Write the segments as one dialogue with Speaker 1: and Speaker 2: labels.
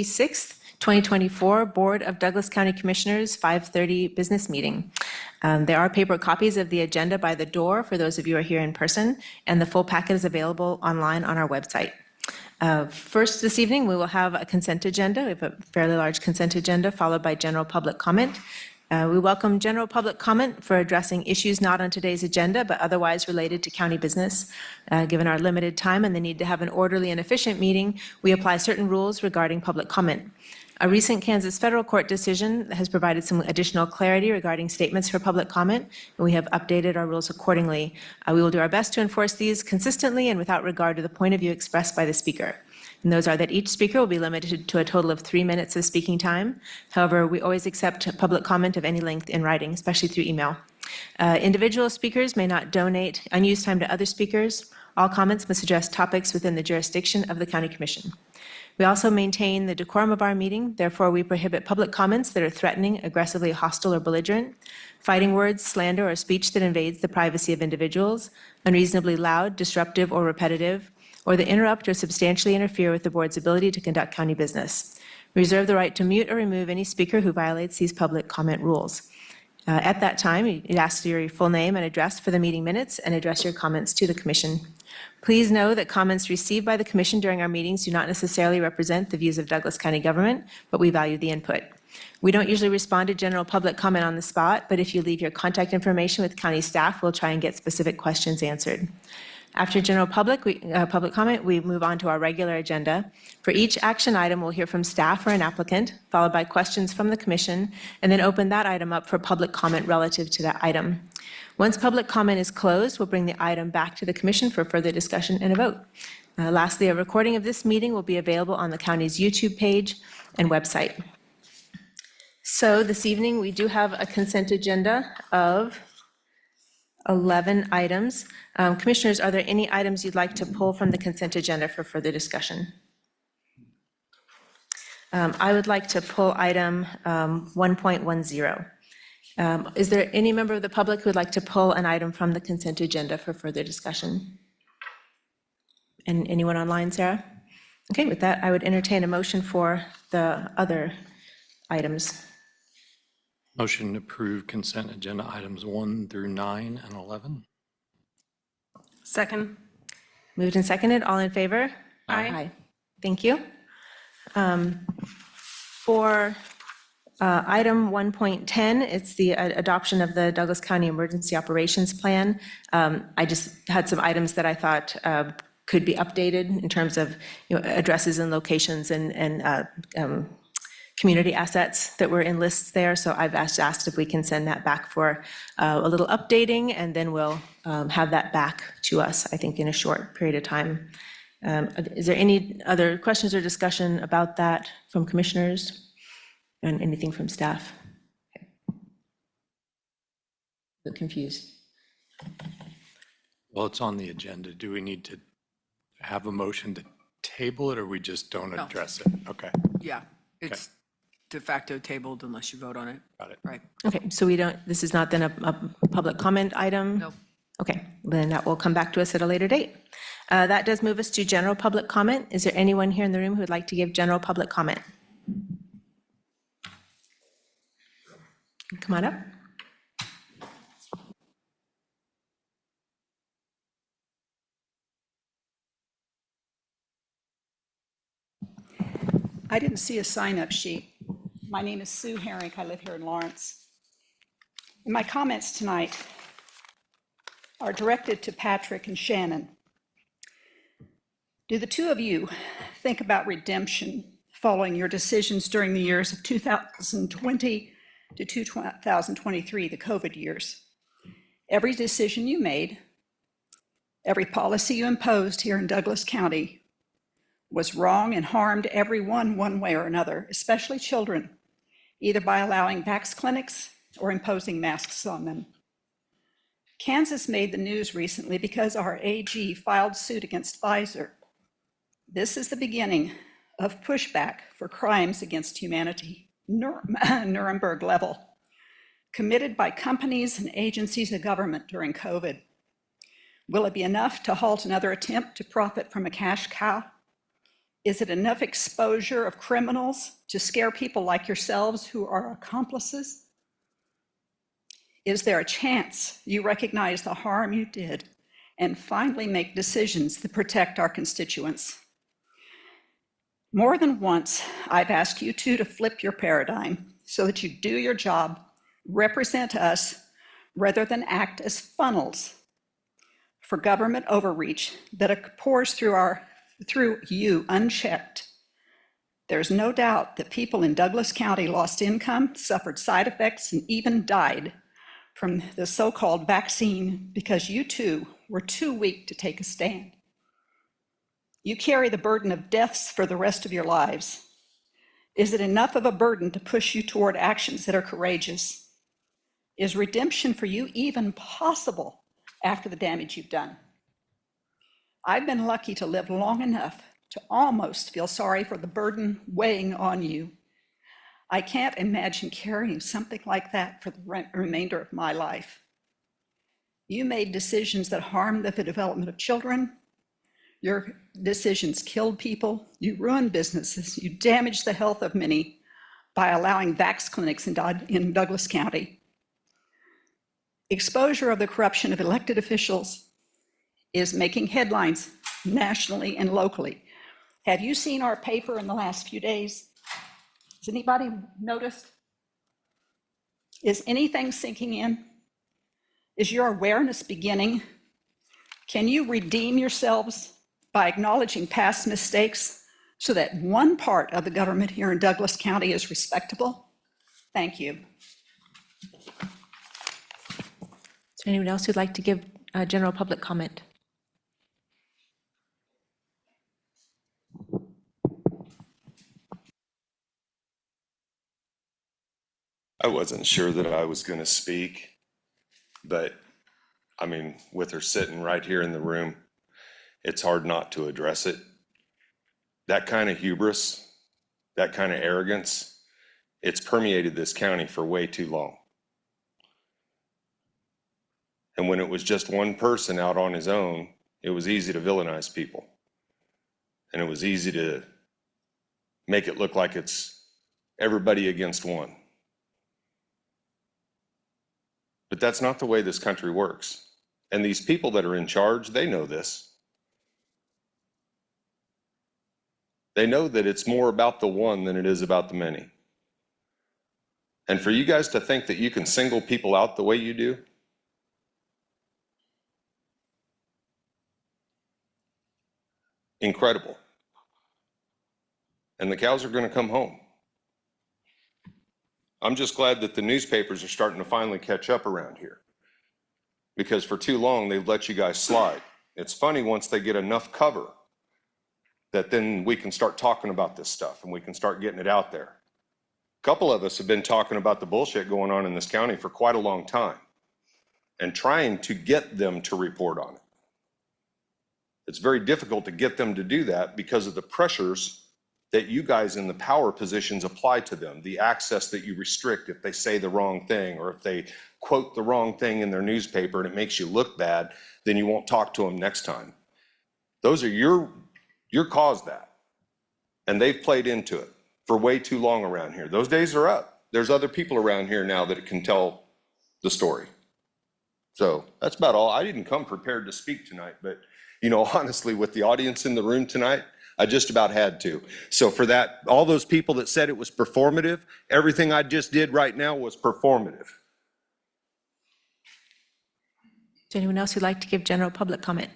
Speaker 1: 6th, 2024 Board of Douglas County Commissioners 5:30 business meeting. There are paper copies of the agenda by the door for those of you who are here in person, and the full packet is available online on our website. First this evening, we will have a consent agenda. We have a fairly large consent agenda followed by general public comment. We welcome general public comment for addressing issues not on today's agenda, but otherwise related to county business. Given our limited time and the need to have an orderly and efficient meeting, we apply certain rules regarding public comment. A recent Kansas federal court decision has provided some additional clarity regarding statements for public comment, and we have updated our rules accordingly. We will do our best to enforce these consistently and without regard to the point of view expressed by the speaker. And those are that each speaker will be limited to a total of 3 minutes of speaking time. However, we always accept public comment of any length in writing, especially through email. Individual speakers may not donate unused time to other speakers. All comments must address topics within the jurisdiction of the County Commission. We also maintain the decorum of our meeting. Therefore, we prohibit public comments that are threatening, aggressively hostile, or belligerent, fighting words, slander, or speech that invades the privacy of individuals, unreasonably loud, disruptive, or repetitive, or that interrupt or substantially interfere with the board's ability to conduct county business. We reserve the right to mute or remove any speaker who violates these public comment rules. At that time, you ask your full name and address for the meeting minutes and address your comments to the commission. Please know that comments received by the commission during our meetings do not necessarily represent the views of Douglas County government, but we value the input. We don't usually respond to general public comment on the spot, but if you leave your contact information with county staff, we'll try and get specific questions answered. After general public comment, we move on to our regular agenda. For each action item, we'll hear from staff or an applicant, followed by questions from the commission, and then open that item up for public comment relative to that item. Once public comment is closed, we'll bring the item back to the commission for further discussion and a vote. Lastly, a recording of this meeting will be available on the county's YouTube page and website. So this evening, we do have a consent agenda of 11 items. Commissioners, are there any items you'd like to pull from the consent agenda for further discussion? I would like to pull item 1.10. Is there any member of the public who would like to pull an item from the consent agenda for further discussion? And anyone online, Sarah? Okay, with that, I would entertain a motion for the other items.
Speaker 2: Motion to approve consent agenda items 1 through 9 and 11.
Speaker 3: Second.
Speaker 1: Moved and seconded. All in favor?
Speaker 3: Aye.
Speaker 1: Thank you. For item 1.10, it's the adoption of the Douglas County Emergency Operations Plan. I just had some items that I thought could be updated in terms of addresses and locations and community assets that were in lists there. So I've asked if we can send that back for a little updating, and then we'll have that back to us, I think, in a short period of time. Is there any other questions or discussion about that from commissioners and anything from staff? Okay. A bit confused.
Speaker 2: Well, it's on the agenda. Do we need to have a motion to table it, or we just don't address it? Okay,
Speaker 3: Yeah, it's de facto tabled unless you vote on it.
Speaker 2: got it.
Speaker 3: Right.
Speaker 1: Okay, so we don't, this is not then a public comment item?
Speaker 3: Nope.
Speaker 1: Okay, then that will come back to us at a later date. That does move us to general public comment. Is there anyone here in the room who would like to give general public comment? Come on up.
Speaker 4: I didn't see a sign-up sheet. My name is Sue Herrick. I live here in Lawrence. And my comments tonight are directed to Patrick and Shannon. Do the two of you think about redemption following your decisions during the years of 2020 to 2023, the COVID years? Every decision you made, every policy you imposed here in Douglas County was wrong and harmed everyone one way or another, especially children, either by allowing vax clinics or imposing masks on them. Kansas made the news recently because our AG filed suit against Pfizer. This is the beginning of pushback for crimes against humanity, Nuremberg level, committed by companies and agencies of government during COVID. Will it be enough to halt another attempt to profit from a cash cow? Is it enough exposure of criminals to scare people like yourselves who are accomplices? Is there a chance you recognize the harm you did and finally make decisions that protect our constituents? More than once, I've asked you two to flip your paradigm so that you do your job, represent us, rather than act as funnels for government overreach that pours through you unchecked. There's no doubt that people in Douglas County lost income, suffered side effects, and even died from the so-called vaccine because you two were too weak to take a stand. You carry the burden of deaths for the rest of your lives. Is it enough of a burden to push you toward actions that are courageous? Is redemption for you even possible after the damage you've done? I've been lucky to live long enough to almost feel sorry for the burden weighing on you. I can't imagine carrying something like that for the remainder of my life. You made decisions that harmed the development of children. Your decisions killed people. You ruined businesses. You damaged the health of many by allowing vax clinics in Douglas County. Exposure of the corruption of elected officials is making headlines nationally and locally. Have you seen our paper in the last few days? Has anybody noticed? Is anything sinking in? Is your awareness beginning? Can you redeem yourselves by acknowledging past mistakes so that one part of the government here in Douglas County is respectable? Thank you.
Speaker 1: Is there anyone else who'd like to give a general public comment?
Speaker 5: I wasn't sure that I was going to speak, but I mean, with her sitting right here in the room, it's hard not to address it. That kind of hubris, that kind of arrogance, it's permeated this county for way too long. And when it was just one person out on his own, it was easy to villainize people. And it was easy to make it look like it's everybody against one. But that's not the way this country works. And these people that are in charge, they know this. They know that it's more about the one than it is about the many. And for you guys to think that you can single people out the way you do, incredible. And the cows are going to come home. I'm just glad that the newspapers are starting to finally catch up around here, because for too long they've let you guys slide. It's funny, once they get enough cover that then we can start talking about this stuff and we can start getting it out there. A couple of us have been talking about the bullshit going on in this county for quite a long time and trying to get them to report on it. It's very difficult to get them to do that because of the pressures that you guys in the power positions apply to them, the access that you restrict if they say the wrong thing, or if they quote the wrong thing in their newspaper and it makes you look bad, then you won't talk to them next time. Those are your cause that. And they've played into it for way too long around here. Those days are up. There's other people around here now that can tell the story. So that's about all. I didn't come prepared to speak tonight, but you know, honestly, with the audience in the room tonight, I just about had to. So for that, all those people that said it was performative, everything I just did right now was performative.
Speaker 1: Is there anyone else who'd like to give general public comment?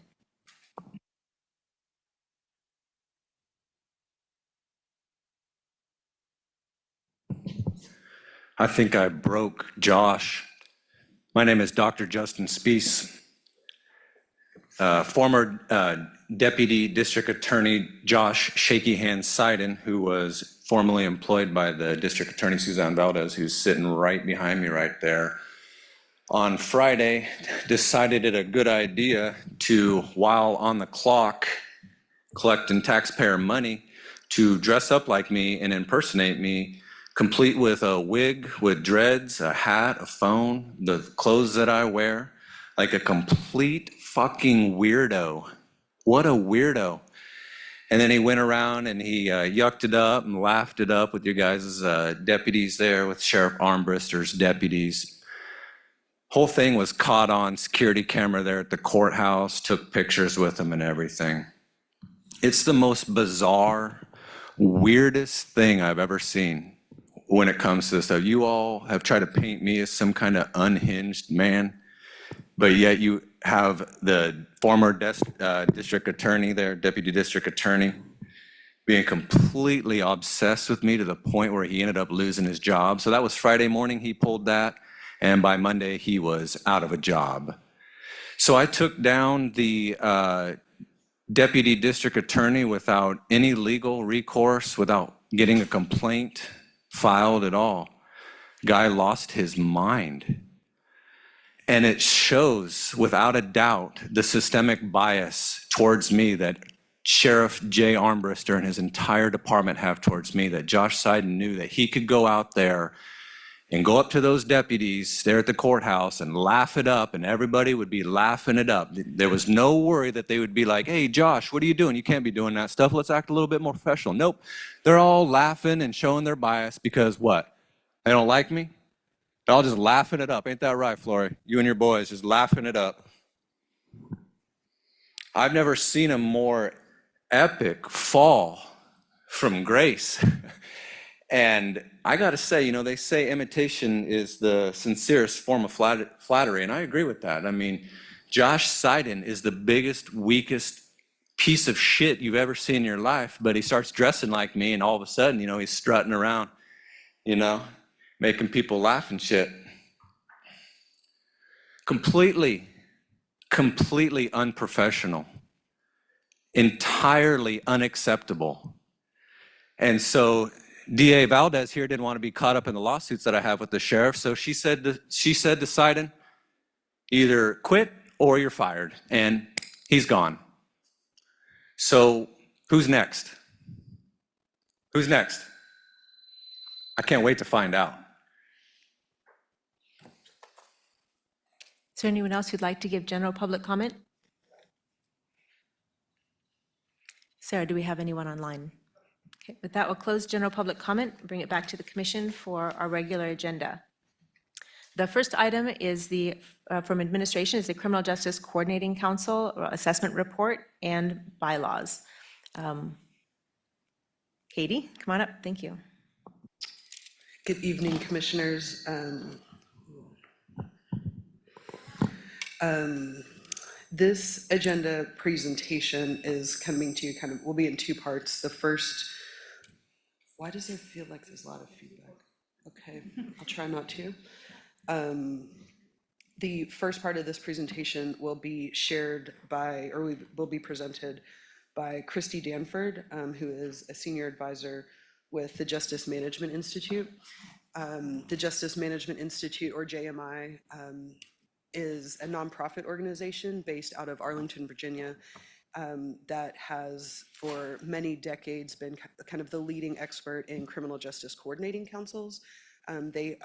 Speaker 6: I think I broke Josh. My name is Dr. Justin Spees, former Deputy District Attorney Josh Shaky Hands Seiden, who was formerly employed by the District Attorney Suzanne Valdez, who's sitting right behind me right there, on Friday decided it a good idea to, while on the clock collecting taxpayer money, to dress up like me and impersonate me, complete with a wig with dreads, a hat, a phone, the clothes that I wear, like a complete fucking weirdo. What a weirdo. And then he went around and he yucked it up and laughed it up with your guys' deputies there, with Sheriff Armbrister's deputies. Whole thing was caught on security camera there at the courthouse, took pictures with him and everything. It's the most bizarre, weirdest thing I've ever seen when it comes to this stuff. You all have tried to paint me as some kind of unhinged man, but yet you have the former district attorney there, deputy district attorney, being completely obsessed with me to the point where he ended up losing his job. So that was Friday morning he pulled that, and by Monday he was out of a job. So I took down the deputy district attorney without any legal recourse, without getting a complaint filed at all. Guy lost his mind. And it shows, without a doubt, the systemic bias towards me that Sheriff Jay Armbrister and his entire department have towards me, that Josh Seiden knew that he could go out there and go up to those deputies there at the courthouse and laugh it up, and everybody would be laughing it up. There was no worry that they would be like, hey, Josh, what are you doing? You can't be doing that stuff. Let's act a little bit more professional. Nope. They're all laughing and showing their bias because what? They don't like me? They're all just laughing it up. Ain't that right, Flory? You and your boys just laughing it up. I've never seen a more epic fall from grace. And I got to say, you know, they say imitation is the sincerest form of flattery, and I agree with that. I mean, Josh Seiden is the biggest, weakest piece of shit you've ever seen in your life, but he starts dressing like me, and all of a sudden, you know, he's strutting around, you know, making people laugh and shit. Completely unprofessional, entirely unacceptable. And so DA Valdez here didn't want to be caught up in the lawsuits that I have with the sheriff, so she said to Seiden, either quit or you're fired, and he's gone. So who's next? Who's next? I can't wait to find out.
Speaker 1: Is there anyone else who'd like to give general public comment? Sarah, do we have anyone online? Okay, with that, we'll close general public comment, bring it back to the commission for our regular agenda. The first item is from administration, is the Criminal Justice Coordinating Council Assessment Report and Bylaws. Katie, come on up, thank you.
Speaker 7: Good evening, commissioners. This agenda presentation is coming to you will be in two parts. The first, why does it feel like there's a lot of feedback? Okay, I'll try not to. The first part of this presentation will be shared by, or will be presented by Christy Danford, who is a senior advisor with the Justice Management Institute. The Justice Management Institute, or JMI, is a nonprofit organization based out of Arlington, Virginia, that has for many decades been kind of the leading expert in criminal justice coordinating councils. They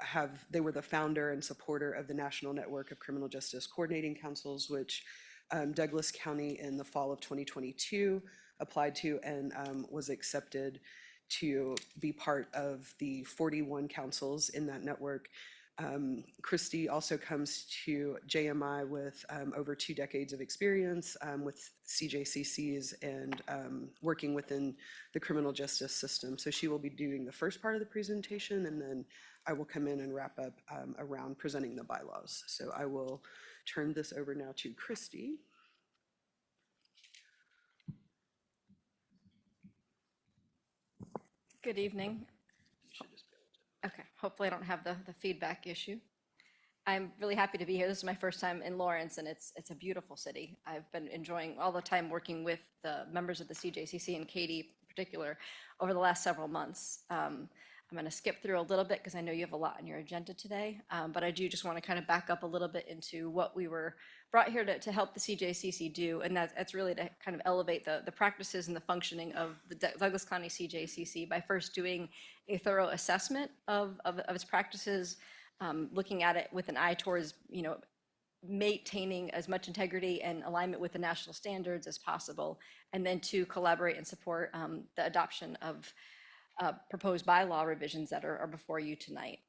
Speaker 7: were the founder and supporter of the National Network of Criminal Justice Coordinating Councils, which Douglas County in the fall of 2022 applied to and was accepted to be part of the 41 councils in that network. Christy also comes to JMI with over 2 decades of experience with CJCCs and working within the criminal justice system. So she will be doing the first part of the presentation, and then I will come in and wrap up around presenting the bylaws. So I will turn this over now to Christy.
Speaker 8: Good evening. Okay, hopefully I don't have the feedback issue. I'm really happy to be here. This is my first time in Lawrence, and it's a beautiful city. I've been enjoying all the time working with the members of the CJCC and Katie in particular over the last several months. I'm going to skip through a little bit because I know you have a lot on your agenda today, but I do just want to kind of back up a little bit into what we were brought here to help the CJCC do, and that's really to kind of elevate the practices and the functioning of the Douglas County CJCC by first doing a thorough assessment of its practices, looking at it with an eye towards, maintaining as much integrity and alignment with the national standards as possible, and then to collaborate and support the adoption of proposed bylaw revisions that are before you tonight.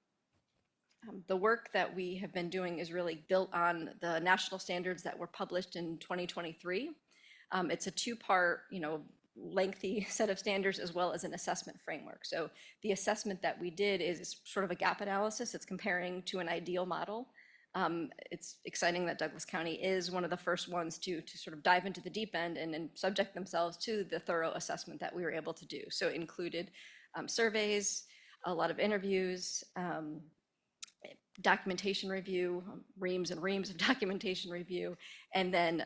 Speaker 8: The work that we have been doing is really built on the national standards that were published in 2023. It's a two-part, lengthy set of standards as well as an assessment framework. So the assessment that we did is sort of a gap analysis. It's comparing to an ideal model. It's exciting that Douglas County is one of the first ones to sort of dive into the deep end and subject themselves to the thorough assessment that we were able to do. So it included surveys, a lot of interviews, documentation review, reams and reams of documentation review, and then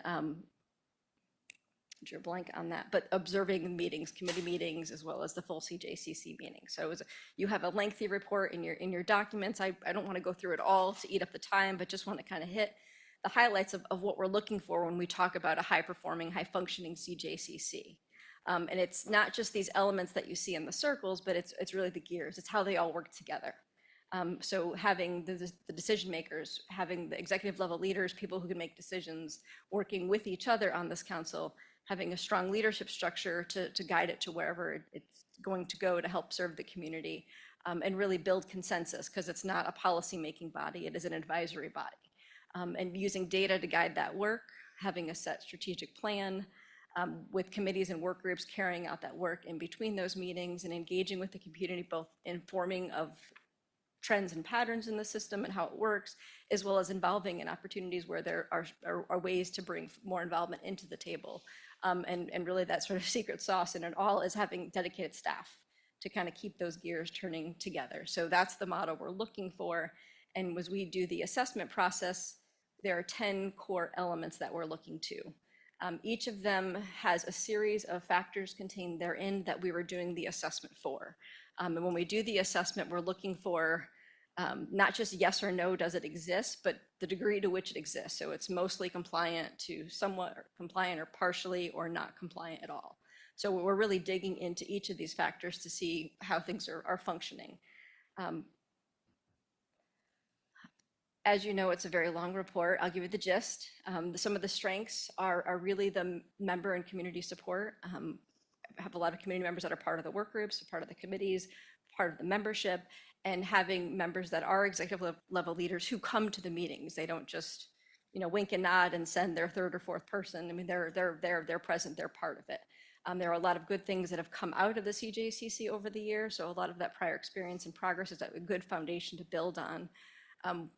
Speaker 8: drew a blank on that, but observing meetings, committee meetings, as well as the full CJCC meeting. So you have a lengthy report in your documents. I don't want to go through it all to eat up the time, but just want to kind of hit the highlights of what we're looking for when we talk about a high-performing, high-functioning CJCC. And it's not just these elements that you see in the circles, but it's really the gears. It's how they all work together. So having the decision makers, having the executive level leaders, people who can make decisions, working with each other on this council, having a strong leadership structure to guide it to wherever it's going to go to help serve the community, and really build consensus, because it's not a policy-making body, it is an advisory body. And using data to guide that work, having a set strategic plan, with committees and work groups carrying out that work in between those meetings and engaging with the community, both informing of trends and patterns in the system and how it works, as well as involving in opportunities where there are ways to bring more involvement into the table. And really that sort of secret sauce in it all is having dedicated staff to kind of keep those gears turning together. So that's the model we're looking for. And as we do the assessment process, there are 10 core elements that we're looking to. Each of them has a series of factors contained therein that we were doing the assessment for. And when we do the assessment, we're looking for not just yes or no, does it exist, but the degree to which it exists. So it's mostly compliant to somewhat compliant or partially or not compliant at all. So we're really digging into each of these factors to see how things are functioning. As you know, it's a very long report. I'll give you the gist. Some of the strengths are really the member and community support. I have a lot of community members that are part of the work groups, part of the committees, part of the membership, and having members that are executive level leaders who come to the meetings. They don't just, wink and nod and send their third or fourth person. I mean, they're present, they're part of it. There are a lot of good things that have come out of the CJCC over the years. So a lot of that prior experience and progress is a good foundation to build on.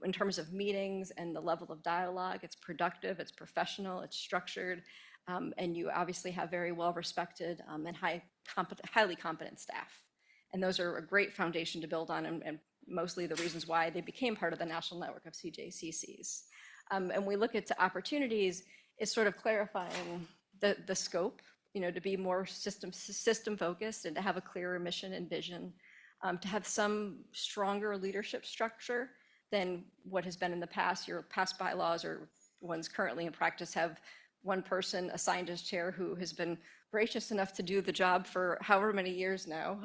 Speaker 8: In terms of meetings and the level of dialogue, it's productive, it's professional, it's structured, and you obviously have very well-respected and highly competent staff. And those are a great foundation to build on, and mostly the reasons why they became part of the national network of CJCCs. And we look at opportunities is sort of clarifying the scope, to be more system focused and to have a clearer mission and vision, to have some stronger leadership structure than what has been in the past. Your past bylaws or ones currently in practice have one person assigned as chair who has been gracious enough to do the job for however many years now.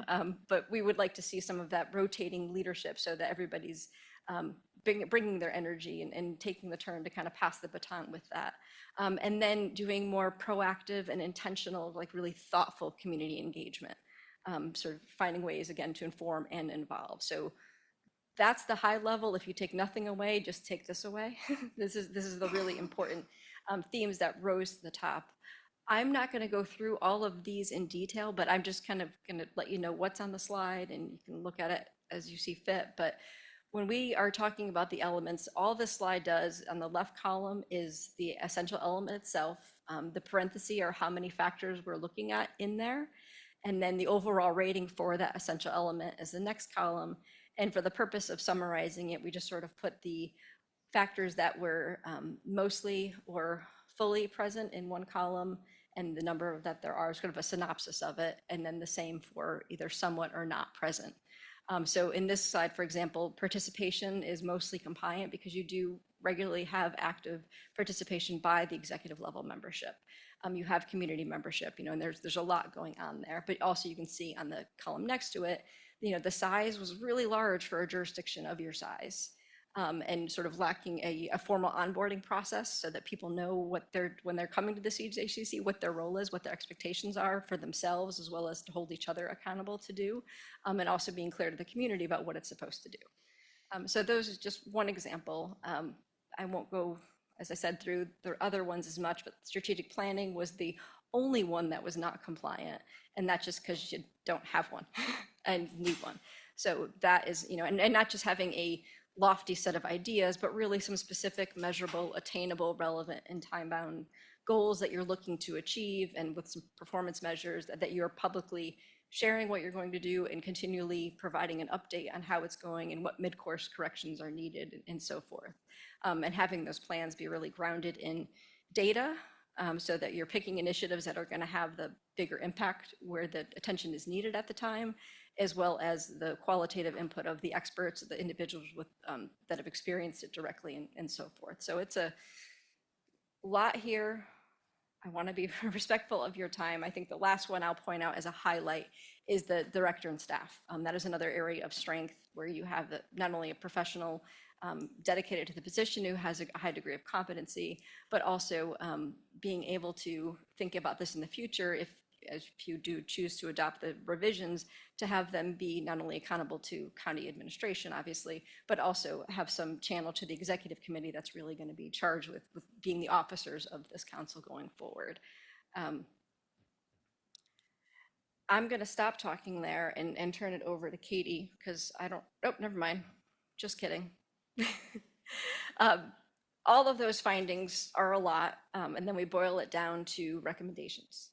Speaker 8: But we would like to see some of that rotating leadership so that everybody's bringing their energy and taking the turn to kind of pass the baton with that. And then doing more proactive and intentional, like really thoughtful community engagement, sort of finding ways, again, to inform and involve. So that's the high level. If you take nothing away, just take this away. This is the really important themes that rose to the top. I'm not going to go through all of these in detail, but I'm just kind of going to let you know what's on the slide, and you can look at it as you see fit. But when we are talking about the elements, all this slide does on the left column is the essential element itself. The parentheses are how many factors we're looking at in there. And then the overall rating for that essential element is the next column. And for the purpose of summarizing it, we just sort of put the factors that were mostly or fully present in one column, and the number that there are is kind of a synopsis of it, and then the same for either somewhat or not present. So in this slide, for example, participation is mostly compliant because you do regularly have active participation by the executive level membership. You have community membership, and there's a lot going on there, but also you can see on the column next to it, the size was really large for a jurisdiction of your size. and sort of lacking a formal onboarding process so that people know when they're coming to the CJCC, what their role is, what their expectations are for themselves, as well as to hold each other accountable to do, and also being clear to the community about what it's supposed to do. So those is just one example. I won't go, as I said, through the other ones as much, but strategic planning was the only one that was not compliant, and that's just because you don't have one and need one. So that is, and not just having a lofty set of ideas, but really some specific, measurable, attainable, relevant, and time-bound goals that you're looking to achieve, and with some performance measures that you're publicly sharing what you're going to do and continually providing an update on how it's going and what mid-course corrections are needed and so forth. And having those plans be really grounded in data, so that you're picking initiatives that are going to have the bigger impact where the attention is needed at the time, as well as the qualitative input of the experts, the individuals that have experienced it directly and so forth. So it's a lot here. I want to be respectful of your time. I think the last one I'll point out as a highlight is the director and staff. That is another area of strength where you have not only a professional dedicated to the position who has a high degree of competency, but also being able to think about this in the future if you do choose to adopt the revisions, to have them be not only accountable to county administration, obviously, but also have some channel to the executive committee that's really going to be charged with being the officers of this council going forward. I'm going to stop talking there and turn it over to Katie, because never mind. Just kidding. All of those findings are a lot, and then we boil it down to recommendations.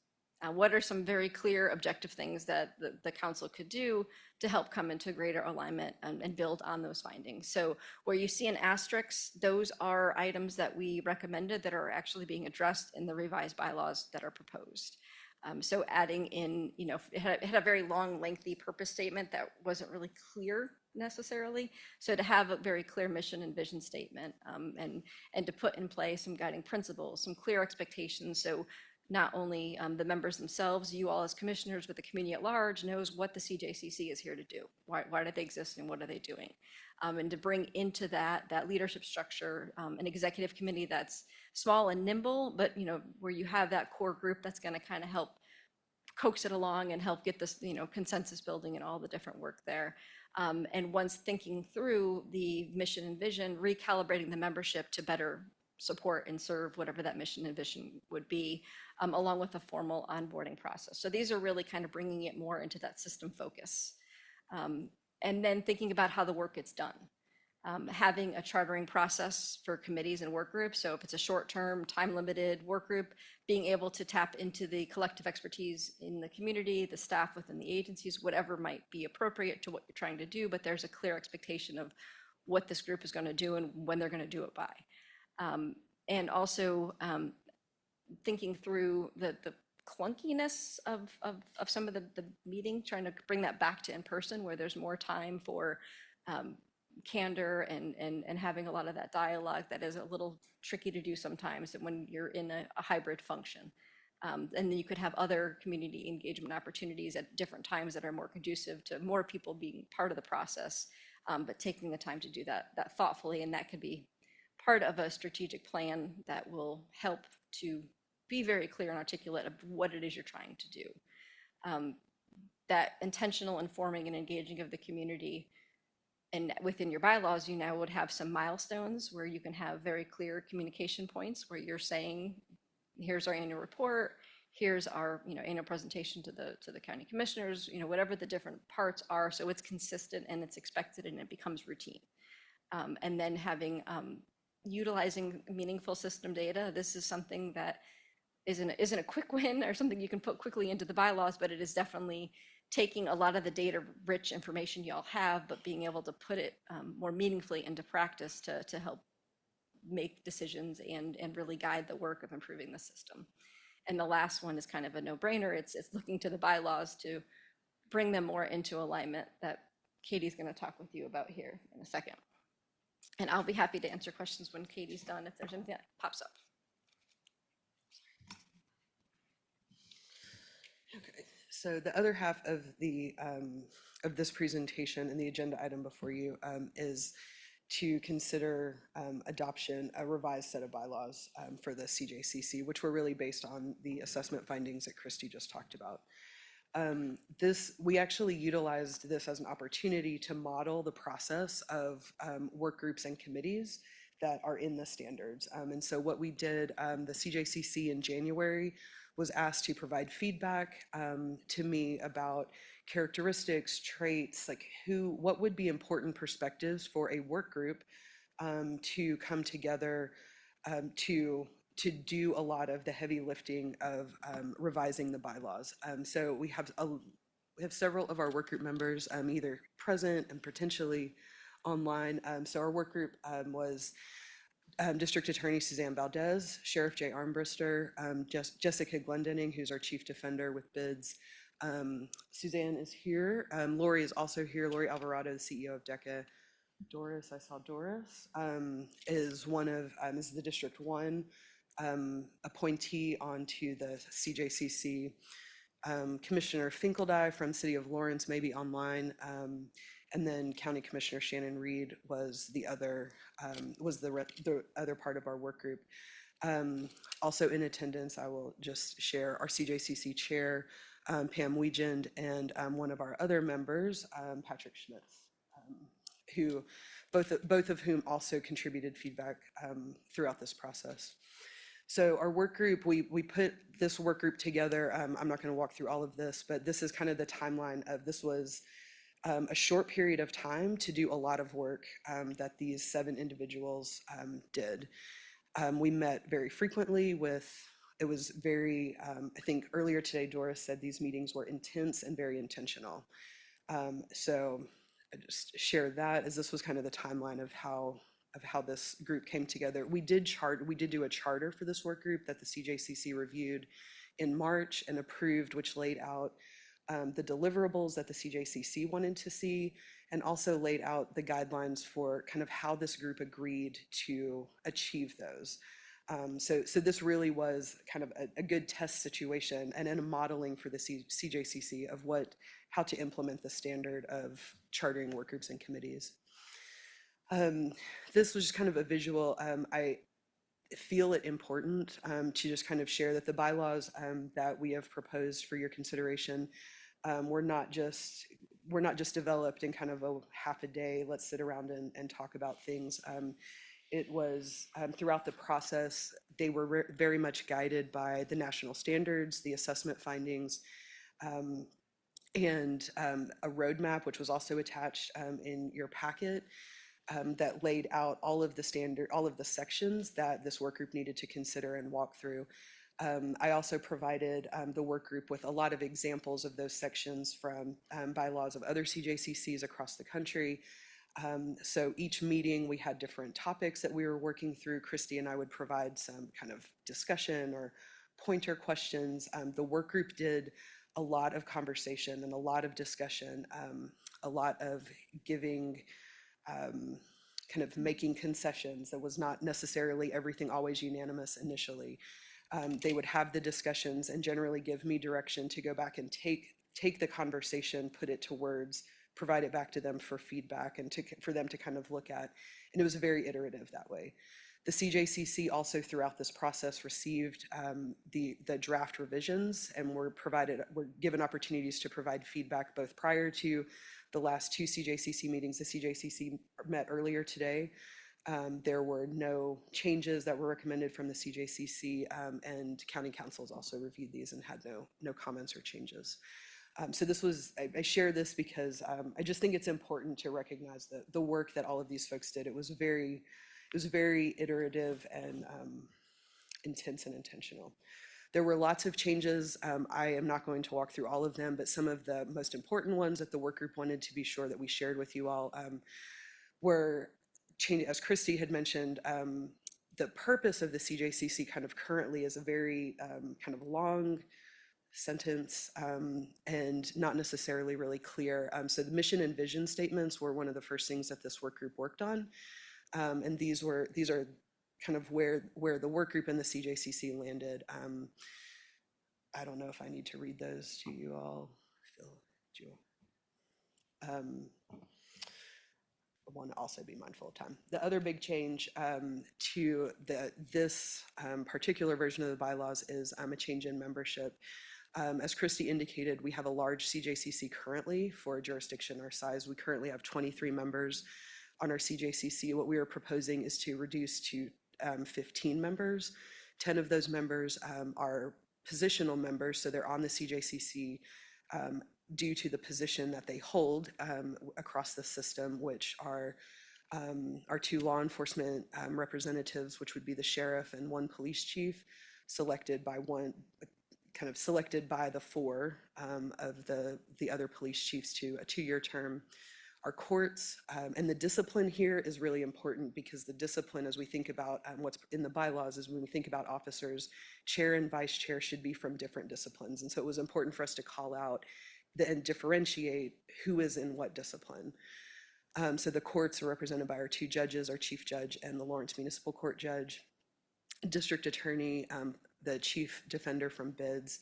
Speaker 8: What are some very clear objective things that the council could do to help come into greater alignment and build on those findings? So where you see an asterisk, those are items that we recommended that are actually being addressed in the revised bylaws that are proposed. So adding in, it had a very long, lengthy purpose statement that wasn't really clear necessarily. So to have a very clear mission and vision statement, and to put in place some guiding principles, some clear expectations. So not only the members themselves, you all as commissioners, but the community at large knows what the CJCC is here to do. Why do they exist and what are they doing? And to bring into that leadership structure, an executive committee that's small and nimble, but where you have that core group that's going to kind of help coax it along and help get this consensus building and all the different work there. And once thinking through the mission and vision, recalibrating the membership to better support and serve whatever that mission and vision would be, along with a formal onboarding process. So these are really kind of bringing it more into that system focus. And then thinking about how the work gets done. Having a chartering process for committees and work groups. So if it's a short-term, time-limited work group, being able to tap into the collective expertise in the community, the staff within the agencies, whatever might be appropriate to what you're trying to do, but there's a clear expectation of what this group is going to do and when they're going to do it by. And also thinking through the clunkiness of some of the meeting, trying to bring that back to in-person where there's more time for candor and having a lot of that dialogue that is a little tricky to do sometimes when you're in a hybrid function. And then you could have other community engagement opportunities at different times that are more conducive to more people being part of the process, but taking the time to do that thoughtfully, and that could be part of a strategic plan that will help to be very clear and articulate of what it is you're trying to do. That intentional informing and engaging of the community, and within your bylaws, you now would have some milestones where you can have very clear communication points where you're saying, here's our annual report, here's our annual presentation to the county commissioners, whatever the different parts are, so it's consistent and it's expected and it becomes routine. And then having utilizing meaningful system data. This is something that isn't a quick win or something you can put quickly into the bylaws, but it is definitely taking a lot of the data-rich information y'all have, but being able to put it more meaningfully into practice to help make decisions and really guide the work of improving the system. And the last one is kind of a no-brainer. It's looking to the bylaws to bring them more into alignment that Katie's going to talk with you about here in a second. And I'll be happy to answer questions when Katie's done if there's anything that pops up.
Speaker 7: Okay, so the other half of the of this presentation and the agenda item before you is to consider adoption, a revised set of bylaws for the CJCC, which were really based on the assessment findings that Christy just talked about. We actually utilized this as an opportunity to model the process of work groups and committees that are in the standards. And so what we did, the CJCC in January was asked to provide feedback to me about characteristics, traits, like what would be important perspectives for a work group to come together to do a lot of the heavy lifting of revising the bylaws. So we have several of our work group members either present and potentially online. So our work group was District Attorney Suzanne Valdez, Sheriff Jay Armbruster, Jessica Glendinning, who's our Chief Defender with BIDS. Suzanne is here. Lori is also here. Lori Alvarado, the CEO of DECA. Doris, I saw Doris, is the District 1 appointee onto the CJCC. Commissioner Finkeldye from City of Lawrence may be online. And then County Commissioner Shannon Reed was the other part of our work group. Also in attendance, I will just share our CJCC chair, Pam Wiegand, and one of our other members, Patrick Schmitz, who both of whom also contributed feedback throughout this process. So our work group, we put this work group together. I'm not going to walk through all of this, but this is kind of the timeline of this was a short period of time to do a lot of work that these 7 individuals did. We met very frequently it was very, I think earlier today, Doris said these meetings were intense and very intentional. So I just share that as this was kind of the timeline of how this group came together. We did do a charter for this work group that the CJCC reviewed in March and approved, which laid out the deliverables that the CJCC wanted to see, and also laid out the guidelines for kind of how this group agreed to achieve those. So this really was kind of a good test situation and a modeling for the CJCC of how to implement the standard of chartering work groups and committees. This was just kind of a visual. I feel it important to just kind of share that the bylaws that we have proposed for your consideration were not just developed in kind of a half a day, let's sit around and talk about things. It was throughout the process, they were very much guided by the national standards, the assessment findings, and a roadmap, which was also attached in your packet, that laid out all of the sections that this work group needed to consider and walk through. I also provided the work group with a lot of examples of those sections from bylaws of other CJCCs across the country. So each meeting we had different topics that we were working through. Christy and I would provide some kind of discussion or pointer questions. The work group did a lot of conversation and a lot of discussion, a lot of giving, kind of making concessions. That was not necessarily everything always unanimous initially. They would have the discussions and generally give me direction to go back and take the conversation, put it to words, provide it back to them for feedback and for them to kind of look at. And it was very iterative that way. The CJCC also throughout this process received the draft revisions and were given opportunities to provide feedback both prior to the last 2 CJCC meetings. The CJCC met earlier today. There were no changes that were recommended from the CJCC, and county councils also reviewed these and had no comments or changes. So I share this because I just think it's important to recognize the work that all of these folks did. It was very iterative and intense and intentional. There were lots of changes. I am not going to walk through all of them, but some of the most important ones that the work group wanted to be sure that we shared with you all were changes, as Christy had mentioned. The purpose of the CJCC kind of currently is a very kind of long sentence and not necessarily really clear. So the mission and vision statements were one of the first things that this work group worked on. And these are kind of where the work group and the CJCC landed. I don't know if I need to read those to you all. Phil, Jewel. want to also be mindful of time. The other big change to this particular version of the bylaws is a change in membership. As Christy indicated, we have a large CJCC currently for a jurisdiction our size. We currently have 23 members on our CJCC. What we are proposing is to reduce to 15 members. 10 of those members are positional members, so they're on the CJCC due to the position that they hold across the system, which are our 2 law enforcement representatives, which would be the sheriff and 1 police chief, selected by the 4 of the other police chiefs to a 2-year term. Our courts, and the discipline here is really important, because the discipline, as we think about what's in the bylaws, is when we think about officers, chair and vice chair should be from different disciplines. And so it was important for us to call out and differentiate who is in what discipline. So the courts are represented by our 2 judges, our chief judge and the Lawrence Municipal Court judge, district attorney, the chief defender from BIDS.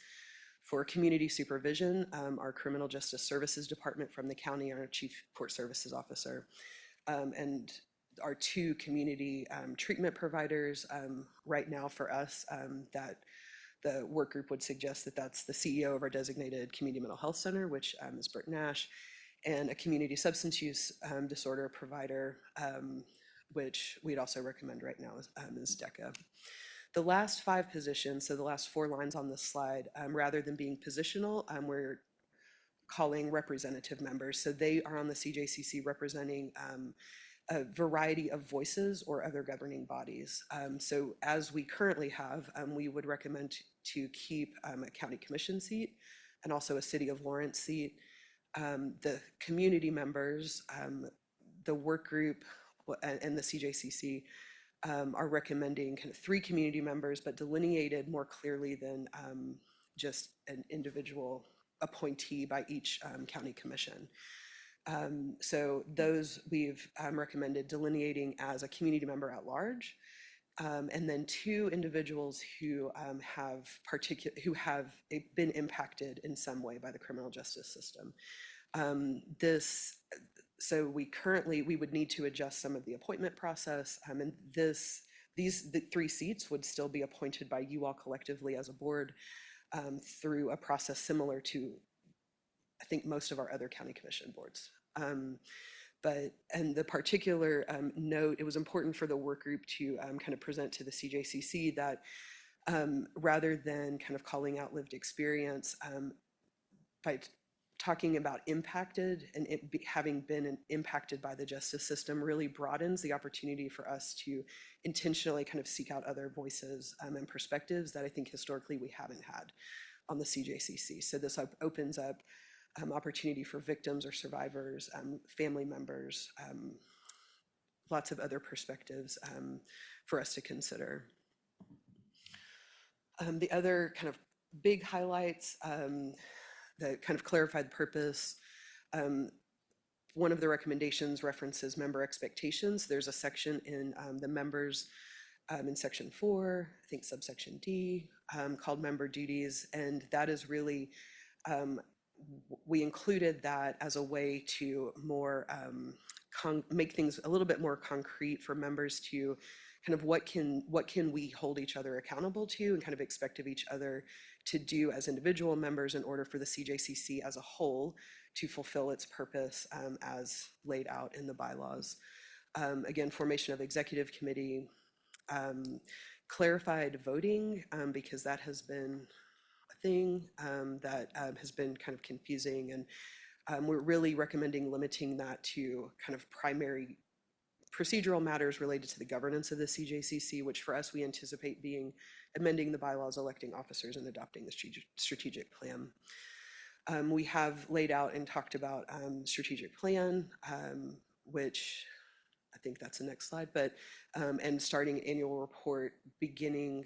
Speaker 7: For community supervision, our Criminal Justice Services Department from the county, our chief court services officer, and our 2 community treatment providers. Right now for us, that the work group would suggest that that's the CEO of our designated community mental health center, which is Bert Nash, and a community substance use disorder provider, which we'd also recommend right now is DECA. The last 5 positions, so the last 4 lines on this slide, rather than being positional, we're calling representative members. So they are on the CJCC representing a variety of voices or other governing bodies. So as we currently have, we would recommend to keep a county commission seat and also a City of Lawrence seat. The community members, the work group and the CJCC are recommending kind of 3 community members, but delineated more clearly than just an individual appointee by each county commission. So those we've recommended delineating as a community member at large, and then 2 individuals who have been impacted in some way by the criminal justice system. So we would need to adjust some of the appointment process, and the 3 seats would still be appointed by you all collectively as a board through a process similar to, I think, most of our other county commission boards. And the particular note, it was important for the work group to kind of present to the CJCC that rather than kind of calling out lived experience, by talking about impacted and having been impacted by the justice system really broadens the opportunity for us to intentionally kind of seek out other voices and perspectives that I think historically we haven't had on the CJCC. So this opens up opportunity for victims or survivors, family members, lots of other perspectives for us to consider. The other kind of big highlights that kind of clarified the purpose. One of the recommendations references member expectations. There's a section in the members in section 4, I think subsection D, called member duties. And that is really, we included that as a way to more make things a little bit more concrete for members to kind of what can we hold each other accountable to and kind of expect of each other to do as individual members in order for the CJCC as a whole to fulfill its purpose as laid out in the bylaws. Again, formation of executive committee, clarified voting, because that has been a thing that has been kind of confusing, and we're really recommending limiting that to kind of primary procedural matters related to the governance of the CJCC, which for us we anticipate being amending the bylaws, electing officers, and adopting the strategic plan. We have laid out and talked about strategic plan, which I think that's the next slide, but and starting annual report beginning,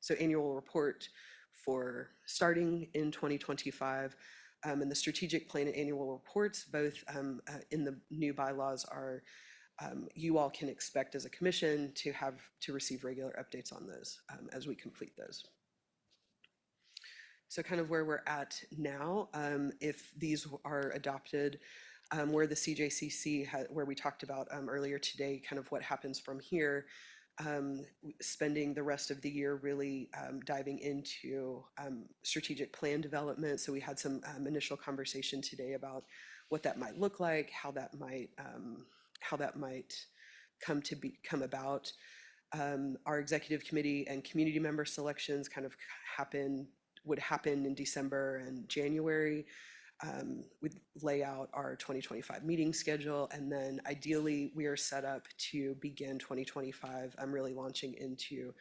Speaker 7: so annual report for starting in 2025, and the strategic plan and annual reports, both in the new bylaws are you all can expect as a commission to receive regular updates on those as we complete those. So kind of where we're at now, if these are adopted, where the CJCC, where we talked about earlier today, kind of what happens from here, spending the rest of the year really diving into strategic plan development. So we had some initial conversation today about what that might look like, how that might come about. Our executive committee and community member selections kind of would happen in December and January. We'd lay out our 2025 meeting schedule, and then ideally we are set up to begin 2025. I'm really launching into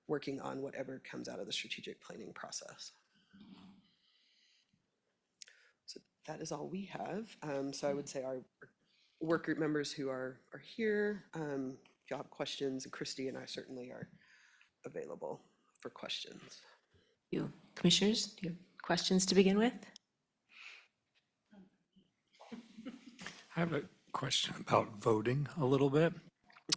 Speaker 7: working on whatever comes out of the strategic planning process. So that is all we have. So I would say our work group members who are here, if y'all have questions, Christy and I certainly are available for questions.
Speaker 1: You commissioners, do you have questions to begin with?
Speaker 2: I have a question about voting a little bit.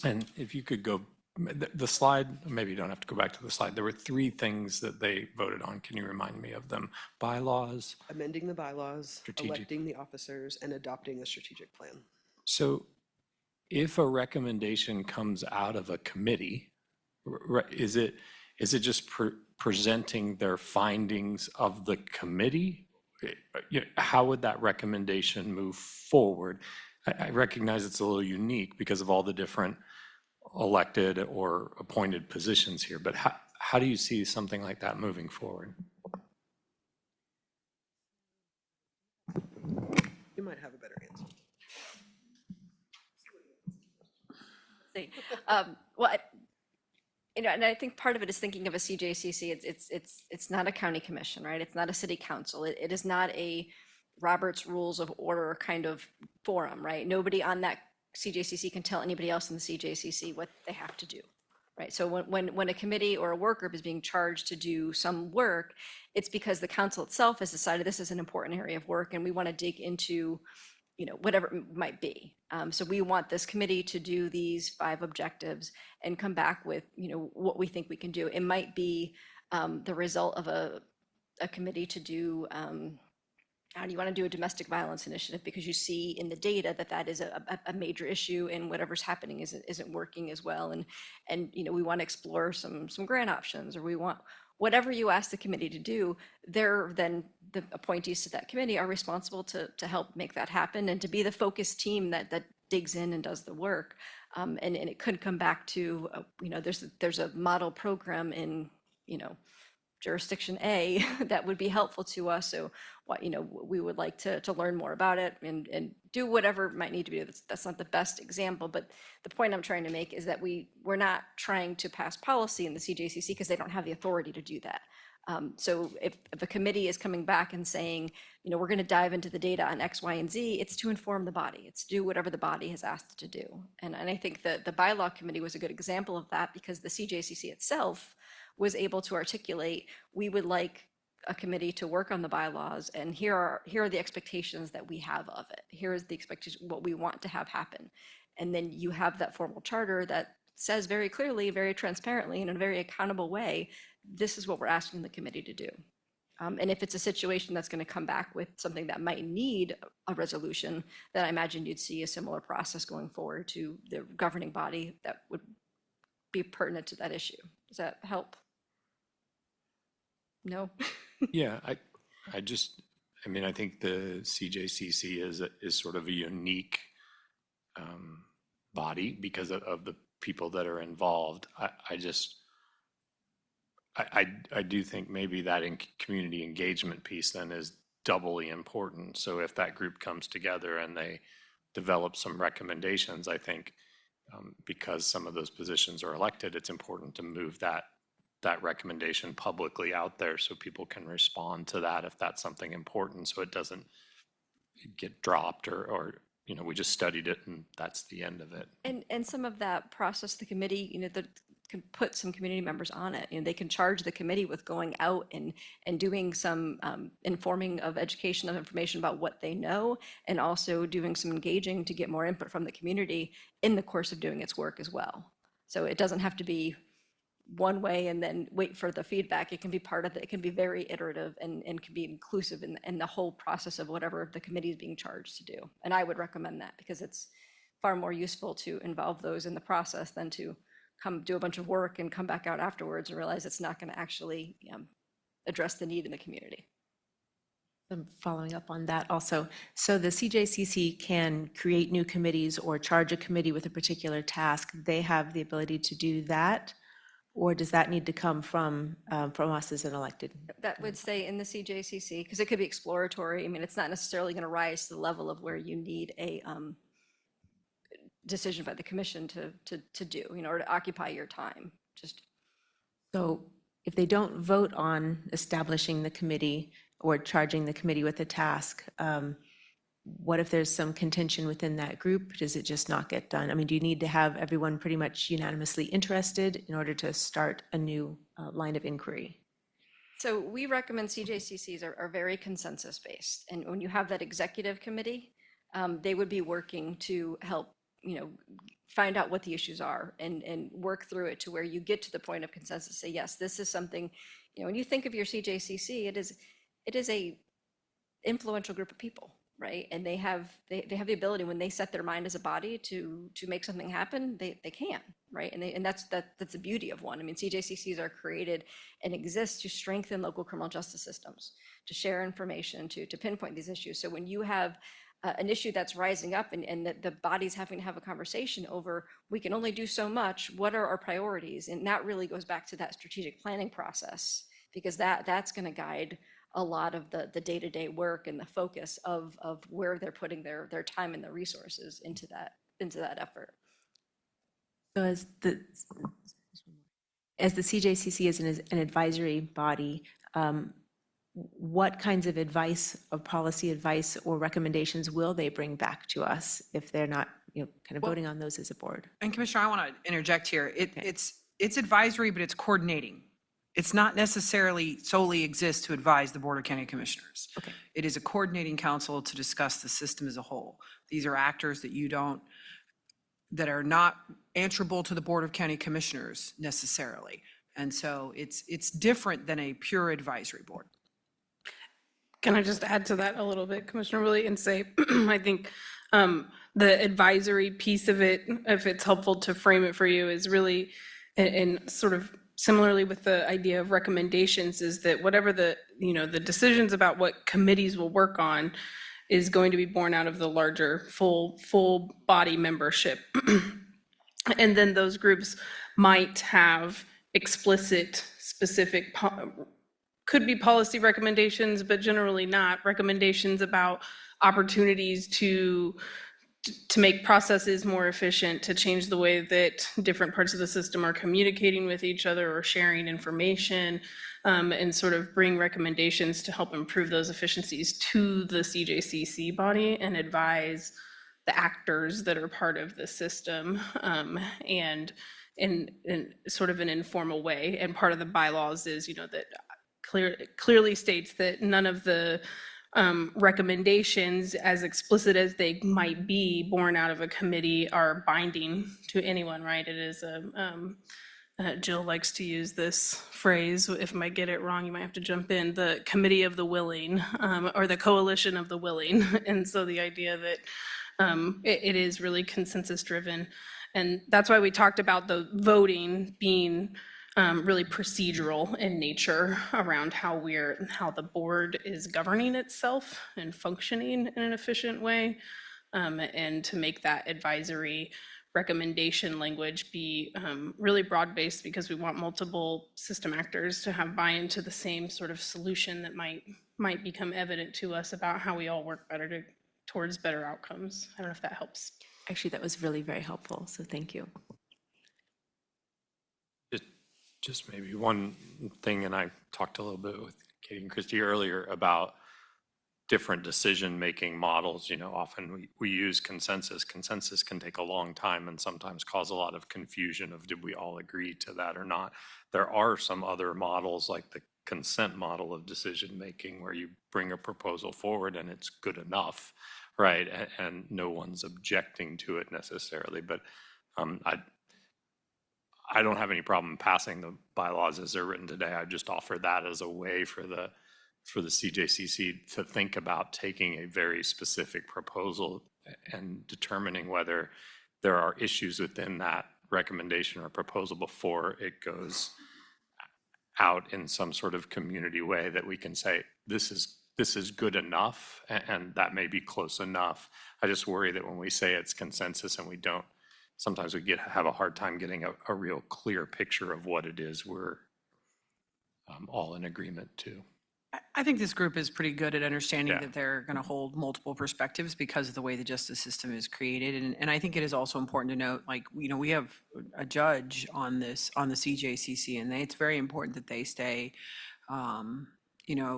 Speaker 2: And if you could go, the slide, maybe you don't have to go back to the slide. There were 3 things that they voted on. Can you remind me of them? Bylaws?
Speaker 7: Amending the bylaws,
Speaker 2: Strategic.
Speaker 7: electing the officers, and adopting the strategic plan.
Speaker 2: So if a recommendation comes out of a committee, is it just presenting their findings of the committee? How would that recommendation move forward? I recognize it's a little unique because of all the different elected or appointed positions here, but how do you see something like that moving forward?
Speaker 7: You might have a better answer.
Speaker 8: See. Well, and I think part of it is thinking of a CJCC. It's not a county commission, right? It's not a city council. It is not a Robert's Rules of Order kind of forum, right? Nobody on that CJCC can tell anybody else in the CJCC what they have to do, right? So when a committee or a work group is being charged to do some work, it's because the council itself has decided this is an important area of work and we want to dig into, whatever it might be. So we want this committee to do these 5 objectives and come back with, what we think we can do. It might be the result of a committee to do, how do you want to do a domestic violence initiative? Because you see in the data that is a major issue and whatever's happening isn't working as well. And we want to explore some grant options, or we want, whatever you ask the committee to do, then the appointees to that committee are responsible to help make that happen and to be the focus team that digs in and does the work. And it could come back to, there's a model program in, jurisdiction A that would be helpful to us. So we would like to learn more about it and do whatever might need to be. That's not the best example, but the point I'm trying to make is that we're not trying to pass policy in the CJCC because they don't have the authority to do that. So if a committee is coming back and saying, we're going to dive into the data on X, Y, and Z, it's to inform the body. It's to do whatever the body has asked it to do. And I think the bylaw committee was a good example of that because the CJCC itself was able to articulate, we would like a committee to work on the bylaws, and here are the expectations that we have of it. Here is the expectation, what we want to have happen. And then you have that formal charter that says very clearly, very transparently, in a very accountable way, this is what we're asking the committee to do. And if it's a situation that's going to come back with something that might need a resolution, then I imagine you'd see a similar process going forward to the governing body that would be pertinent to that issue. Does that help? No?
Speaker 2: Yeah, I think the CJCC is sort of a unique body because of the people that are involved. I do think maybe that community engagement piece then is doubly important. So if that group comes together and they develop some recommendations, I think because some of those positions are elected, it's important to move that recommendation publicly out there so people can respond to that if that's something important, so it doesn't get dropped or we just studied it and that's the end of it.
Speaker 8: And some of that process, the committee, that can put some community members on it. They can charge the committee with going out and doing some informing of education of information about what they know, and also doing some engaging to get more input from the community in the course of doing its work as well. So it doesn't have to be one way and then wait for the feedback. It can be part of it. It can be very iterative and can be inclusive in the whole process of whatever the committee is being charged to do. And I would recommend that because it's far more useful to involve those in the process than to come do a bunch of work and come back out afterwards and realize it's not going to actually address the need in the community.
Speaker 1: Following up on that also, so the CJCC can create new committees or charge a committee with a particular task. They have the ability to do that, or does that need to come from us as an elected?
Speaker 8: That would stay in the CJCC because it could be exploratory. I mean, it's not necessarily going to rise to the level of where you need a decision by the commission to do, or to occupy your time. Just
Speaker 1: So if they don't vote on establishing the committee or charging the committee with a task, what if there's some contention within that group? Does it just not get done? I mean, do you need to have everyone pretty much unanimously interested in order to start a new line of inquiry?
Speaker 8: So we recommend CJCCs are very consensus based. And when you have that executive committee, they would be working to help, find out what the issues are and work through it to where you get to the point of consensus, say, yes, this is something, when you think of your CJCC, it is a influential group of people, right? And they have the ability when they set their mind as a body to make something happen, they can, right? And that's the beauty of one. I mean, CJCCs are created and exist to strengthen local criminal justice systems, to share information, to pinpoint these issues. So when you have an issue that's rising up and the body's having to have a conversation over, we can only do so much, what are our priorities? And that really goes back to that strategic planning process, because that's going to guide a lot of the day-to-day work and the focus of where they're putting their time and their resources into that effort.
Speaker 1: So as the CJCC is an advisory body, what kinds of advice, of policy advice or recommendations will they bring back to us if they're not, kind of voting on those as a board?
Speaker 3: And Commissioner, I want to interject here. It's advisory, but it's coordinating. It's not necessarily solely exists to advise the Board of County Commissioners.
Speaker 1: Okay.
Speaker 3: It is a coordinating council to discuss the system as a whole. These are actors that are not answerable to the Board of County Commissioners necessarily. And so it's different than a pure advisory board.
Speaker 9: Can I just add to that a little bit, Commissioner Willie, and say, I think the advisory piece of it, if it's helpful to frame it for you, is really, and sort of similarly with the idea of recommendations, is that whatever the decisions about what committees will work on is going to be born out of the larger full body membership. And then those groups might have explicit, specific, could be policy recommendations, but generally not, recommendations about opportunities to make processes more efficient, to change the way that different parts of the system are communicating with each other or sharing information, and sort of bring recommendations to help improve those efficiencies to the CJCC body and advise the actors that are part of the system, and in sort of an informal way. And part of the bylaws is, that clearly states that none of the recommendations, as explicit as they might be born out of a committee, are binding to anyone, right? It is Jill likes to use this phrase. If I might get it wrong, you might have to jump in. The committee of the willing, or the coalition of the willing. And so the idea that it is really consensus driven. And that's why we talked about the voting being really procedural in nature around how the board is governing itself and functioning in an efficient way, and to make that advisory recommendation language be really broad-based, because we want multiple system actors to have buy-in to the same sort of solution that might become evident to us about how we all work better towards better outcomes. I don't know if that helps.
Speaker 1: Actually, that was really very helpful, so thank you.
Speaker 2: Just maybe one thing, and I talked a little bit with Katie and Christy earlier about different decision-making models. Often we use consensus. Consensus can take a long time and sometimes cause a lot of confusion of, did we all agree to that or not? There are some other models, like the consent model of decision-making, where you bring a proposal forward and it's good enough, right? And no one's objecting to it necessarily. But I don't have any problem passing the bylaws as they're written today. I just offer that as a way for the CJCC to think about taking a very specific proposal and determining whether there are issues within that recommendation or proposal before it goes out in some sort of community way that we can say, this is good enough, and that may be close enough. I just worry that when we say it's consensus and we don't, sometimes we have a hard time getting a real clear picture of what it is we're all in agreement to.
Speaker 3: I think this group is pretty good at understanding
Speaker 2: Yeah.
Speaker 3: that they're going to hold multiple perspectives because of the way the justice system is created. And I think it is also important to note, like, we have a judge on this, on the CJCC, and it's very important that they stay,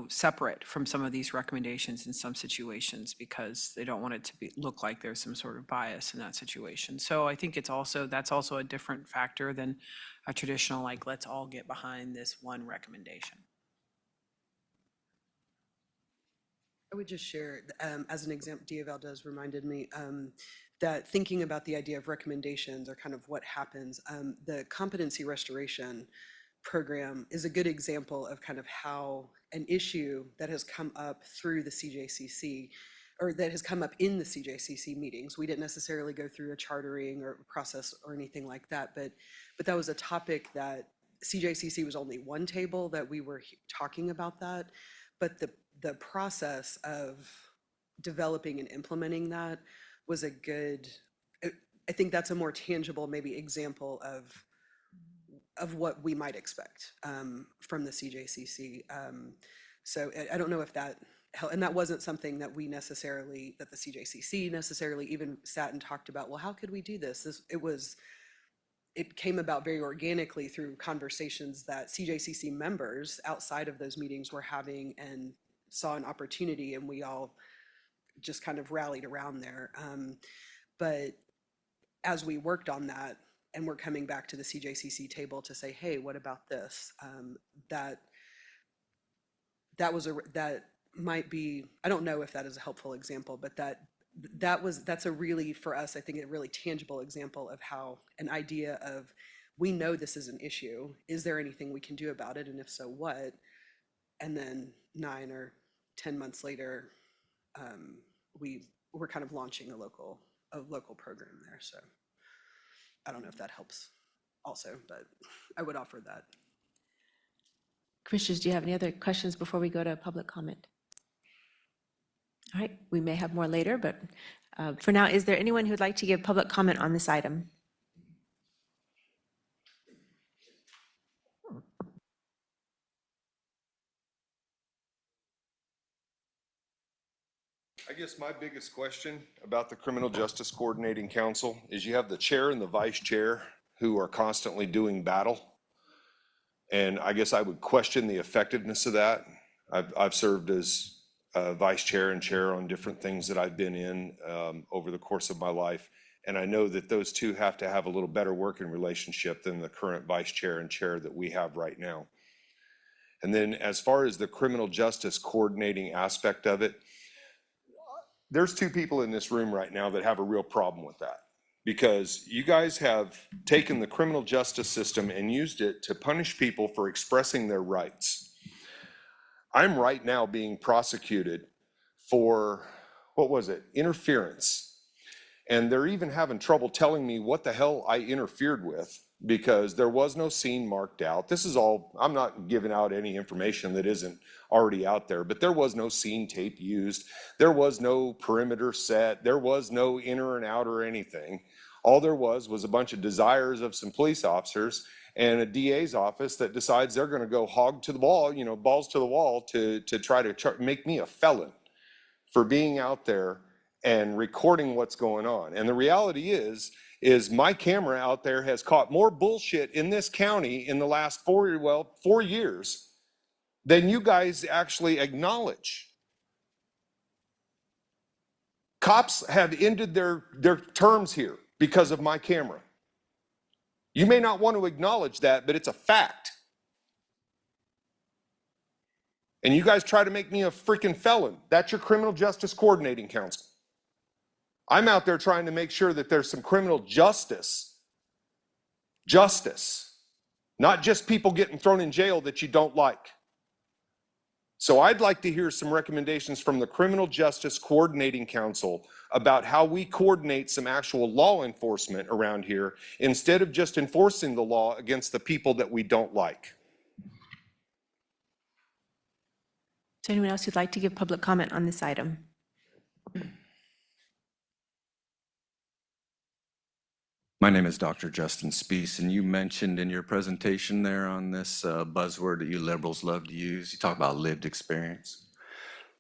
Speaker 3: separate from some of these recommendations in some situations because they don't want it to look like there's some sort of bias in that situation. So I think that's also a different factor than a traditional, like, let's all get behind this one recommendation.
Speaker 7: I would just share, as an example, Dia Valdez reminded me that thinking about the idea of recommendations or kind of what happens, the competency restoration program is a good example of kind of how an issue that has come up through the CJCC, or that has come up in the CJCC meetings. We didn't necessarily go through a chartering or process or anything like that, but that was a topic that CJCC was only one table that we were talking about that, but the process of developing and implementing that was a good, I think that's a more tangible maybe example of what we might expect from the CJCC. So I don't know if that helped, and that wasn't something that that the CJCC necessarily even sat and talked about, well, how could we do this? It came about very organically through conversations that CJCC members outside of those meetings were having and saw an opportunity, and we all just kind of rallied around there. But as we worked on that, and we're coming back to the CJCC table to say, hey, what about this? That might be, I don't know if that is a helpful example, but that's a really, for us, I think a really tangible example of how an idea of, we know this is an issue. Is there anything we can do about it? And if so, what? And then 9 or 10 months later, we're kind of launching a local program there. So I don't know if that helps also, but I would offer that.
Speaker 1: Commissioners, do you have any other questions before we go to public comment? All right, we may have more later, but for now, is there anyone who would like to give public comment on this item?
Speaker 5: I guess my biggest question about the Criminal Justice Coordinating Council is you have the chair and the vice chair who are constantly doing battle. And I guess I would question the effectiveness of that. I've served as vice chair and chair on different things that I've been in over the course of my life. And I know that those two have to have a little better working relationship than the current vice chair and chair that we have right now. And then as far as the criminal justice coordinating aspect of it, there's two people in this room right now that have a real problem with that, because you guys have taken the criminal justice system and used it to punish people for expressing their rights. I'm right now being prosecuted for, interference. And they're even having trouble telling me what the hell I interfered with, because there was no scene marked out. This is all, I'm not giving out any information that isn't already out there, but there was no scene tape used. There was no perimeter set. There was no inner and outer anything. All there was a bunch of desires of some police officers and a DA's office that decides they're going to go hog to the wall, balls to the wall to try to make me a felon for being out there and recording what's going on. And the reality is my camera out there has caught more bullshit in this county in the last 4 years than you guys actually acknowledge. Cops have ended their terms here because of my camera. You may not want to acknowledge that, but it's a fact. And you guys try to make me a freaking felon. That's your Criminal Justice Coordinating Council. I'm out there trying to make sure that there's some criminal justice Justice, not just people getting thrown in jail that you don't like. So I'd like to hear some recommendations from the Criminal Justice Coordinating Council about how we coordinate some actual law enforcement around here instead of just enforcing the law against the people that we don't like.
Speaker 1: Is there anyone else who'd like to give public comment on this item?
Speaker 6: My name is Dr. Justin Spees, and you mentioned in your presentation there on this buzzword that you liberals love to use, you talk about lived experience.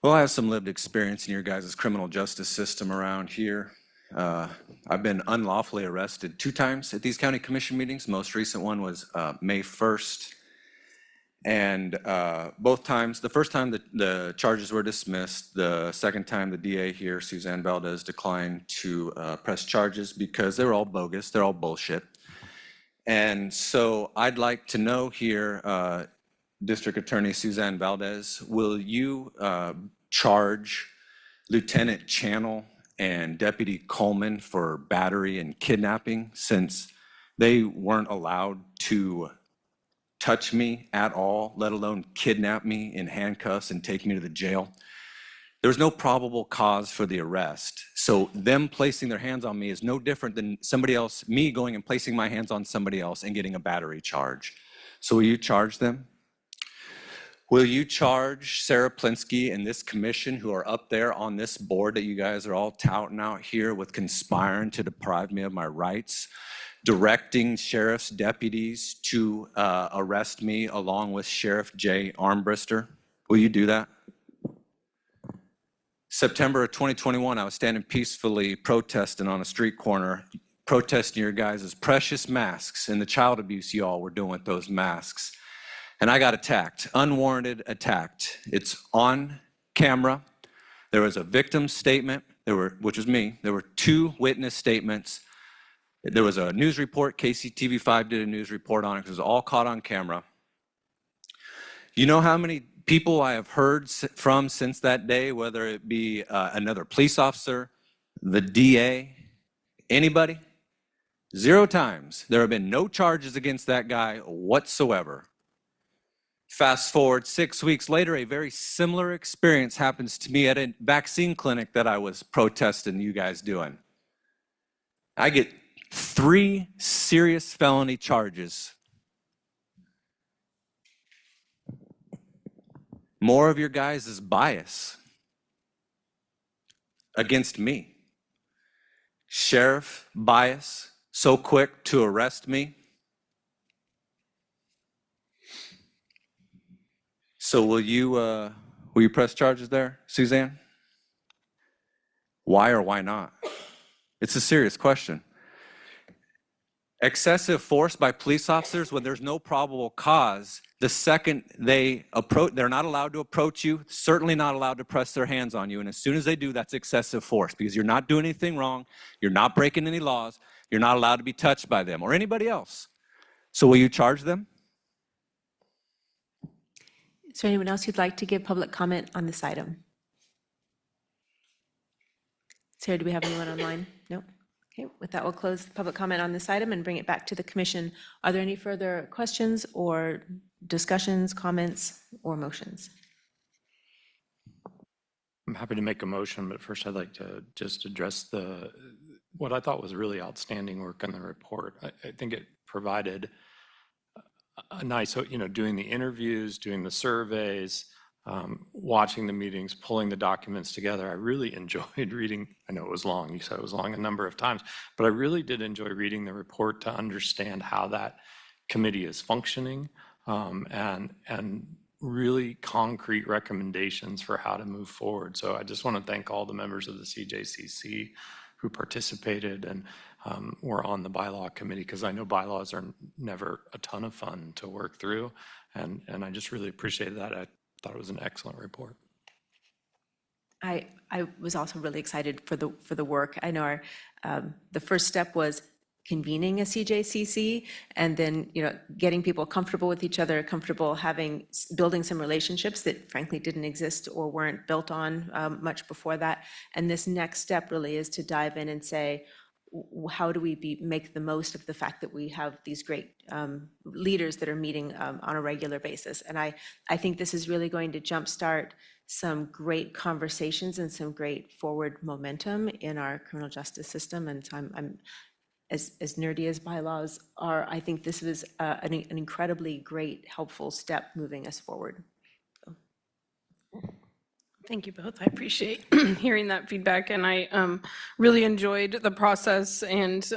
Speaker 6: Well, I have some lived experience in your guys' criminal justice system around here. I've been unlawfully arrested 2 times at these county commission meetings. Most recent one was May 1st. And both times, the first time the charges were dismissed, the second time the DA here, Suzanne Valdez, declined to press charges because they're all bogus, they're all bullshit. And so I'd like to know here, District Attorney Suzanne Valdez, will you charge Lieutenant Channel and Deputy Coleman for battery and kidnapping, since they weren't allowed to touch me at all, let alone kidnap me in handcuffs and take me to the jail? There was no probable cause for the arrest. So them placing their hands on me is no different than somebody else, me going and placing my hands on somebody else and getting a battery charge. So will you charge them? Will you charge Sarah Plinsky and this commission who are up there on this board that you guys are all touting out here with conspiring to deprive me of my rights, directing sheriff's deputies to arrest me along with Sheriff Jay Armbrister? Will you do that? September of 2021, I was standing peacefully protesting on a street corner, protesting your guys' precious masks and the child abuse you all were doing with those masks. And I got attacked, unwarranted attacked. It's on camera. There was a victim statement, which was me. There were 2 witness statements. There was a news report. KCTV5 did a news report on it. It was all caught on camera. You know how many people I have heard from since that day, whether it be another police officer, the DA, anybody? 0 times. There have been no charges against that guy whatsoever. Fast forward 6 weeks later, a very similar experience happens to me at a vaccine clinic that I was protesting you guys doing. I get 3 serious felony charges. More of your guys' bias against me. Sheriff bias, so quick to arrest me. So will you press charges there, Suzanne? Why or why not? It's a serious question. Excessive force by police officers when there's no probable cause, the second they approach, they're not allowed to approach you, certainly not allowed to press their hands on you. And as soon as they do, that's excessive force because you're not doing anything wrong, you're not breaking any laws, you're not allowed to be touched by them or anybody else. So will you charge them?
Speaker 1: Is there anyone else who'd like to give public comment on this item? Sarah, do we have anyone online? No? Okay, with that, we'll close the public comment on this item and bring it back to the commission. Are there any further questions or discussions, comments, or motions?
Speaker 2: I'm happy to make a motion, but first I'd like to just address what I thought was really outstanding work in the report. I think it provided a nice, doing the interviews, doing the surveys, watching the meetings, pulling the documents together. I really enjoyed reading. I know it was long. You said it was long a number of times, but I really did enjoy reading the report to understand how that committee is functioning, and really concrete recommendations for how to move forward. So I just want to thank all the members of the CJCC who participated and were on the bylaw committee, because I know bylaws are never a ton of fun to work through, and I just really appreciated that. I thought it was an excellent report.
Speaker 1: I was also really excited for the work. I know the first step was convening a CJCC, and then getting people comfortable with each other, comfortable building some relationships that frankly didn't exist or weren't built on much before that. And this next step really is to dive in and say, how do we make the most of the fact that we have these great leaders that are meeting on a regular basis. And I think this is really going to jumpstart some great conversations and some great forward momentum in our criminal justice system. And so I'm as nerdy as bylaws are, I think this is an incredibly great, helpful step moving us forward.
Speaker 9: Thank you both. I appreciate hearing that feedback, and I really enjoyed the process and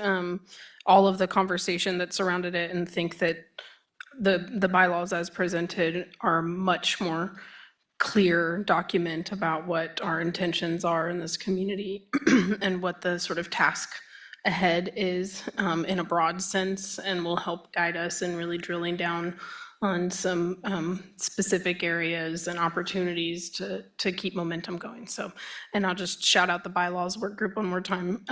Speaker 9: all of the conversation that surrounded it, and think that the bylaws as presented are much more clear document about what our intentions are in this community and what the sort of task ahead is in a broad sense, and will help guide us in really drilling down on some specific areas and opportunities to keep momentum going. So, and I'll just shout out the bylaws work group one more time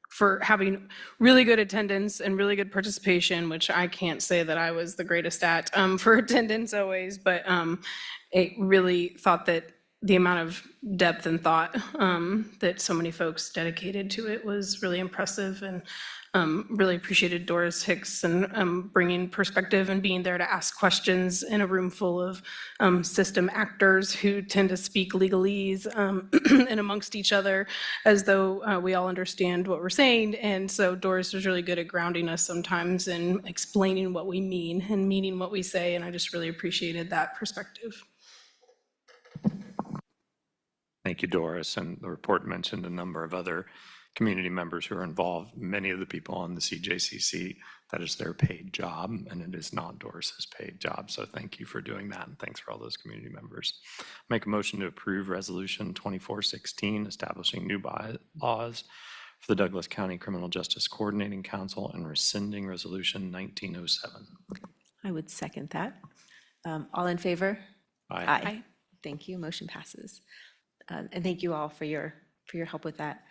Speaker 9: for having really good attendance and really good participation, which I can't say that I was the greatest at for attendance always, but it really thought that the amount of depth and thought that so many folks dedicated to it was really impressive, and really appreciated Doris Hicks and bringing perspective and being there to ask questions in a room full of system actors who tend to speak legalese and amongst each other as though we all understand what we're saying. And so Doris was really good at grounding us sometimes and explaining what we mean and meaning what we say, and I just really appreciated that perspective.
Speaker 2: Thank you, Doris. And the report mentioned a number of other community members who are involved. Many of the people on the CJCC, that is their paid job, and it is not Doris's paid job. So thank you for doing that, and thanks for all those community members. Make a motion to approve Resolution 2416, establishing new bylaws for the Douglas County Criminal Justice Coordinating Council and rescinding Resolution 1907.
Speaker 1: I would second that. All in favor?
Speaker 2: Aye.
Speaker 1: Thank you. Motion passes. And thank you all for your help with that.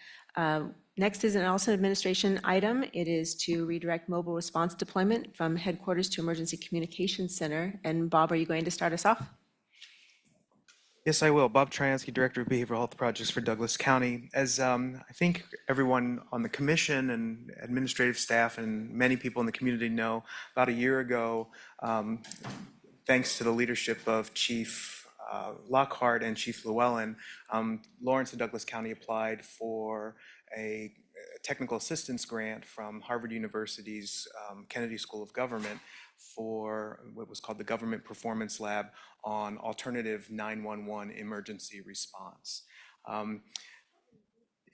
Speaker 1: Next is an also administration item. It is to redirect mobile response deployment from headquarters to Emergency Communications Center. And Bob, are you going to start us off?
Speaker 10: Yes, I will. Bob Tryansky, Director of Behavioral Health Projects for Douglas County. As I think everyone on the commission and administrative staff and many people in the community know, about a year ago, thanks to the leadership of Chief Lockhart and Chief Llewellyn, Lawrence and Douglas County applied for a technical assistance grant from Harvard University's Kennedy School of Government for what was called the Government Performance Lab on alternative 911 emergency response.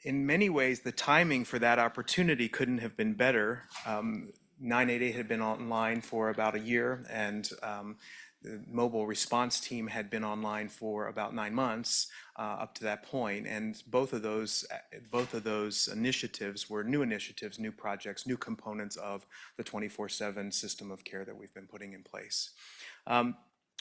Speaker 10: In many ways, the timing for that opportunity couldn't have been better. 988 had been online for about a year, and the mobile response team had been online for about 9 months up to that point, and both of those initiatives were new initiatives, new projects, new components of the 24/7 system of care that we've been putting in place.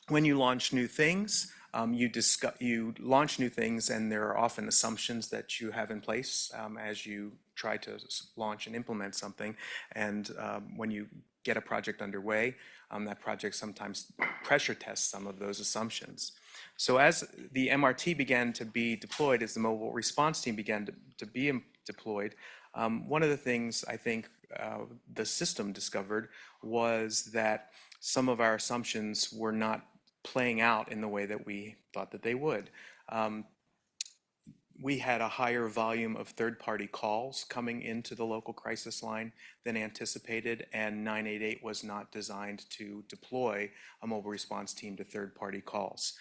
Speaker 10: When you launch new things, you launch new things, and there are often assumptions that you have in place as you try to launch and implement something. And when you get a project underway, that project sometimes pressure tests some of those assumptions. So as the MRT began to be deployed, as the mobile response team began to be deployed, one of the things I think the system discovered was that some of our assumptions were not playing out in the way that we thought that they would. We had a higher volume of third-party calls coming into the local crisis line than anticipated, and 988 was not designed to deploy a mobile response team to third-party calls.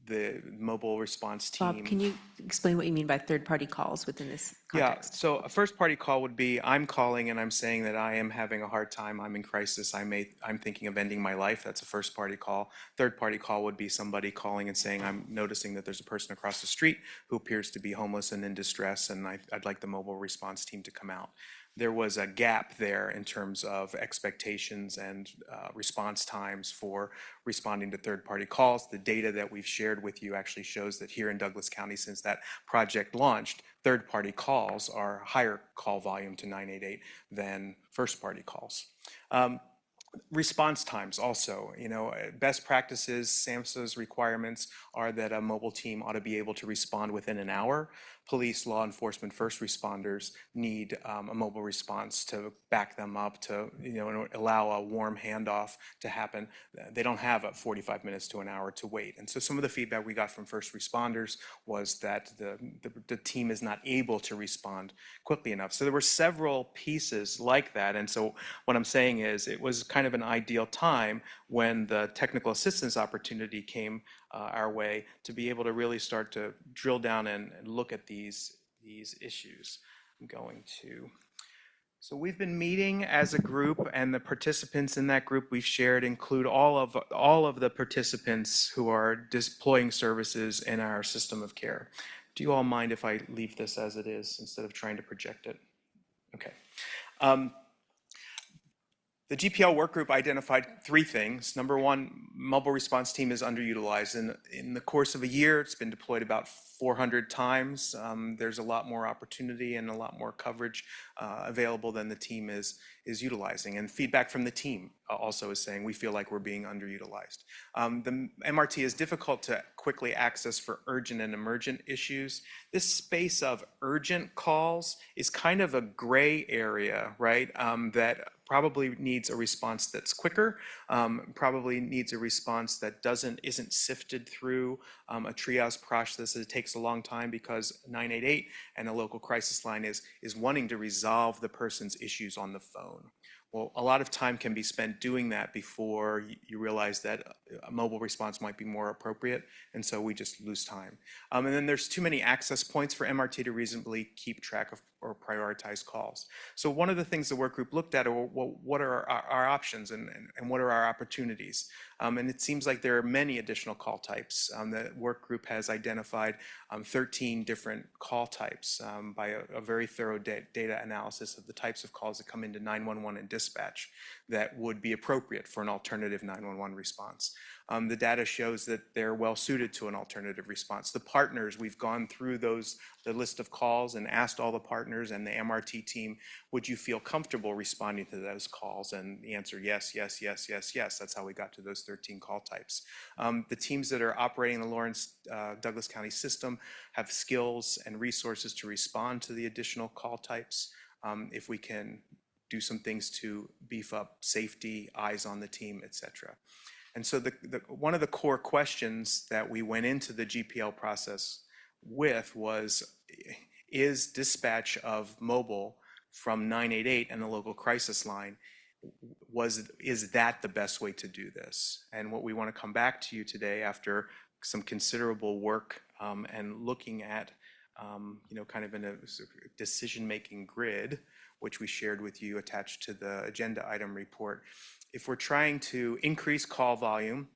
Speaker 10: The mobile response team...
Speaker 1: Bob, can you explain what you mean by third-party calls within this context?
Speaker 10: Yeah, so a first-party call would be, I'm calling and I'm saying that I am having a hard time, I'm in crisis, I'm thinking of ending my life. That's a first-party call. Third-party call would be somebody calling and saying, I'm noticing that there's a person across the street who appears to be homeless and in distress, and I'd like the mobile response team to come out. There was a gap there in terms of expectations and response times for responding to third-party calls. The data that we've shared with you actually shows that here in Douglas County, since that project launched, third-party calls are higher call volume to 988 than first-party calls. Response times also, best practices, SAMHSA's requirements are that a mobile team ought to be able to respond within an hour. police, law enforcement, first responders need a mobile response to back them up, to allow a warm handoff to happen. They don't have 45 minutes to an hour to wait. And so some of the feedback we got from first responders was that the team is not able to respond quickly enough. So there were several pieces like that. And so what I'm saying is it was kind of an ideal time when the technical assistance opportunity came our way to be able to really start to drill down and look at these issues. I'm going to. So we've been meeting as a group, and the participants in that group we've shared include all of the participants who are deploying services in our system of care. Do you all mind if I leave this as it is instead of trying to project it? Okay. The GPL work group identified 3 things. Number one, mobile response team is underutilized. In the course of a year, it's been deployed about 400 times. There's a lot more opportunity and a lot more coverage available than the team is utilizing. And feedback from the team also is saying we feel like we're being underutilized. The MRT is difficult to quickly access for urgent and emergent issues. This space of urgent calls is kind of a gray area, right? That probably needs a response that's quicker, probably needs a response that isn't sifted through a triage process. It takes a long time because 988 and a local crisis line is wanting to resolve the person's issues on the phone. Well, a lot of time can be spent doing that before you realize that a mobile response might be more appropriate, and so we just lose time. And then there's too many access points for MRT to reasonably keep track of or prioritize calls. So one of the things the work group looked at are what are our options and what are our opportunities? And it seems like there are many additional call types. The work group has identified 13 different call types by a very thorough data analysis of the types of calls that come into 911 and dispatch that would be appropriate for an alternative 911 response. The data shows that they're well suited to an alternative response. The partners, we've gone through the list of calls and asked all the partners and the MRT team, would you feel comfortable responding to those calls? And the answer, yes, yes, yes, yes, yes. That's how we got to those 13 call types. The teams that are operating the Lawrence Douglas County system have skills and resources to respond to the additional call types. If we can do some things to beef up safety, eyes on the team, et cetera. And so one of the core questions that we went into the GPL process with was, is dispatch of mobile from 988 and the local crisis line, is that the best way to do this? And what we want to come back to you today after some considerable work and looking at, kind of in a decision-making grid, which we shared with you attached to the agenda item report. If we're trying to increase call volume,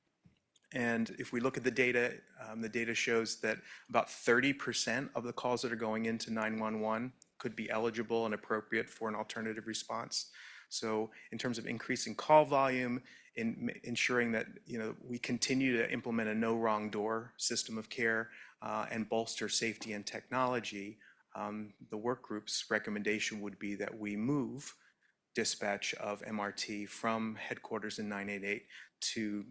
Speaker 10: and if we look at the data shows that about 30% of the calls that are going into 911 could be eligible and appropriate for an alternative response. So in terms of increasing call volume, in ensuring that we continue to implement a no wrong door system of care and bolster safety and technology, the work group's recommendation would be that we move dispatch of MRT from headquarters in 988 to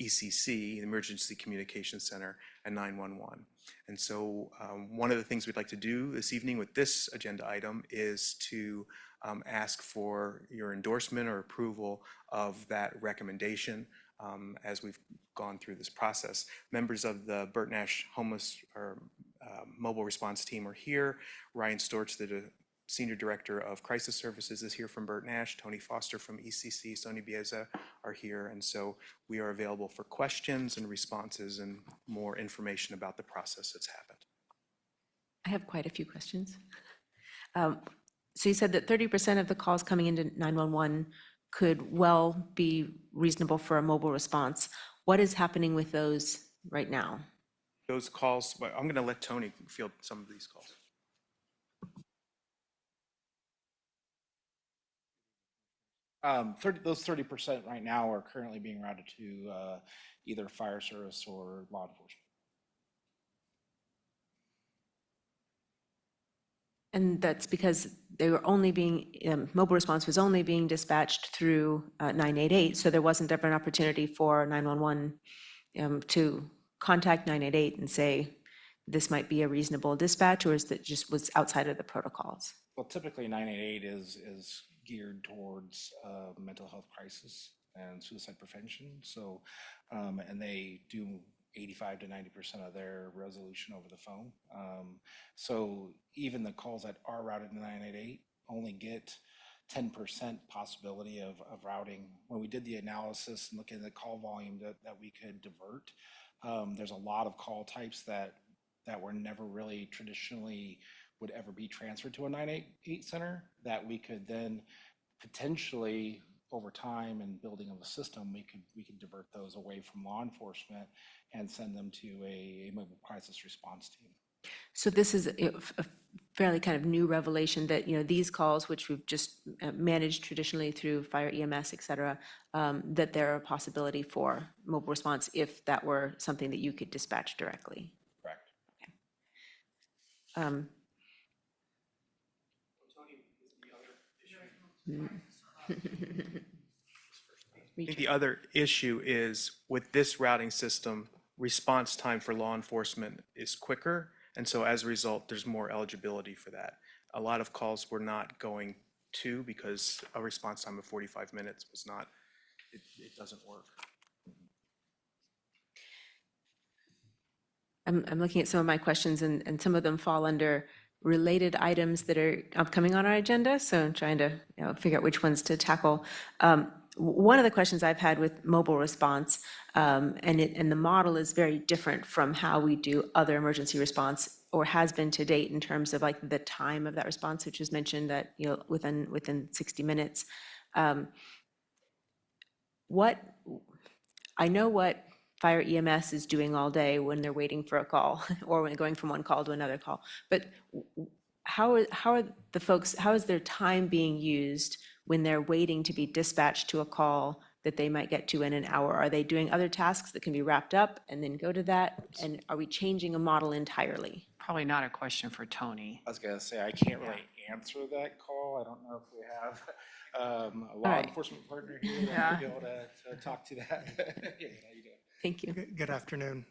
Speaker 10: ECC, Emergency Communication Center, and 911. And so one of the things we'd like to do this evening with this agenda item is to ask for your endorsement or approval of that recommendation as we've gone through this process. Members of the Burt Nash Homeless or Mobile Response Team are here. Ryan Storch, the Senior Director of Crisis Services, is here from Burt Nash. Tony Foster from ECC, Sony Bieza are here. And so we are available for questions and responses and more information about the process that's happened.
Speaker 1: I have quite a few questions. So you said that 30% of the calls coming into 911 could well be reasonable for a mobile response. What is happening with those right now?
Speaker 10: Those calls, I'm going to let Tony field some of these calls.
Speaker 11: Those 30% right now are currently being routed to either fire service or law enforcement.
Speaker 1: And that's because they were only being, mobile response was only being dispatched through 988, so there wasn't ever an opportunity for 911 to contact 988 and say, this might be a reasonable dispatch, or is that just was outside of the protocols?
Speaker 11: Well, typically 988 is geared towards mental health crisis and suicide prevention. So, and they do 85 to 90% of their resolution over the phone. So even the calls that are routed to 988 only get 10% possibility of routing. When we did the analysis and looking at the call volume that we could divert, there's a lot of call types that were never really traditionally would ever be transferred to a 988 center that we could then potentially over time and building of the system, we could divert those away from law enforcement and send them to a mobile crisis response team.
Speaker 1: So this is a fairly kind of new revelation that, these calls, which we've just managed traditionally through fire, EMS, et cetera, that there are a possibility for mobile response if that were something that you could dispatch directly.
Speaker 11: Correct.
Speaker 10: I think the other issue is with this routing system, response time for law enforcement is quicker. And so as a result, there's more eligibility for that. A lot of calls we're not going to because a response time of 45 minutes was not, it doesn't work.
Speaker 1: I'm looking at some of my questions, and some of them fall under related items that are upcoming on our agenda, so I'm trying to figure out which ones to tackle. One of the questions I've had with mobile response, and the model is very different from how we do other emergency response, or has been to date, in terms of like the time of that response, which was mentioned that within 60 minutes. I know what fire EMS is doing all day when they're waiting for a call or when going from one call to another call. But how is their time being used when they're waiting to be dispatched to a call that they might get to in an hour? Are they doing other tasks that can be wrapped up and then go to that? And are we changing a model entirely?
Speaker 3: Probably not a question for Tony.
Speaker 11: I was gonna say, I can't really answer that call. I don't know if we have a law
Speaker 1: right.
Speaker 11: enforcement partner here that would be able to talk to that. Yeah, how you doing?
Speaker 1: Thank you.
Speaker 12: Good afternoon.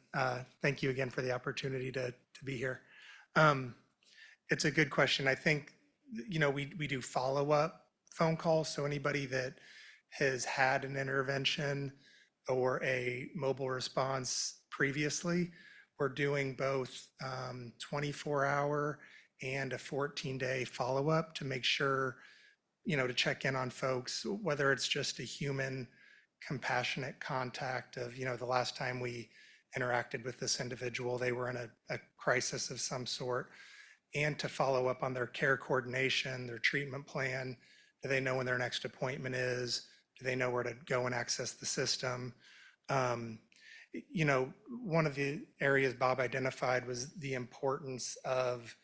Speaker 12: Thank you again for the opportunity to be here. It's a good question. I think, we do follow-up phone calls. So anybody that has had an intervention or a mobile response previously, we're doing both 24-hour and a 14-day follow-up to make sure, to check in on folks, whether it's just a human compassionate contact of, the last time we interacted with this individual, they were in a crisis of some sort, and to follow up on their care coordination, their treatment plan. Do they know when their next appointment is? Do they know where to go and access the system? One of the areas Bob identified was the importance of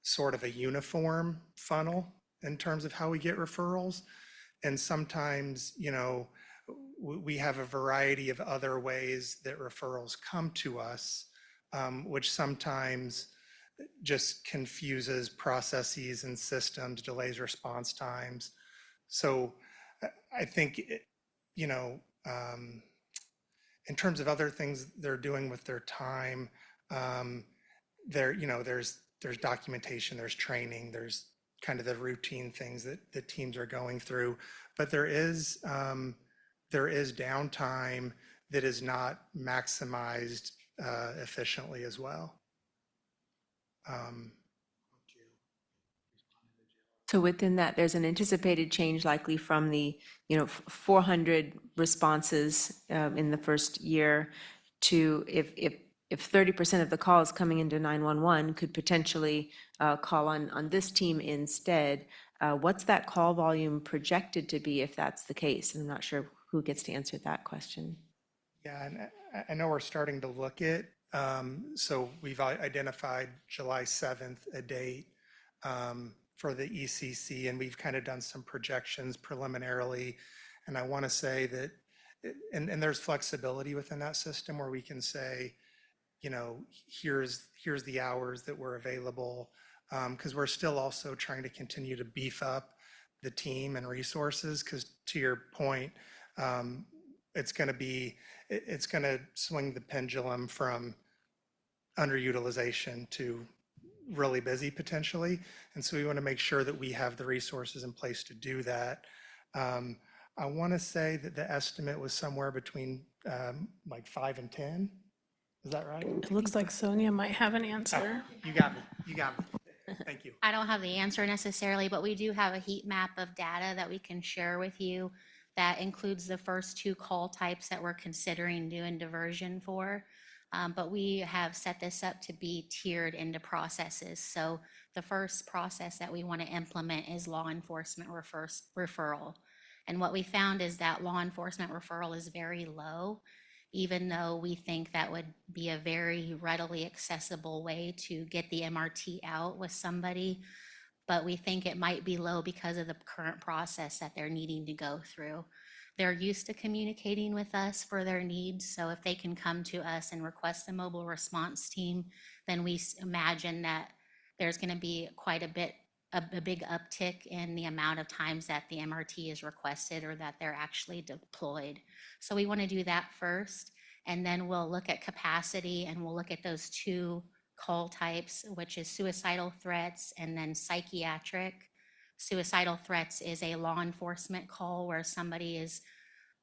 Speaker 12: sort of a uniform funnel in terms of how we get referrals. And sometimes, we have a variety of other ways that referrals come to us, which sometimes just confuses processes and systems, delays response times. So I think, in terms of other things they're doing with their time, there's documentation, there's training, there's kind of the routine things that the teams are going through, but there is downtime that is not maximized efficiently as well.
Speaker 1: So within that, there's an anticipated change likely from the 400 responses in the first year to if 30% of the calls coming into 911 could potentially call on this team instead. What's that call volume projected to be if that's the case? And I'm not sure who gets to answer that question.
Speaker 12: Yeah, and I know we're starting to look at, so we've identified July 7th, a date for the ECC, and we've kind of done some projections preliminarily. And I want to say that, and there's flexibility within that system where we can say, here's the hours that were available, because we're still also trying to continue to beef up the team and resources, because to your point, it's going to swing the pendulum from underutilization to really busy potentially. And so we want to make sure that we have the resources in place to do that. I want to say that the estimate was somewhere between like 5 and 10. Is that right?
Speaker 9: It looks like Sonia might have an answer.
Speaker 12: You got me. You got me. Thank you.
Speaker 13: I don't have the answer necessarily, but we do have a heat map of data that we can share with you that includes the first 2 call types that we're considering doing diversion for. But we have set this up to be tiered into processes. So the first process that we want to implement is law enforcement referral. And what we found is that law enforcement referral is very low, even though we think that would be a very readily accessible way to get the MRT out with somebody. But we think it might be low because of the current process that they're needing to go through. They're used to communicating with us for their needs, so if they can come to us and request a mobile response team, then we imagine that there's going to be quite a big uptick in the amount of times that the MRT is requested or that they're actually deployed. So we want to do that first, and then we'll look at capacity, and we'll look at those 2 call types, which is suicidal threats and then psychiatric. Suicidal threats is a law enforcement call where somebody is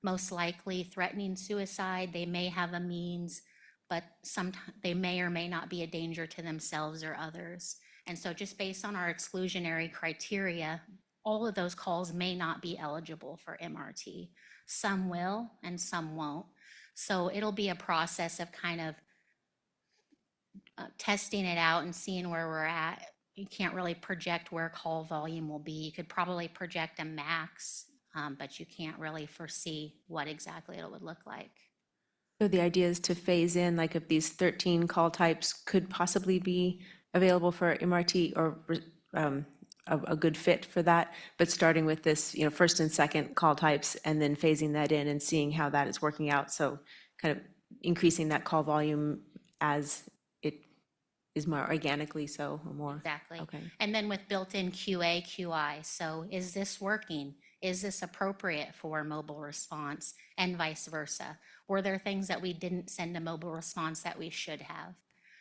Speaker 13: most likely threatening suicide. They may have a means, but sometimes they may or may not be a danger to themselves or others. And so just based on our exclusionary criteria, all of those calls may not be eligible for MRT. Some will and some won't. So it'll be a process of kind of testing it out and seeing where we're at. You can't really project where call volume will be. You could probably project a max, but you can't really foresee what exactly it would look like.
Speaker 1: So the idea is to phase in, like if these 13 call types could possibly be available for MRT or a good fit for that, but starting with this, first and second call types and then phasing that in and seeing how that is working out. So kind of increasing that call volume as it is more organically so or more.
Speaker 13: Exactly.
Speaker 1: Okay.
Speaker 13: And then with built-in QA, QI. So is this working? Is this appropriate for mobile response and vice versa? Were there things that we didn't send a mobile response that we should have?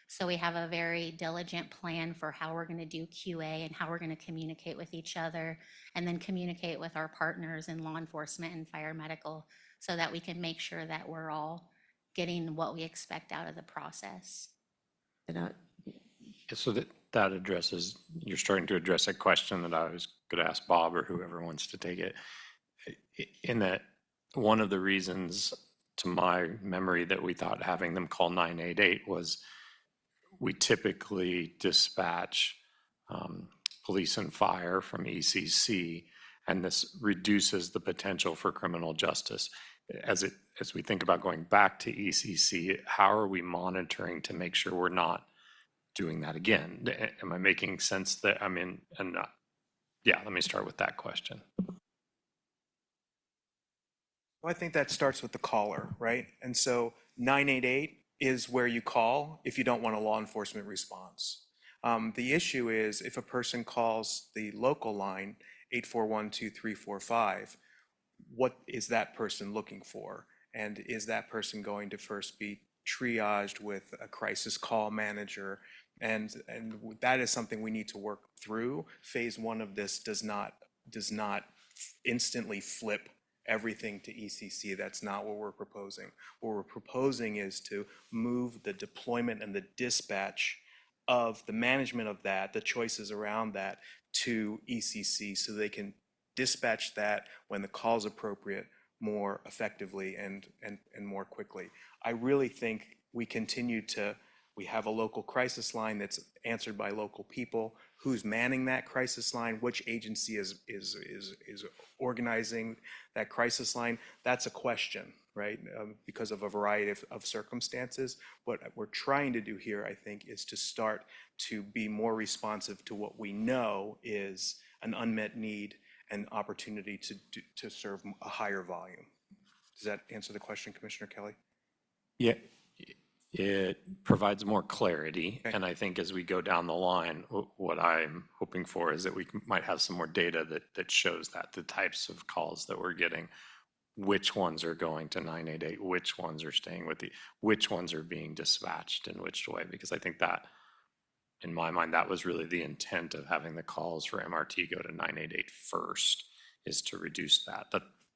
Speaker 13: So we have a very diligent plan for how we're going to do QA and how we're going to communicate with each other and then communicate with our partners in law enforcement and fire medical so that we can make sure that we're all getting what we expect out of the process.
Speaker 2: So that addresses, you're starting to address a question that I was going to ask Bob or whoever wants to take it. In that, one of the reasons to my memory that we thought having them call 988 was we typically dispatch police and fire from ECC, and this reduces the potential for criminal justice. As we think about going back to ECC, how are we monitoring to make sure we're not doing that again? Am I making sense that I'm in? And yeah, let me start with that question.
Speaker 10: Well, I think that starts with the caller, right? And so 988 is where you call if you don't want a law enforcement response. The issue is if a person calls the local line, 841-2345, what is that person looking for? And is that person going to first be triaged with a crisis call manager? And that is something we need to work through. Phase 1 of this does not instantly flip everything to ECC. That's not what we're proposing. What we're proposing is to move the deployment and the dispatch of the management of that, the choices around that, to ECC so they can dispatch that when the call is appropriate more effectively and more quickly. I really think we have a local crisis line that's answered by local people. Who's manning that crisis line? Which agency is organizing that crisis line? That's a question, right? Because of a variety of circumstances. What we're trying to do here, I think, is to start to be more responsive to what we know is an unmet need and opportunity to serve a higher volume. Does that answer the question, Commissioner Kelly?
Speaker 2: Yeah. It provides more clarity, and I think as we go down the line, what I'm hoping for is that we might have some more data that shows that the types of calls that we're getting, which ones are going to 988, which ones are staying with which ones are being dispatched in which way, because I think that, in my mind, that was really the intent of having the calls for MRT go to 988 first, is to reduce that.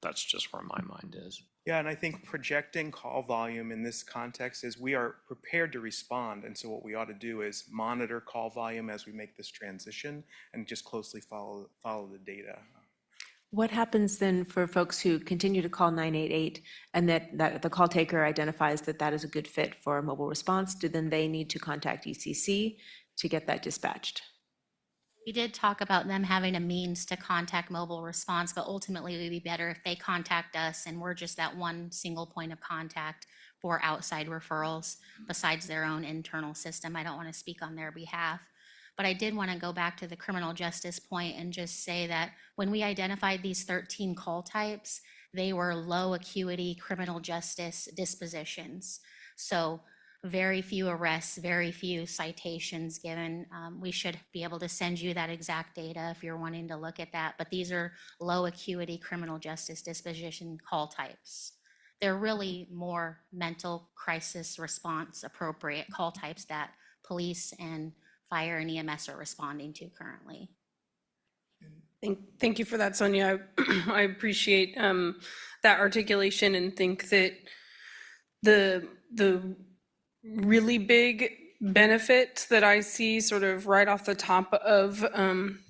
Speaker 2: That's just where my mind is.
Speaker 10: Yeah, and I think projecting call volume in this context is we are prepared to respond. And so what we ought to do is monitor call volume as we make this transition and just closely follow the data.
Speaker 1: What happens then for folks who continue to call 988 and that the call taker identifies that that is a good fit for a mobile response? Do then they need to contact ECC to get that dispatched?
Speaker 13: We did talk about them having a means to contact mobile response, but ultimately it would be better if they contact us and we're just that one single point of contact for outside referrals besides their own internal system. I don't want to speak on their behalf. But I did want to go back to the criminal justice point and just say that when we identified these 13 call types, they were low acuity criminal justice dispositions. So very few arrests, very few citations given. We should be able to send you that exact data if you're wanting to look at that. But these are low acuity criminal justice disposition call types. They're really more mental crisis response appropriate call types that police and fire and EMS are responding to currently.
Speaker 9: Thank you for that, Sonia. I appreciate that articulation and think that the really big benefit that I see sort of right off the top of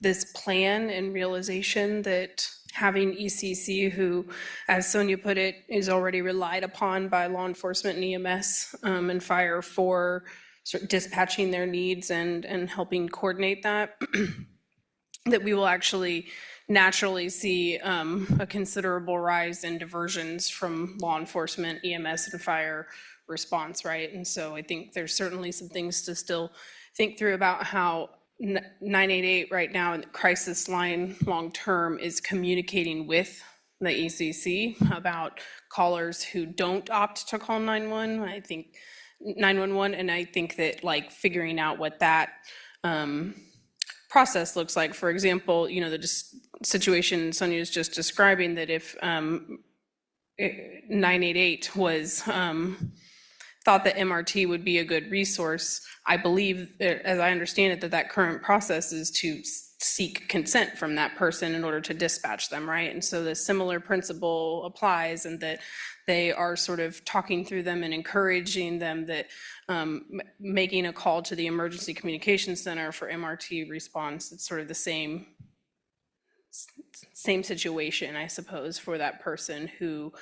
Speaker 9: this plan and realization that having ECC, who, as Sonia put it, is already relied upon by law enforcement and EMS and fire for sort of dispatching their needs and helping coordinate that, that we will actually naturally see a considerable rise in diversions from law enforcement, EMS, and fire response, right? And so I think there's certainly some things to still think through about how 988 right now in the crisis line long-term is communicating with the ECC about callers who don't opt to call 911, and I think that like figuring out what that process looks like. For example, you know, the situation Sonia was just describing, that if 988 was thought that MRT would be a good resource, I believe, as I understand it, that current process is to seek consent from that person in order to dispatch them, right? And so the similar principle applies, and that they are sort of talking through them and encouraging them that making a call to the Emergency Communications Center for MRT response, it's sort of the same situation, I suppose, for that person who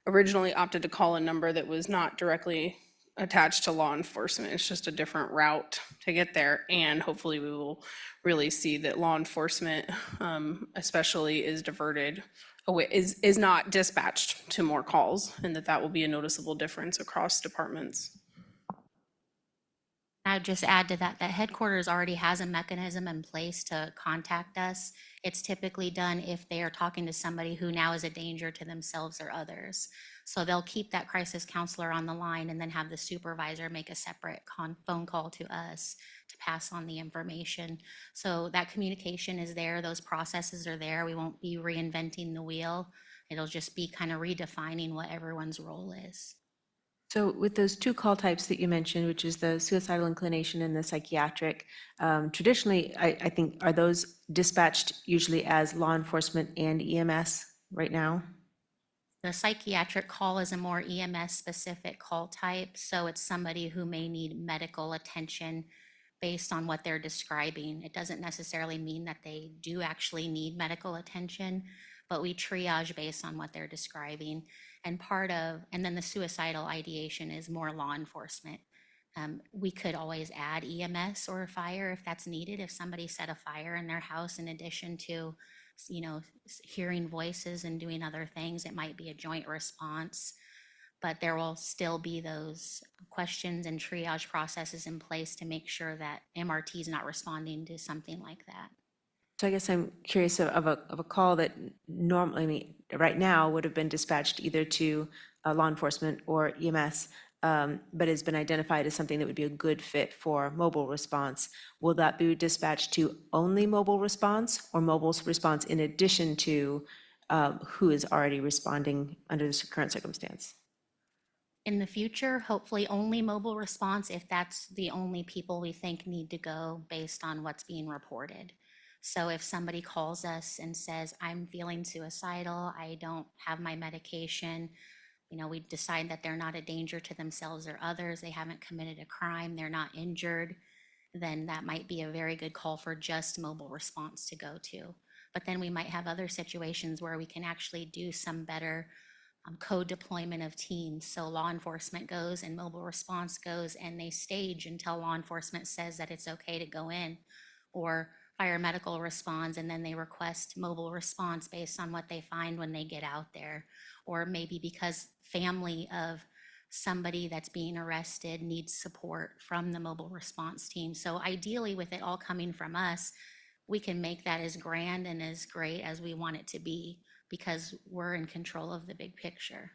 Speaker 9: originally opted to call a number that was not directly attached to law enforcement. It's just a different route to get there. And hopefully we will really see that law enforcement especially is diverted away, is not dispatched to more calls, and that will be a noticeable difference across departments.
Speaker 13: I'd just add to that headquarters already has a mechanism in place to contact us. It's typically done if they are talking to somebody who now is a danger to themselves or others. So they'll keep that crisis counselor on the line and then have the supervisor make a separate phone call to us to pass on the information. So that communication is there, those processes are there. We won't be reinventing the wheel. It'll just be kind of redefining what everyone's role is.
Speaker 1: So with those two call types that you mentioned, which is the suicidal inclination and the psychiatric, traditionally, I think, are those dispatched usually as law enforcement and EMS right now?
Speaker 13: The psychiatric call is a more EMS-specific call type, so it's somebody who may need medical attention based on what they're describing. It doesn't necessarily mean that they do actually need medical attention, but we triage based on what they're describing. And then the suicidal ideation is more law enforcement. We could always add EMS or fire if that's needed. If somebody set a fire in their house in addition to, you know, hearing voices and doing other things, it might be a joint response. But there will still be those questions and triage processes in place to make sure that MRT is not responding to something like that.
Speaker 1: So I guess I'm curious of a call that normally, I mean, right now would have been dispatched either to law enforcement or EMS, but has been identified as something that would be a good fit for mobile response. Will that be dispatched to only mobile response, or mobile response in addition to who is already responding under this current circumstance?
Speaker 13: In the future, hopefully only mobile response if that's the only people we think need to go based on what's being reported. So if somebody calls us and says, I'm feeling suicidal, I don't have my medication, we decide that they're not a danger to themselves or others, they haven't committed a crime, they're not injured, then that might be a very good call for just mobile response to go to. But then we might have other situations where we can actually do some better co-deployment of teams. So law enforcement goes and mobile response goes, and they stage until law enforcement says that it's okay to go in, or fire medical responds and then they request mobile response based on what they find when they get out there. Or maybe because family of somebody that's being arrested needs support from the mobile response team. So ideally, with it all coming from us, we can make that as grand and as great as we want it to be, because we're in control of the big picture.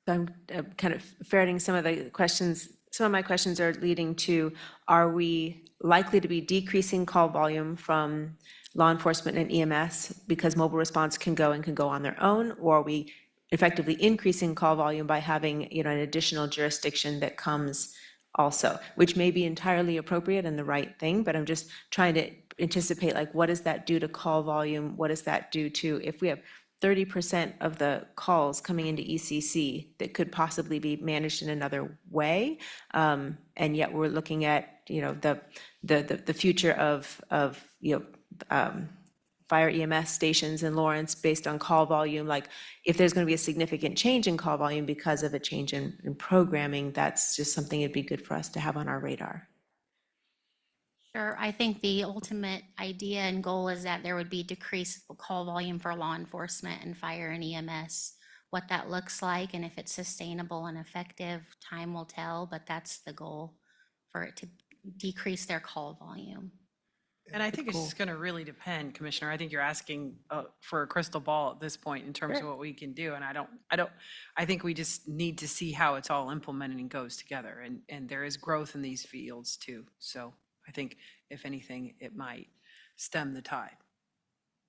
Speaker 1: So I'm kind of ferreting some of the questions. Some of my questions are leading to, are we likely to be decreasing call volume from law enforcement and EMS because mobile response can go on their own? Or are we effectively increasing call volume by having, an additional jurisdiction that comes also, which may be entirely appropriate and the right thing, but I'm just trying to anticipate, like, what does that do to call volume? What does that do to, if we have 30% of the calls coming into ECC that could possibly be managed in another way, and yet we're looking at, the future of fire EMS stations in Lawrence based on call volume. Like, if there's going to be a significant change in call volume because of a change in programming, that's just something it'd be good for us to have on our radar.
Speaker 13: Sure. I think the ultimate idea and goal is that there would be decreased call volume for law enforcement and fire and EMS. What that looks like and if it's sustainable and effective, time will tell, but that's the goal, for it to decrease their call volume.
Speaker 3: And I think it's just going to really depend, Commissioner. I think you're asking for a crystal ball at this point in terms of what we can do. And I think we just need to see how it's all implemented and goes together. And there is growth in these fields too. So I think if anything, it might stem the tide.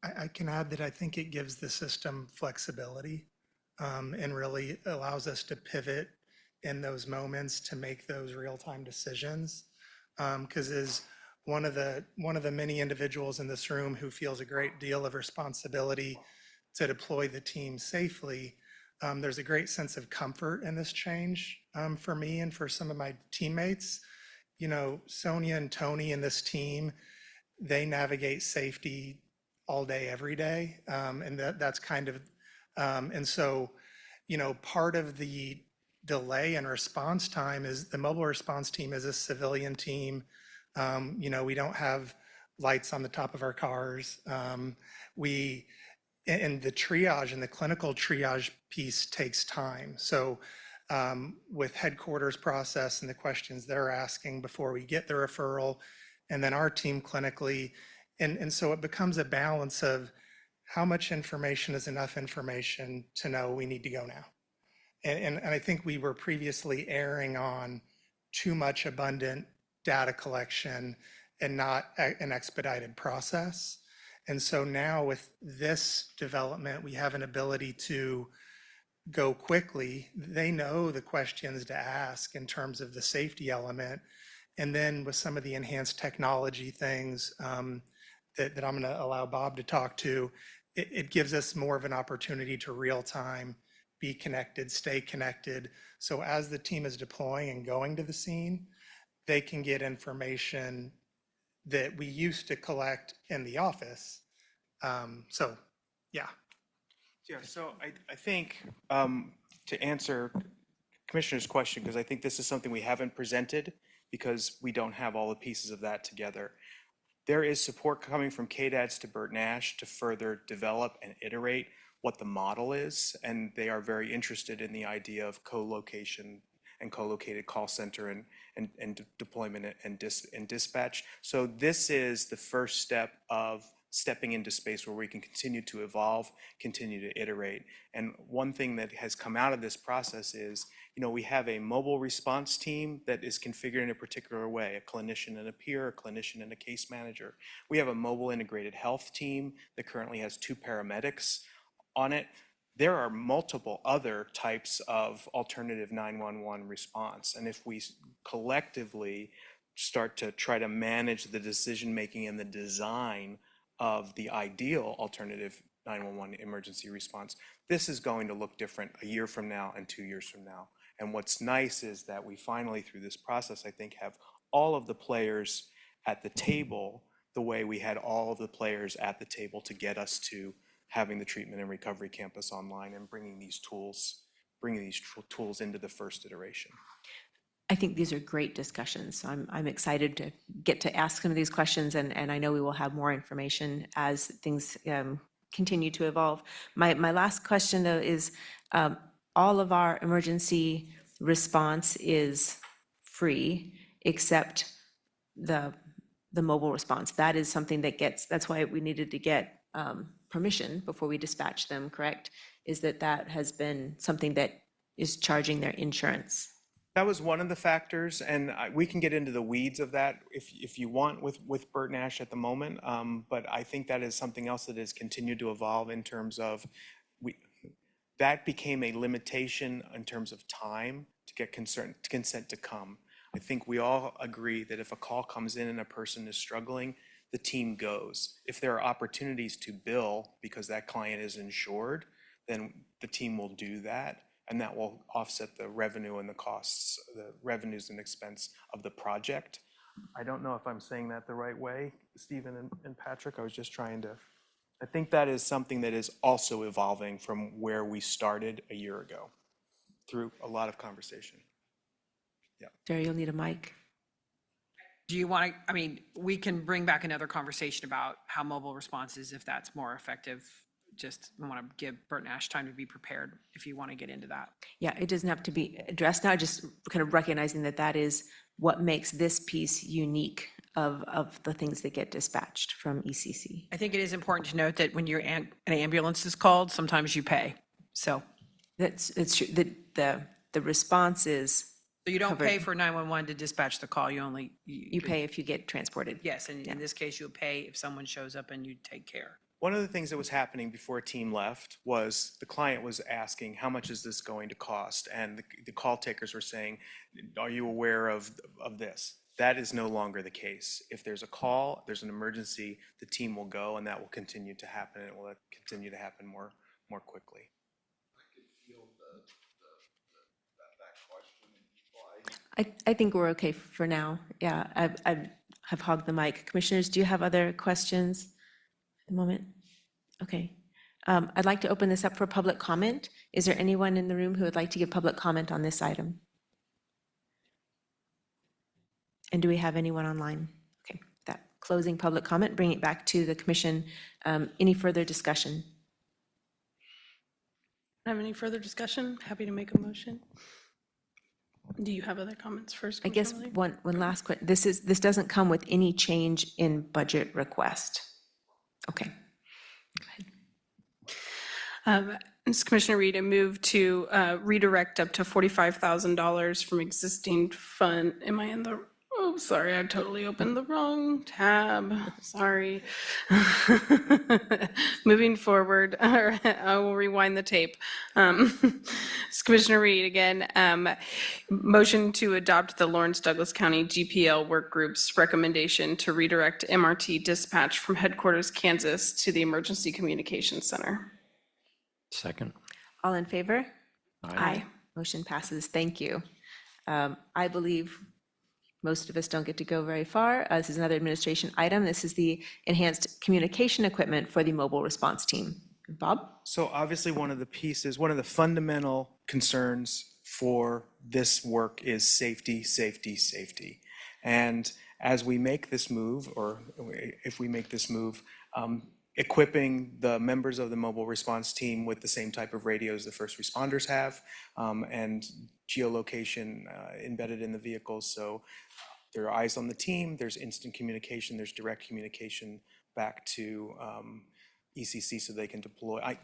Speaker 12: I can add that I think it gives the system flexibility and really allows us to pivot in those moments to make those real-time decisions. Because as one of the many individuals in this room who feels a great deal of responsibility to deploy the team safely, there's a great sense of comfort in this change for me and for some of my teammates. Sonia and Tony and this team, they navigate safety all day, every day. And that's kind of, and so, part of the delay in response time is the mobile response team is a civilian team. We don't have lights on the top of our cars. And the triage and the clinical triage piece takes time. So with headquarters process and the questions they're asking before we get the referral, and then our team clinically. And so it becomes a balance of how much information is enough information to know we need to go now. And I think we were previously erring on too much abundant data collection and not an expedited process. And so now with this development, we have an ability to go quickly. They know the questions to ask in terms of the safety element. And then with some of the enhanced technology things that I'm going to allow Bob to talk to, it gives us more of an opportunity to real time be connected, stay connected. So as the team is deploying and going to the scene, they can get information that we used to collect in the office. Yeah.
Speaker 10: Yeah, so I think to answer Commissioner's question, because I think this is something we haven't presented because we don't have all the pieces of that together. There is support coming from KDADS to Bert Nash to further develop and iterate what the model is, and they are very interested in the idea of co-location and co-located call center and deployment and dispatch. So this is the first step of stepping into space where we can continue to evolve, continue to iterate. And one thing that has come out of this process is, we have a mobile response team that is configured in a particular way, a clinician and a peer, a clinician and a case manager. We have a mobile integrated health team that currently has 2 paramedics. on it. There are multiple other types of alternative 911 response. And if we collectively start to try to manage the decision-making and the design of the ideal alternative 911 emergency response, this is going to look different a year from now and 2 years from now. And what's nice is that we finally, through this process, I think, have all of the players at the table the way we had all of the players at the table to get us to having the treatment and recovery campus online and bringing these tools into the first iteration.
Speaker 1: I think these are great discussions. So I'm excited to get to ask some of these questions, and I know we will have more information as things continue to evolve. My last question, though, is all of our emergency response is free except the mobile response. That is something that's why we needed to get permission before we dispatch them, correct? Is that has been something that is charging their insurance.
Speaker 10: That was one of the factors, and we can get into the weeds of that if you want with Bert Nash at the moment. But I think that is something else that has continued to evolve in terms of that became a limitation in terms of time to get consent to come. I think we all agree that if a call comes in and a person is struggling, the team goes. If there are opportunities to bill because that client is insured, then the team will do that, and that will offset the revenue and the costs, the revenues and expense of the project. I don't know if I'm saying that the right way, Stephen and Patrick. I was just trying to, I think that is something that is also evolving from where we started a year ago through a lot of conversation. Yeah.
Speaker 1: Jerry, you'll need a mic.
Speaker 3: Do you want to, I mean, we can bring back another conversation about how mobile response is, if that's more effective. Just want to give Bert Nash time to be prepared if you want to get into that.
Speaker 1: Yeah, it doesn't have to be addressed now, just kind of recognizing that is what makes this piece unique of the things that get dispatched from ECC.
Speaker 3: I think it is important to note that when an ambulance is called, sometimes you pay. So
Speaker 1: it's true. The response is
Speaker 3: so you don't
Speaker 1: covered.
Speaker 3: pay for 911 to dispatch the call. You only
Speaker 1: you pay if you get transported.
Speaker 3: Yes, and in this case, you'll pay if someone shows up and you take care.
Speaker 10: One of the things that was happening before a team left was the client was asking, how much is this going to cost? And the call takers were saying, are you aware of this? That is no longer the case. If there's a call, there's an emergency, the team will go, and that will continue to happen. It will continue to happen more quickly.
Speaker 1: I think we're okay for now. Yeah, I have hogged the mic. Commissioners, do you have other questions at the moment? Okay. I'd like to open this up for public comment. Is there anyone in the room who would like to give public comment on this item? And do we have anyone online? Okay, that closing public comment, bring it back to the commission. Any further discussion?
Speaker 9: Have any further discussion? Happy to make a motion. Do you have other comments first?
Speaker 1: I guess
Speaker 9: Commissioner Miller?
Speaker 1: one last question. This doesn't come with any change in budget request. Okay. Go ahead.
Speaker 9: This is Commissioner Reed. I move to redirect up to $45,000 from existing fund. Am I in the, oh, sorry, I totally opened the wrong tab. Sorry. Moving forward, I will rewind the tape. It's Commissioner Reed again. Motion to adopt the Lawrence Douglas County GPL Work Group's recommendation to redirect MRT dispatch from headquarters, Kansas to the Emergency Communications Center.
Speaker 2: Second.
Speaker 1: All in favor?
Speaker 9: Aye.
Speaker 1: Motion passes. Thank you. I believe most of us don't get to go very far. This is another administration item. This is the enhanced communication equipment for the mobile response team. Bob?
Speaker 10: So obviously one of the fundamental concerns for this work is safety, safety, safety. And as we make this move, or if we make this move, equipping the members of the mobile response team with the same type of radios the first responders have, and geolocation embedded in the vehicles. So there are eyes on the team, there's instant communication, there's direct communication back to ECC so they can deploy.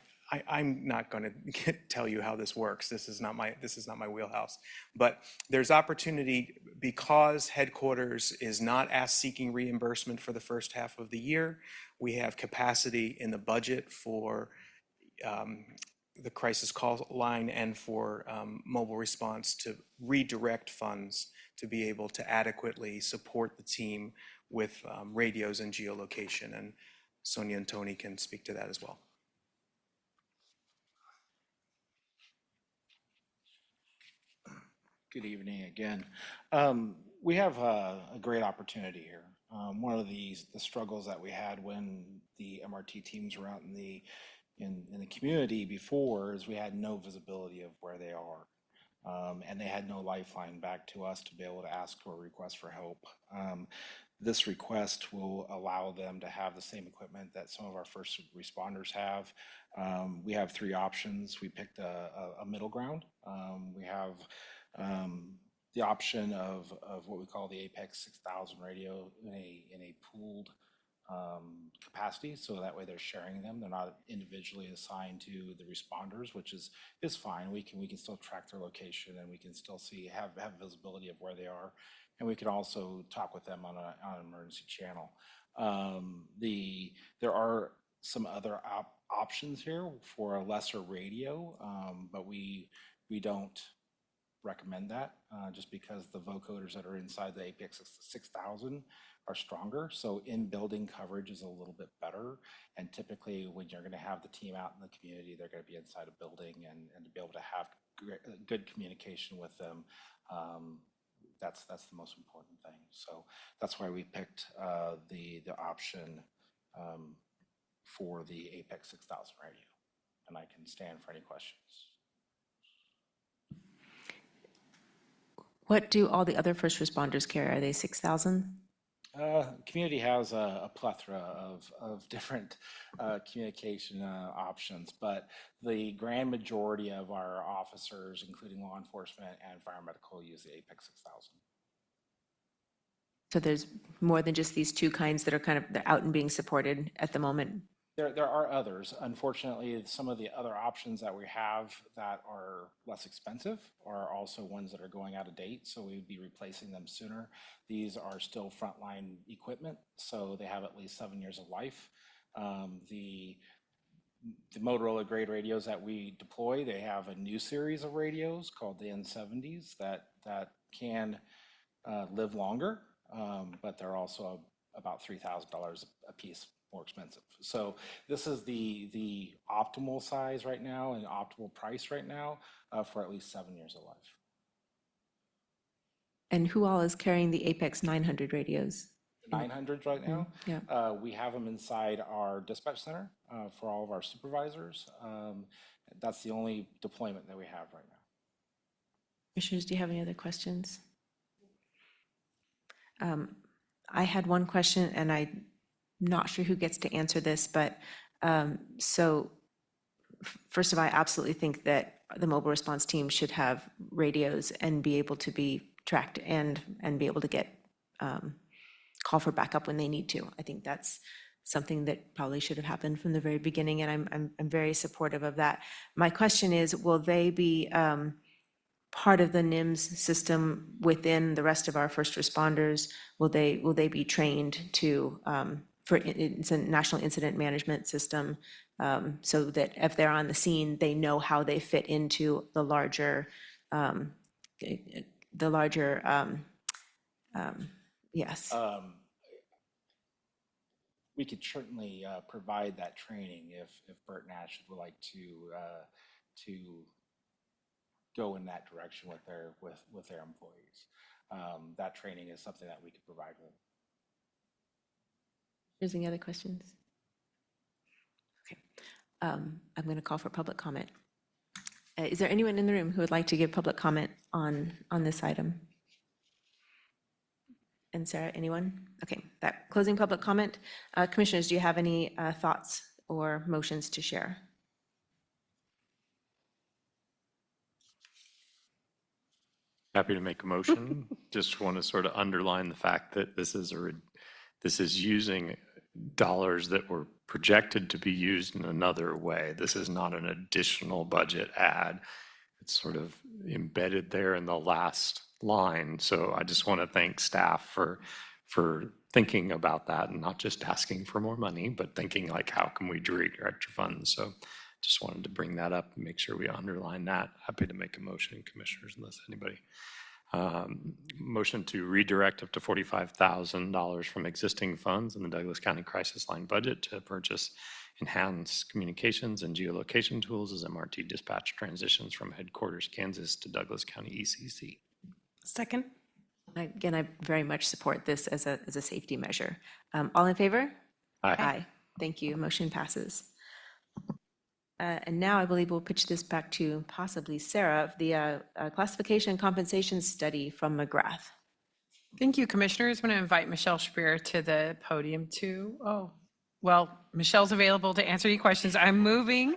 Speaker 10: I'm not going to tell you how this works. This is not my wheelhouse. But there's opportunity because headquarters is not seeking reimbursement for the first half of the year. We have capacity in the budget for the crisis call line and for mobile response to redirect funds to be able to adequately support the team with radios and geolocation. And Sonia and Tony can speak to that as well.
Speaker 11: Good evening again. We have a great opportunity here. One of the struggles that we had when the MRT teams were out in the community before is we had no visibility of where they are. And they had no lifeline back to us to be able to ask or request for help. This request will allow them to have the same equipment that some of our first responders have. We have three options. We picked a middle ground. We have the option of what we call the Apex 6000 radio in a pooled capacity, so that way they're sharing them. They're not individually assigned to the responders, which is fine. We can still track their location, and we can still have visibility of where they are, and we can also talk with them on an emergency channel. There are some other options here for a lesser radio, but we don't recommend that just because the vocoders that are inside the Apex 6000 are stronger. So in-building coverage is a little bit better. And typically when you're going to have the team out in the community, they're going to be inside a building, and to be able to have good communication with them, that's the most important thing. So that's why we picked the option for the Apex 6000 radio. And I can stand for any questions.
Speaker 1: What do all the other first responders carry? Are they 6,000?
Speaker 11: Community has a plethora of different communication options, but the grand majority of our officers, including law enforcement and fire medical, use the Apex 6000.
Speaker 1: So there's more than just these two kinds that are they're out and being supported at the moment?
Speaker 11: There are others. Unfortunately, some of the other options that we have that are less expensive are also ones that are going out of date, so we would be replacing them sooner. These are still frontline equipment, so they have at least 7 years of life. The Motorola grade radios that we deploy, they have a new series of radios called the N70s that can live longer, but they're also about $3,000 a piece more expensive. So this is the optimal size right now and optimal price right now for at least 7 years of life.
Speaker 1: And who all is carrying the Apex 900 radios?
Speaker 11: 900s right now?
Speaker 1: Yeah.
Speaker 11: We have them inside our dispatch center for all of our supervisors. That's the only deployment that we have right now.
Speaker 1: Commissioners, do you have any other questions? I had one question, and I'm not sure who gets to answer this, but so first of all, I absolutely think that the mobile response team should have radios and be able to be tracked and be able to get call for backup when they need to. I think that's something that probably should have happened from the very beginning, and I'm very supportive of that. My question is, will they be part of the NIMS system within the rest of our first responders? Will they be trained to it's a national incident management system, so that if they're on the scene, they know how they fit into the larger yes.
Speaker 11: We could certainly provide that training if Bert Nash would like to go in that direction with their employees. That training is something that we could provide them.
Speaker 1: There's any other questions? Okay. I'm going to call for public comment. Is there anyone in the room who would like to give public comment on this item? And Sarah, anyone? Okay, that closing public comment. Commissioners, do you have any thoughts or motions to share?
Speaker 2: Happy to make a motion. Just want to sort of underline the fact that this is using dollars that were projected to be used in another way. This is not an additional budget add. It's sort of embedded there in the last line. So I just want to thank staff for thinking about that and not just asking for more money, but thinking like, how can we direct your funds? So just wanted to bring that up and make sure we underline that. Happy to make a motion, commissioners, unless anybody. Motion to redirect up to $45,000 from existing funds in the Douglas County Crisis Line budget to purchase enhanced communications and geolocation tools as MRT dispatch transitions from headquarters Kansas to Douglas County ECC.
Speaker 9: Second.
Speaker 1: Again, I very much support this as a safety measure. All in favor?
Speaker 2: Aye.
Speaker 1: Thank you. Motion passes. And now I believe we'll pitch this back to possibly Sarah, the classification and compensation study from McGrath.
Speaker 3: Thank you, Commissioners. I'm going to invite Michelle Spear to the podium too. Oh, well, Michelle's available to answer any questions. I'm moving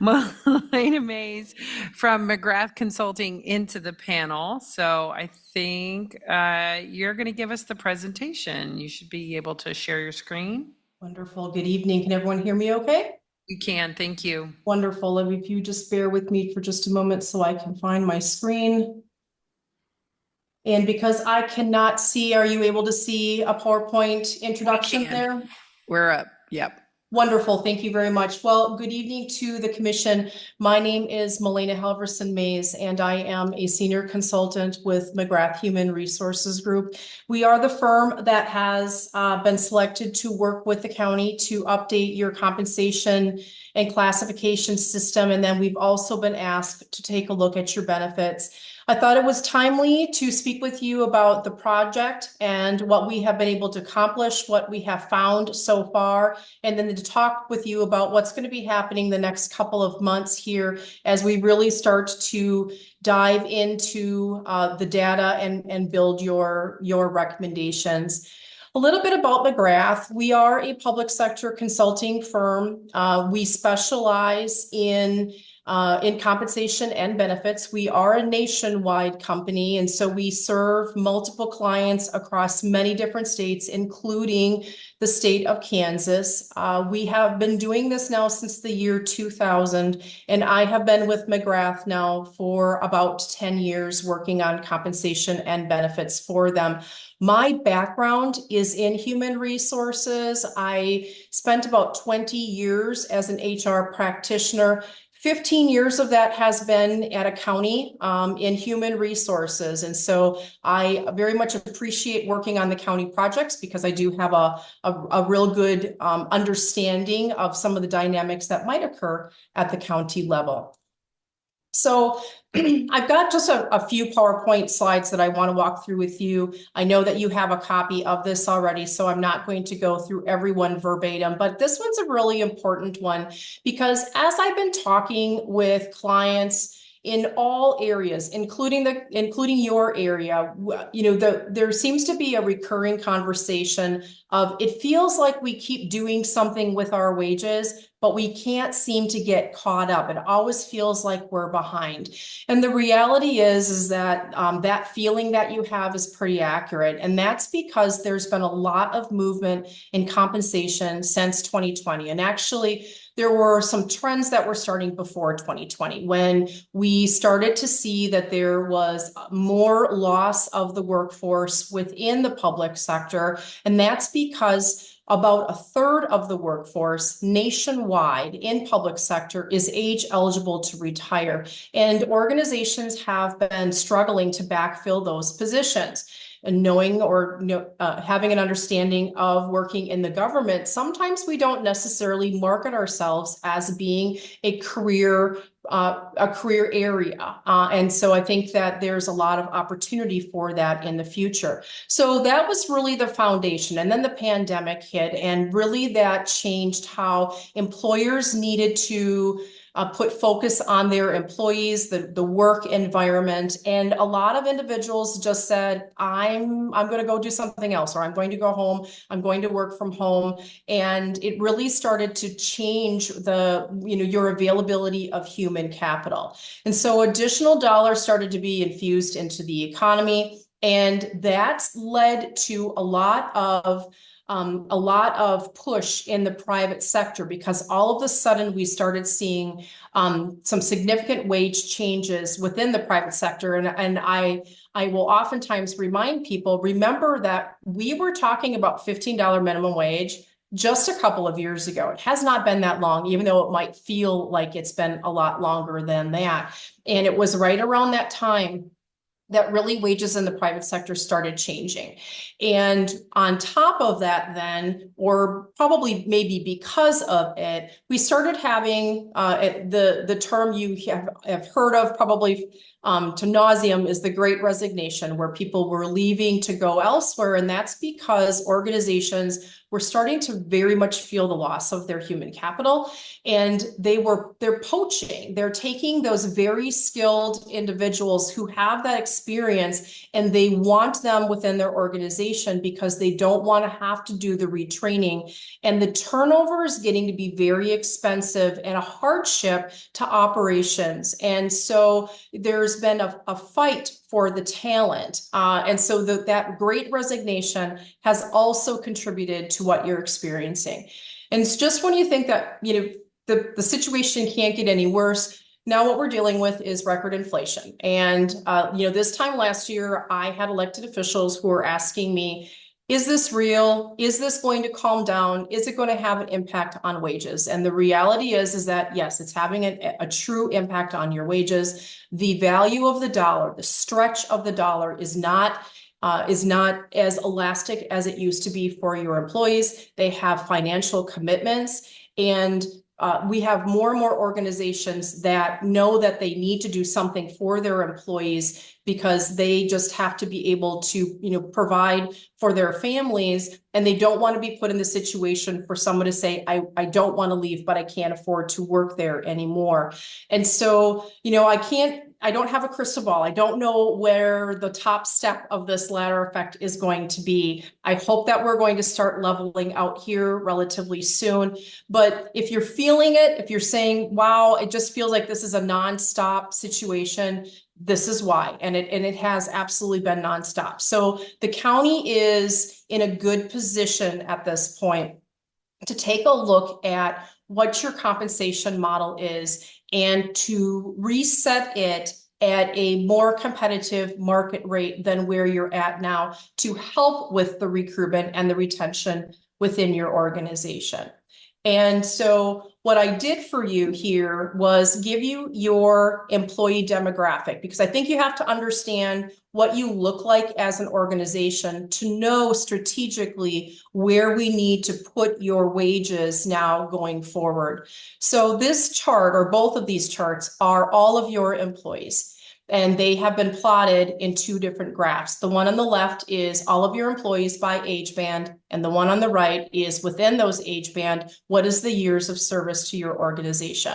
Speaker 3: Melena Mays from McGrath Consulting into the panel. So I think you're going to give us the presentation. You should be able to share your screen.
Speaker 14: Wonderful. Good evening. Can everyone hear me okay?
Speaker 3: You can. Thank you.
Speaker 14: Wonderful. If you just bear with me for just a moment so I can find my screen. And because I cannot see, are you able to see a PowerPoint introduction there?
Speaker 3: We're up. Yep.
Speaker 14: Wonderful. Thank you very much. Well, good evening to the commission. My name is Melena Halverson Mays, and I am a senior consultant with McGrath Human Resources Group. We are the firm that has been selected to work with the county to update your compensation and classification system. And then we've also been asked to take a look at your benefits. I thought it was timely to speak with you about the project and what we have been able to accomplish, what we have found so far, and then to talk with you about what's going to be happening the next couple of months here as we really start to dive into the data and build your recommendations. A little bit about McGrath. We are a public sector consulting firm. We specialize in compensation and benefits. We are a nationwide company, and so we serve multiple clients across many different states, including the state of Kansas. We have been doing this now since the year 2000, and I have been with McGrath now for about 10 years working on compensation and benefits for them. My background is in human resources. I spent about 20 years as an HR practitioner. 15 years of that has been at a county in human resources. And so I very much appreciate working on the county projects because I do have a real good understanding of some of the dynamics that might occur at the county level. So I've got just a few PowerPoint slides that I want to walk through with you. I know that you have a copy of this already, so I'm not going to go through everyone verbatim, but this one's a really important one because as I've been talking with clients in all areas, including your area, there seems to be a recurring conversation of it feels like we keep doing something with our wages, but we can't seem to get caught up. It always feels like we're behind. And the reality is that that feeling that you have is pretty accurate. And that's because there's been a lot of movement in compensation since 2020. And actually, there were some trends that were starting before 2020 when we started to see that there was more loss of the workforce within the public sector. And that's because about a third of the workforce nationwide in public sector is age eligible to retire. And organizations have been struggling to backfill those positions. And knowing or having an understanding of working in the government, sometimes we don't necessarily market ourselves as being a career area. And so I think that there's a lot of opportunity for that in the future. So that was really the foundation. And then the pandemic hit, and really that changed how employers needed to put focus on their employees, the work environment. And a lot of individuals just said, I'm going to go do something else, or I'm going to go home, I'm going to work from home. And it really started to change your availability of human capital. And so additional dollars started to be infused into the economy. And that led to a lot of push in the private sector because all of a sudden we started seeing some significant wage changes within the private sector. And I will oftentimes remind people, remember that we were talking about $15 minimum wage just a couple of years ago. It has not been that long, even though it might feel like it's been a lot longer than that. And it was right around that time that really wages in the private sector started changing. And on top of that then, or probably maybe because of it, we started having the term you have heard of probably to nauseam is the Great Resignation, where people were leaving to go elsewhere. And that's because organizations were starting to very much feel the loss of their human capital. And they're poaching. They're taking those very skilled individuals who have that experience, and they want them within their organization because they don't want to have to do the retraining. And the turnover is getting to be very expensive and a hardship to operations. And so there's been a fight for the talent. And so that Great Resignation has also contributed to what you're experiencing. And it's just when you think that, the situation can't get any worse, now what we're dealing with is record inflation. And, this time last year, I had elected officials who were asking me, is this real? Is this going to calm down? Is it going to have an impact on wages? And the reality is that, yes, it's having a true impact on your wages. The value of the dollar, the stretch of the dollar is not as elastic as it used to be for your employees. They have financial commitments, and we have more and more organizations that know that they need to do something for their employees because they just have to be able to, provide for their families, and they don't want to be put in the situation for someone to say, I don't want to leave, but I can't afford to work there anymore. And so, I don't have a crystal ball. I don't know where the top step of this ladder effect is going to be. I hope that we're going to start leveling out here relatively soon. But if you're feeling it, if you're saying, wow, it just feels like this is a nonstop situation, this is why. And it has absolutely been nonstop. So the county is in a good position at this point to take a look at what your compensation model is and to reset it at a more competitive market rate than where you're at now to help with the recruitment and the retention within your organization. And so what I did for you here was give you your employee demographic, because I think you have to understand what you look like as an organization to know strategically where we need to put your wages now going forward. So this chart, or both of these charts, are all of your employees. And they have been plotted in two different graphs. The one on the left is all of your employees by age band, and the one on the right is within those age band, what is the years of service to your organization?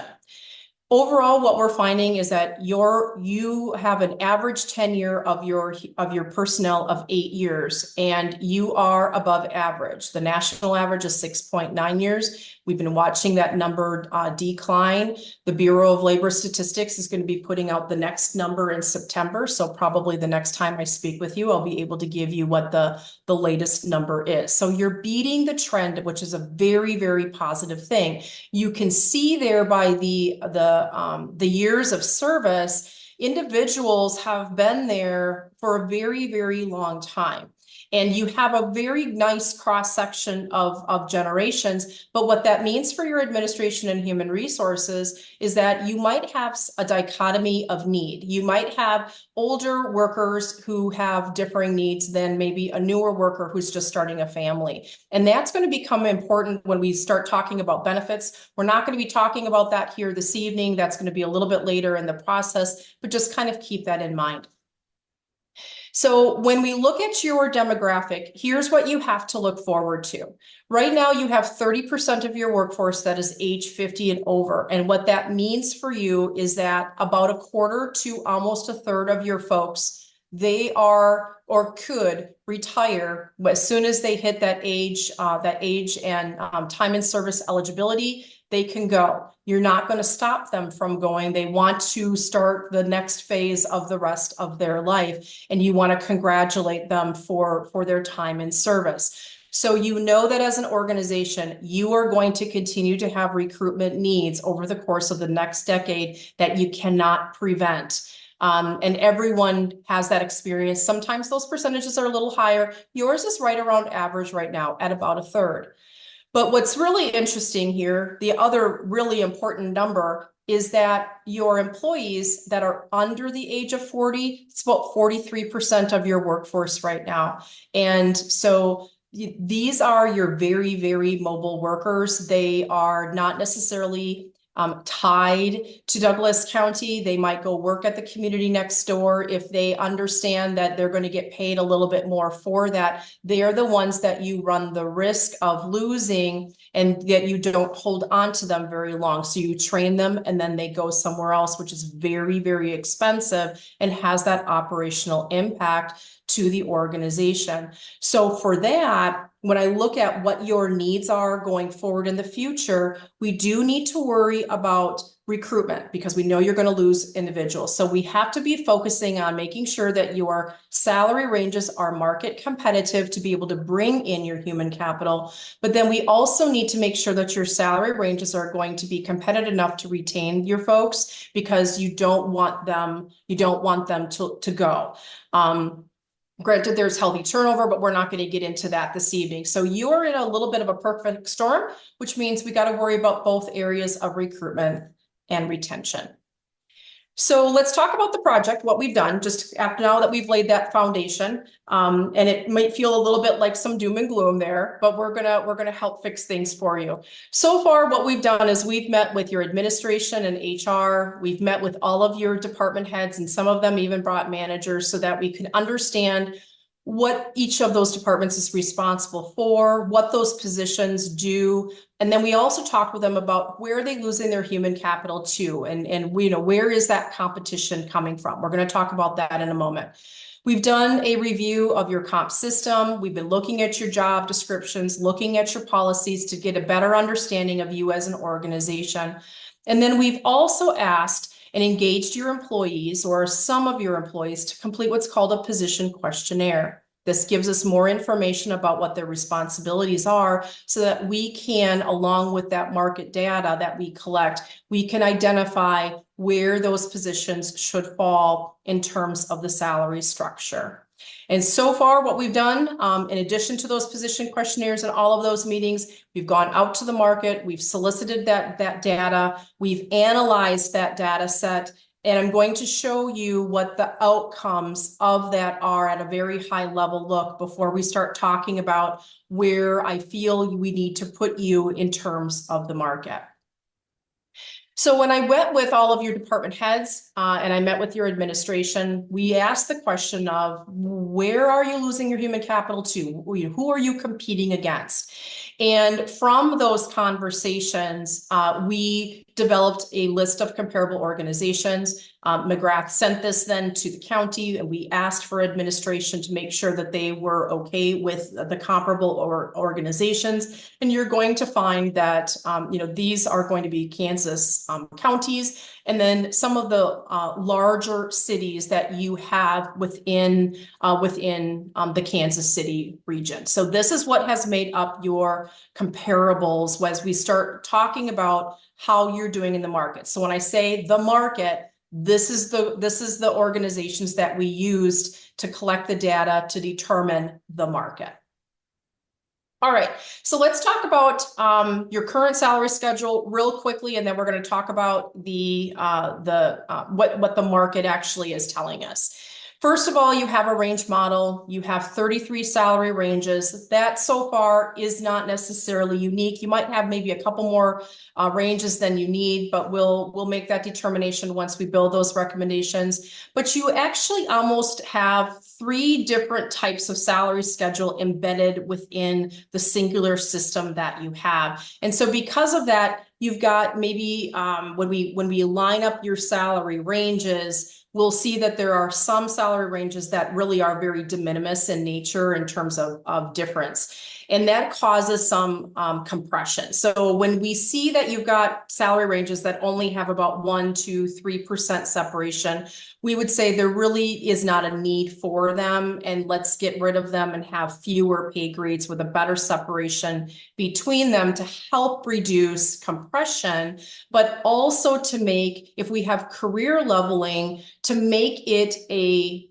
Speaker 14: Overall, what we're finding is that you have an average tenure of your personnel of 8 years, and you are above average. The national average is 6.9 years. We've been watching that number decline. The Bureau of Labor Statistics is going to be putting out the next number in September. So probably the next time I speak with you, I'll be able to give you what the latest number is. So you're beating the trend, which is a very, very positive thing. You can see there by the years of service, individuals have been there for a very, very long time. And you have a very nice cross-section of generations. But what that means for your administration and human resources is that you might have a dichotomy of need. You might have older workers who have differing needs than maybe a newer worker who's just starting a family. And that's going to become important when we start talking about benefits. We're not going to be talking about that here this evening. That's going to be a little bit later in the process, but just kind of keep that in mind. So when we look at your demographic, here's what you have to look forward to. Right now, you have 30% of your workforce that is age 50 and over. And what that means for you is that about a quarter to almost a third of your folks, they are or could retire as soon as they hit that age and time and service eligibility. They can go. You're not going to stop them from going. They want to start the next phase of the rest of their life, and you want to congratulate them for their time in service. So you know that as an organization, you are going to continue to have recruitment needs over the course of the next decade that you cannot prevent. And everyone has that experience. Sometimes those percentages are a little higher. Yours is right around average right now at about a third. But what's really interesting here, the other really important number is that your employees that are under the age of 40, it's about 43% of your workforce right now. And so these are your very, very mobile workers. They are not necessarily tied to Douglas County. They might go work at the community next door if they understand that they're going to get paid a little bit more for that. They are the ones that you run the risk of losing and that you don't hold on to them very long. So you train them and then they go somewhere else, which is very, very expensive and has that operational impact to the organization. So for that, when I look at what your needs are going forward in the future, we do need to worry about recruitment because we know you're going to lose individuals. So we have to be focusing on making sure that your salary ranges are market competitive to be able to bring in your human capital. But then we also need to make sure that your salary ranges are going to be competitive enough to retain your folks because you don't want them to go. Granted, there's healthy turnover, but we're not going to get into that this evening. So you're in a little bit of a perfect storm, which means we got to worry about both areas of recruitment and retention. So let's talk about the project, what we've done, just after now that we've laid that foundation. And it might feel a little bit like some doom and gloom there, but we're gonna help fix things for you. So far, what we've done is we've met with your administration and HR. We've met with all of your department heads, and some of them even brought managers so that we can understand what each of those departments is responsible for, what those positions do. And then we also talked with them about where are they losing their human capital to, and we know where is that competition coming from. We're going to talk about that in a moment. We've done a review of your comp system. We've been looking at your job descriptions, looking at your policies to get a better understanding of you as an organization. And then we've also asked and engaged your employees or some of your employees to complete what's called a position questionnaire. This gives us more information about what their responsibilities are so that we can, along with that market data that we collect, we can identify where those positions should fall in terms of the salary structure. And so far, what we've done, in addition to those position questionnaires and all of those meetings, we've gone out to the market, we've solicited that data, we've analyzed that data set, and I'm going to show you what the outcomes of that are at a very high level look before we start talking about where I feel we need to put you in terms of the market. So when I went with all of your department heads and I met with your administration, we asked the question of where are you losing your human capital to? Who are you competing against? And from those conversations, we developed a list of comparable organizations. McGrath sent this then to the county, and we asked for administration to make sure that they were okay with the comparable organizations. And you're going to find that these are going to be Kansas counties, and then some of the larger cities that you have within the Kansas City region. So this is what has made up your comparables as we start talking about how you're doing in the market. So when I say the market, this is the organizations that we used to collect the data to determine the market. All right, so let's talk about your current salary schedule real quickly, and then we're going to talk about what the market actually is telling us. First of all, you have a range model. You have 33 salary ranges. That so far is not necessarily unique. You might have maybe a couple more ranges than you need, but we'll make that determination once we build those recommendations. But you actually almost have 3 different types of salary schedule embedded within the singular system that you have. And so because of that, you've got maybe when we line up your salary ranges, we'll see that there are some salary ranges that really are very de minimis in nature in terms of difference. And that causes some compression. So when we see that you've got salary ranges that only have about 1 to 3% separation, we would say there really is not a need for them, and let's get rid of them and have fewer pay grades with a better separation between them to help reduce compression compression, but also to make, if we have career leveling, to make it a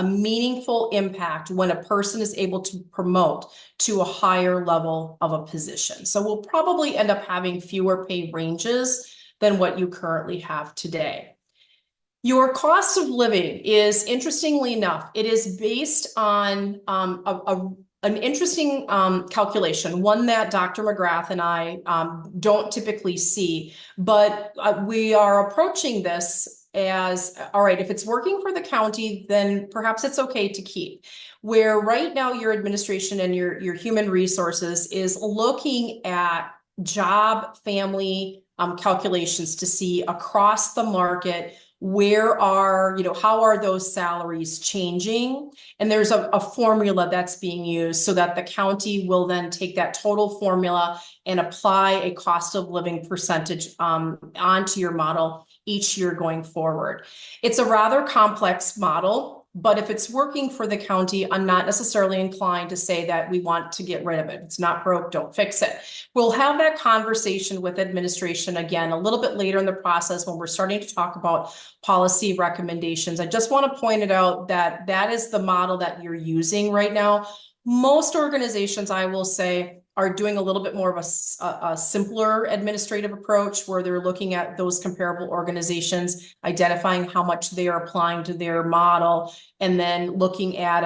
Speaker 14: meaningful impact when a person is able to promote to a higher level of a position. So we'll probably end up having fewer pay ranges than what you currently have today. Your cost of living is, interestingly enough, it is based on an interesting calculation, one that Dr. McGrath and I don't typically see, but we are approaching this as, all right, if it's working for the county, then perhaps it's okay to keep. Where right now your administration and your human resources is looking at job family calculations to see across the market, where are, how are those salaries changing? And there's a formula that's being used so that the county will then take that total formula and apply a cost of living percentage onto your model each year going forward. It's a rather complex model, but if it's working for the county, I'm not necessarily inclined to say that we want to get rid of it. It's not broke, don't fix it. We'll have that conversation with administration again a little bit later in the process when we're starting to talk about policy recommendations. I just want to point it out that that is the model that you're using right now. Most organizations, I will say, are doing a little bit more of a simpler administrative approach where they're looking at those comparable organizations, identifying how much they are applying to their model, and then looking at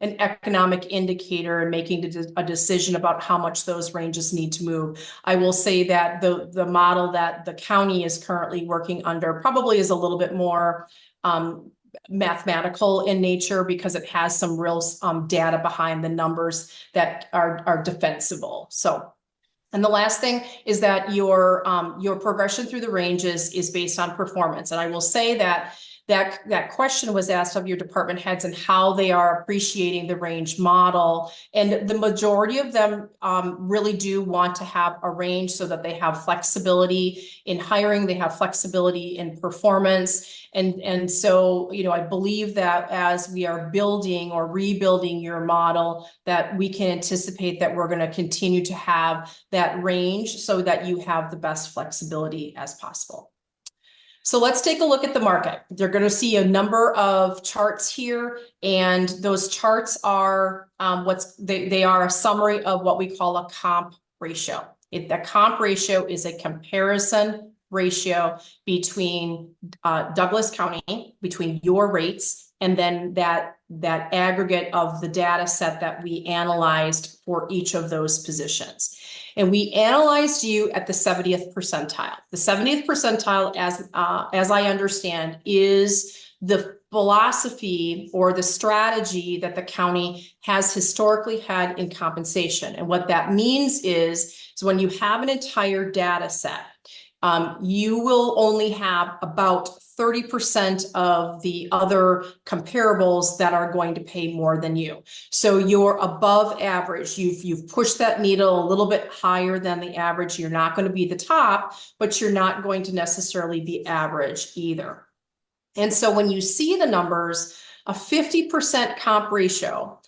Speaker 14: an economic indicator and making a decision about how much those ranges need to move. I will say that the model that the county is currently working under probably is a little bit more mathematical in nature because it has some real data behind the numbers that are defensible. So, and the last thing is that your progression through the ranges is based on performance. And I will say that that question was asked of your department heads and how they are appreciating the range model. And the majority of them really do want to have a range so that they have flexibility in hiring, they have flexibility in performance. And so, I believe that as we are building or rebuilding your model, that we can anticipate that we're going to continue to have that range so that you have the best flexibility as possible. So let's take a look at the market. You're going to see a number of charts here, and those charts are they are a summary of what we call a comp ratio. The comp ratio is a comparison ratio between Douglas County, between your rates, and then that aggregate of the data set that we analyzed for each of those positions. And we analyzed you at the 70th percentile. The 70th percentile, as I understand, is the philosophy or the strategy that the county has historically had in compensation. And what that means is when you have an entire data set, you will only have about 30% of the other comparables that are going to pay more than you. So you're above average. You've pushed that needle a little bit higher than the average. You're not going to be the top, but you're not going to necessarily be average either. And so when you see the numbers, a 50% comp ratio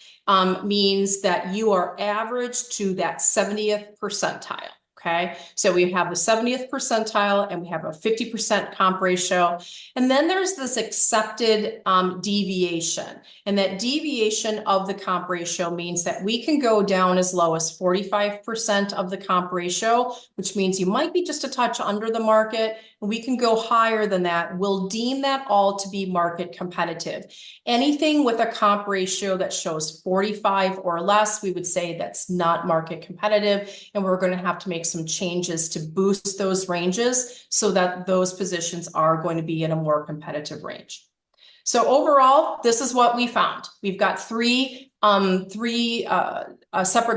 Speaker 14: means that you are average to that 70th percentile. Okay, so we have the 70th percentile and we have a 50% comp ratio. And then there's this accepted deviation. And that deviation of the comp ratio means that we can go down as low as 45% of the comp ratio, which means you might be just a touch under the market. And we can go higher than that. We'll deem that all to be market competitive. Anything with a comp ratio that shows 45 or less, we would say that's not market competitive. And we're going to have to make some changes to boost those ranges so that those positions are going to be in a more competitive range. So overall, this is what we found. We've got three separate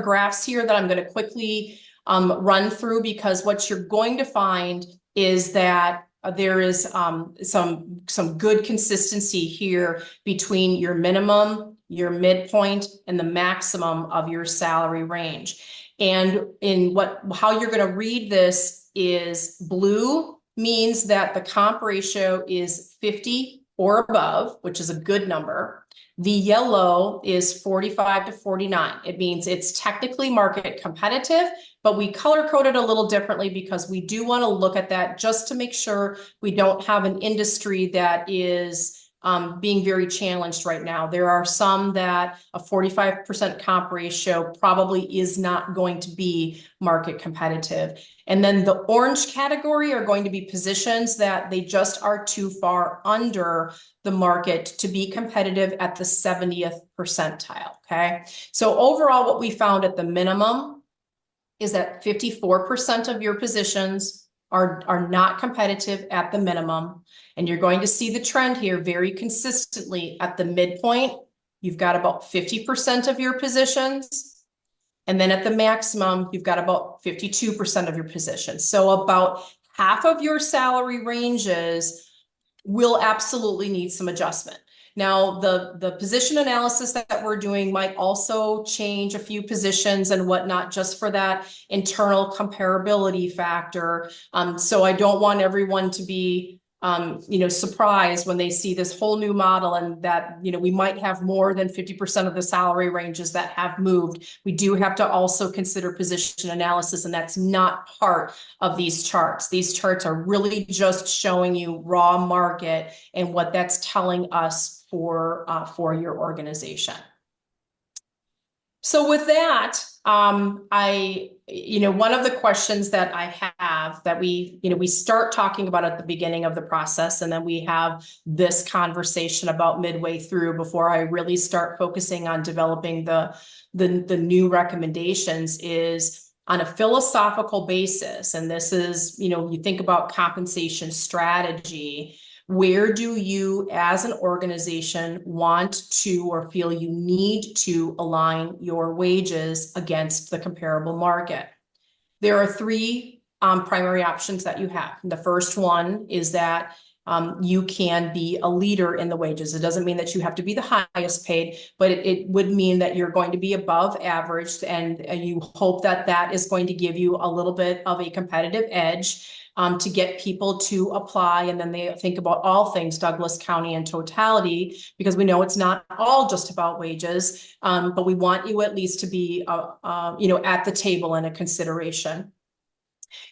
Speaker 14: graphs here that I'm going to quickly run through, because what you're going to find is that there is some good consistency here between your minimum, your midpoint, and the maximum of your salary range. And how you're going to read this is blue means that the comp ratio is 50 or above, which is a good number. The yellow is 45 to 49. It means it's technically market competitive, but we color code it a little differently because we do want to look at that just to make sure we don't have an industry that is being very challenged right now. There are some that a 45% comp ratio probably is not going to be market competitive. And then the orange category are going to be positions that they just are too far under the market to be competitive at the 70th percentile, okay? So overall, what we found at the minimum is that 54% of your positions are not competitive at the minimum. And you're going to see the trend here very consistently at the midpoint. You've got about 50% of your positions. And then at the maximum, you've got about 52% of your positions. So about half of your salary ranges will absolutely need some adjustment. Now, the position analysis that we're doing might also change a few positions and whatnot, just for that internal comparability factor. So I don't want everyone to be surprised when they see this whole new model and that, we might have more than 50% of the salary ranges that have moved. We do have to also consider position analysis, and that's not part of these charts. These charts are really just showing you raw market and what that's telling us for your organization. So with that, one of the questions that I have that we start talking about at the beginning of the process, and then we have this conversation about midway through before I really start focusing on developing the new recommendations, is on a philosophical basis. And this is, you think about compensation strategy. Where do you as an organization want to or feel you need to align your wages against the comparable market? There are three primary options that you have. The first one is that you can be a leader in the wages. It doesn't mean that you have to be the highest paid, but it would mean that you're going to be above average, and you hope that that is going to give you a little bit of a competitive edge to get people to apply. And then they think about all things Douglas County in totality, because we know it's not all just about wages, but we want you at least to be, at the table in a consideration.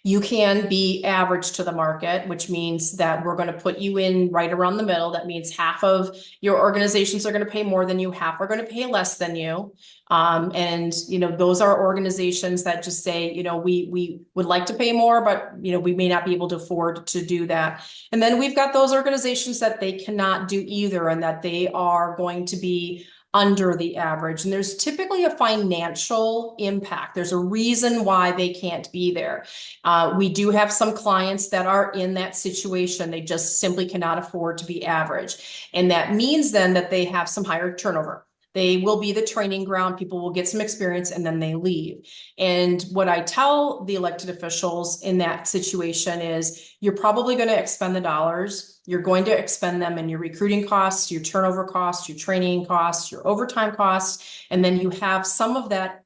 Speaker 14: You can be average to the market, which means that we're going to put you in right around the middle. That means half of your organizations are going to pay more than you, half are going to pay less than you. Those are organizations that just say, we would like to pay more, but, we may not be able to afford to do that. And then we've got those organizations that they cannot do either, and that they are going to be under the average. And there's typically a financial impact. There's a reason why they can't be there. We do have some clients that are in that situation. They just simply cannot afford to be average. And that means then that they have some higher turnover. They will be the training ground. People will get some experience and then they leave. And what I tell the elected officials in that situation is, you're probably going to expend the dollars. You're going to expend them in your recruiting costs, your turnover costs, your training costs, your overtime costs. And then you have some of that,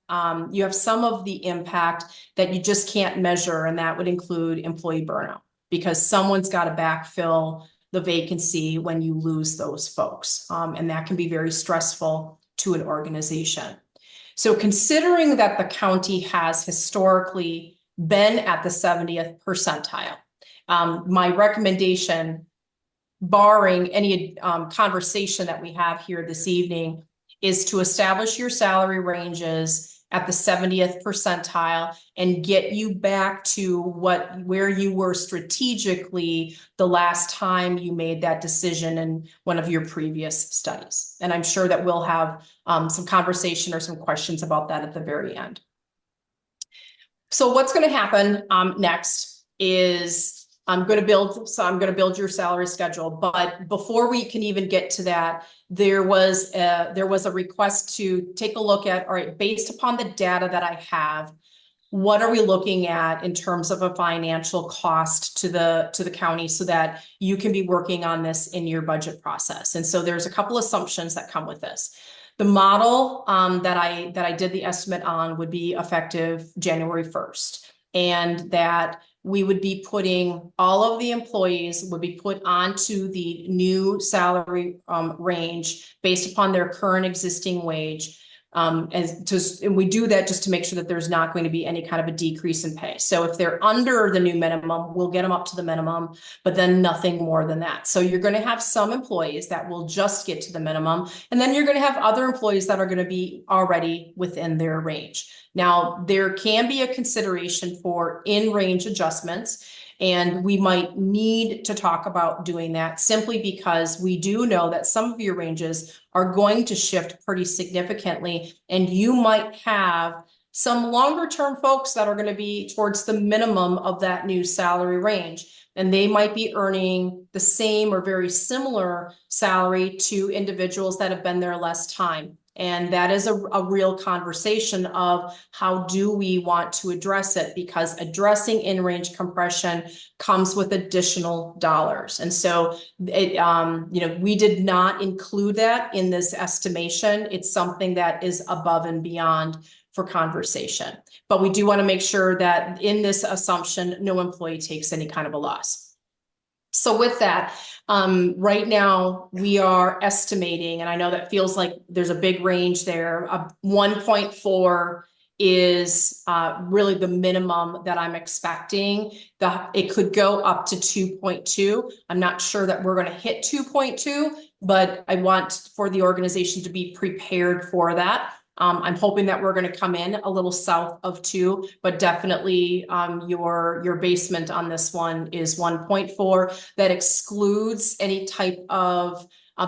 Speaker 14: you have some of the impact that you just can't measure. And that would include employee burnout, because someone's got to backfill the vacancy when you lose those folks. And that can be very stressful to an organization. So considering that the county has historically been at the 70th percentile, my recommendation, barring any conversation that we have here this evening, is to establish your salary ranges at the 70th percentile and get you back to where you were strategically the last time you made that decision in one of your previous studies. And I'm sure that we'll have some conversation or some questions about that at the very end. So what's going to happen next is I'm going to build your salary schedule. But before we can even get to that, there was a request to take a look at, all right, based upon the data that I have, what are we looking at in terms of a financial cost to the county, so that you can be working on this in your budget process. And so there's a couple assumptions that come with this. The model that I did the estimate on would be effective January 1st. And that we would be putting, all of the employees would be put onto the new salary range based upon their current existing wage. And we do that just to make sure that there's not going to be any kind of a decrease in pay. So if they're under the new minimum, we'll get them up to the minimum, but then nothing more than that. So you're going to have some employees that will just get to the minimum, and then you're going to have other employees that are going to be already within their range. Now, there can be a consideration for in-range adjustments, and we might need to talk about doing that simply because we do know that some of your ranges are going to shift pretty significantly, and you might have some longer term folks that are going to be towards the minimum of that new salary range, and they might be earning the same or very similar salary to individuals that have been there less time. And that is a real conversation of how do we want to address it, because addressing in-range compression comes with additional dollars. And so it, we did not include that in this estimation. It's something that is above and beyond for conversation. But we do want to make sure that in this assumption, no employee takes any kind of a loss. So with that, right now we are estimating, and I know that feels like there's a big range there. 1.4 is really the minimum that I'm expecting. It could go up to 2.2. I'm not sure that we're going to hit 2.2, but I want for the organization to be prepared for that. I'm hoping that we're going to come in a little south of 2, but definitely your basement on this one is 1.4. That excludes any type of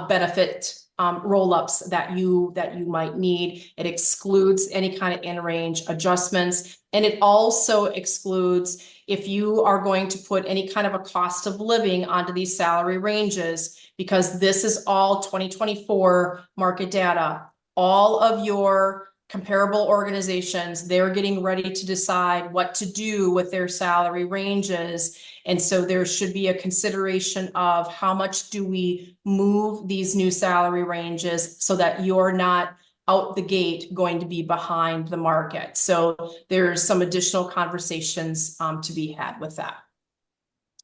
Speaker 14: benefit roll-ups that you might need. It excludes any kind of in-range adjustments, and it also excludes if you are going to put any kind of a cost of living onto these salary ranges, because this is all 2024 market data. All of your comparable organizations, they're getting ready to decide what to do with their salary ranges. And so there should be a consideration of how much do we move these new salary ranges so that you're not out the gate going to be behind the market. So there's some additional conversations to be had with that.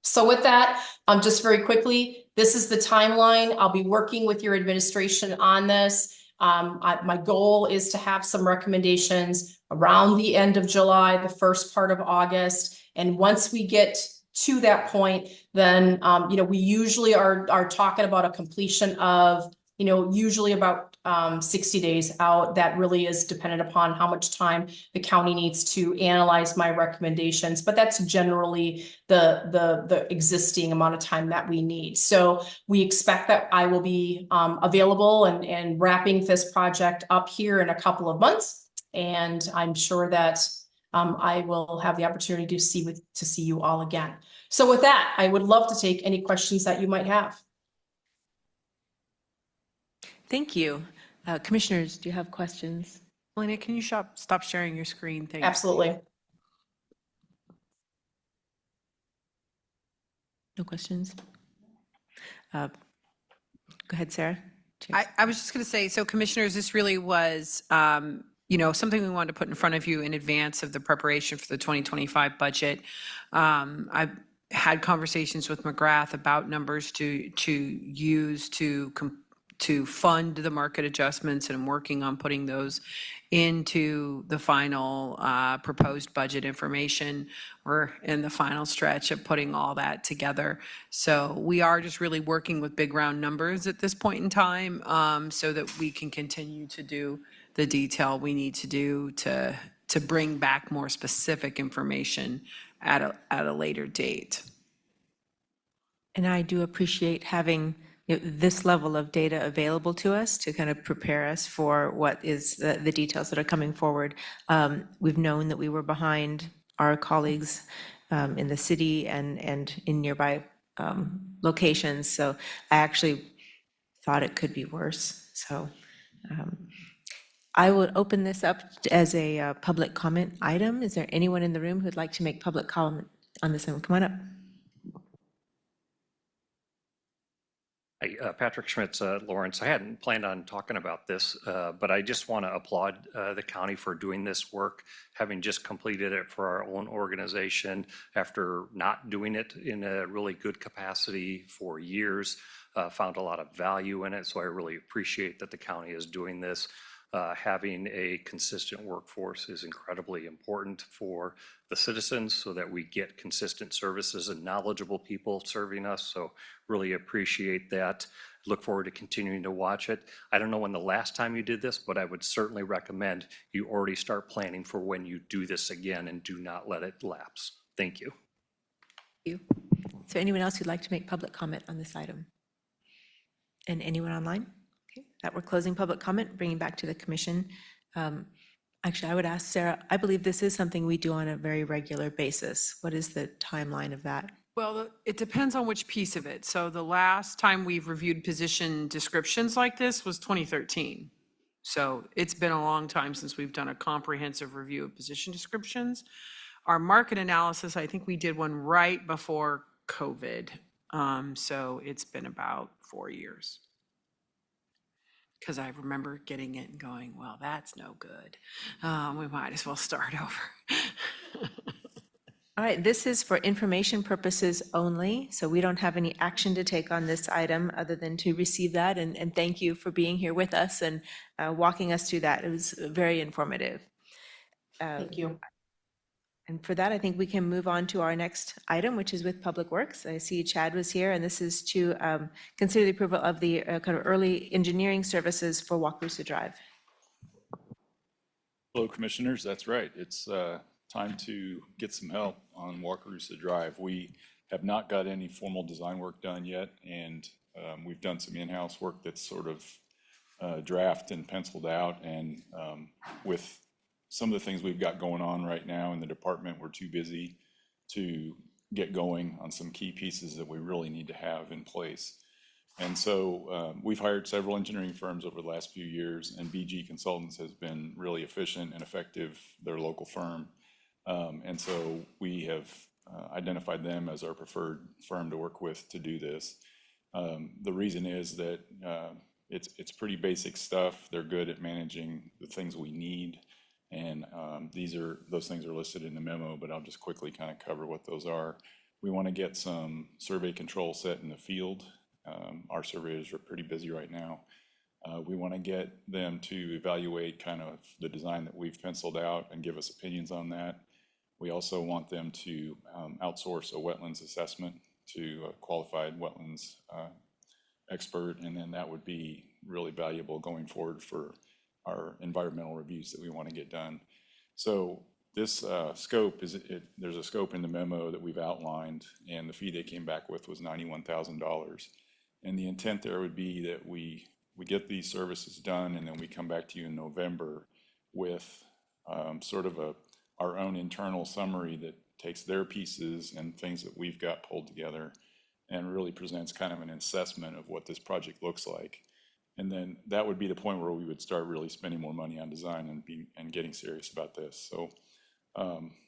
Speaker 14: So with that, just very quickly, this is the timeline. I'll be working with your administration on this. My goal is to have some recommendations around the end of July, the first part of August. And once we get to that point, then, we usually are talking about a completion of, usually about 60 days out. That really is dependent upon how much time the county needs to analyze my recommendations, but that's generally the existing amount of time that we need. So we expect that I will be available and wrapping this project up here in a couple of months. And I'm sure that I will have the opportunity to see you all again. So with that, I would love to take any questions that you might have.
Speaker 1: Thank you. Commissioners, do you have questions?
Speaker 3: Elena, can you stop sharing your screen? Thanks.
Speaker 14: Absolutely.
Speaker 1: No questions? Go ahead, Sarah.
Speaker 3: I was just going to say, so commissioners, this really was, something we wanted to put in front of you in advance of the preparation for the 2025 budget. I've had conversations with McGrath about numbers to use to fund the market adjustments, and I'm working on putting those into the final proposed budget information. We're in the final stretch of putting all that together. So we are just really working with big round numbers at this point in time, so that we can continue to do the detail we need to do to bring back more specific information at a later date.
Speaker 1: And I do appreciate having this level of data available to us to kind of prepare us for what is the details that are coming forward. We've known that we were behind our colleagues in the city and in nearby locations. So I actually thought it could be worse. So I will open this up as a public comment item. Is there anyone in the room who'd like to make public comment on this one? Come on up.
Speaker 15: Hi, Patrick Schmitz, Lawrence. I hadn't planned on talking about this, but I just want to applaud the county for doing this work, having just completed it for our own organization after not doing it in a really good capacity for years. Found a lot of value in it, so I really appreciate that the county is doing this. Having a consistent workforce is incredibly important for the citizens so that we get consistent services and knowledgeable people serving us. So really appreciate that. Look forward to continuing to watch it. I don't know when the last time you did this, but I would certainly recommend you already start planning for when you do this again and do not let it lapse. Thank you.
Speaker 1: Thank you. Is there anyone else who'd like to make public comment on this item? And anyone online? Okay, that we're closing public comment, bringing back to the commission. Actually, I would ask Sarah, I believe this is something we do on a very regular basis. What is the timeline of that?
Speaker 3: Well, it depends on which piece of it. So the last time we've reviewed position descriptions like this was 2013. So it's been a long time since we've done a comprehensive review of position descriptions. Our market analysis, I think we did one right before COVID. So it's been about 4 years. Because I remember getting it and going, well, that's no good. We might as well start over.
Speaker 1: All right, this is for information purposes only, so we don't have any action to take on this item other than to receive that, and thank you for being here with us and walking us through that. It was very informative.
Speaker 14: Thank you.
Speaker 1: And for that, I think we can move on to our next item, which is with Public Works. I see Chad was here, and this is to consider the approval of the kind of early engineering services for Wakarusa Drive.
Speaker 16: Hello, Commissioners. That's right. It's time to get some help on Wakarusa Drive. We have not got any formal design work done yet, and we've done some in-house work that's sort of draft and penciled out, and with some of the things we've got going on right now in the department, we're too busy to get going on some key pieces that we really need to have in place. And so we've hired several engineering firms over the last few years, and BG Consultants has been really efficient and effective, their local firm. And so we have identified them as our preferred firm to work with to do this. The reason is that it's pretty basic stuff. They're good at managing the things we need. And those things are listed in the memo, but I'll just quickly kind of cover what those are. We want to get some survey control set in the field. Our surveyors are pretty busy right now. We want to get them to evaluate kind of the design that we've penciled out and give us opinions on that. We also want them to outsource a wetlands assessment to a qualified wetlands expert, and then that would be really valuable going forward for our environmental reviews that we want to get done. So this scope there's a scope in the memo that we've outlined, and the fee they came back with was $91,000. And the intent there would be that we get these services done, and then we come back to you in November with sort of our own internal summary that takes their pieces and things that we've got pulled together and really presents kind of an assessment of what this project looks like. And then that would be the point where we would start really spending more money on design and getting serious about this. So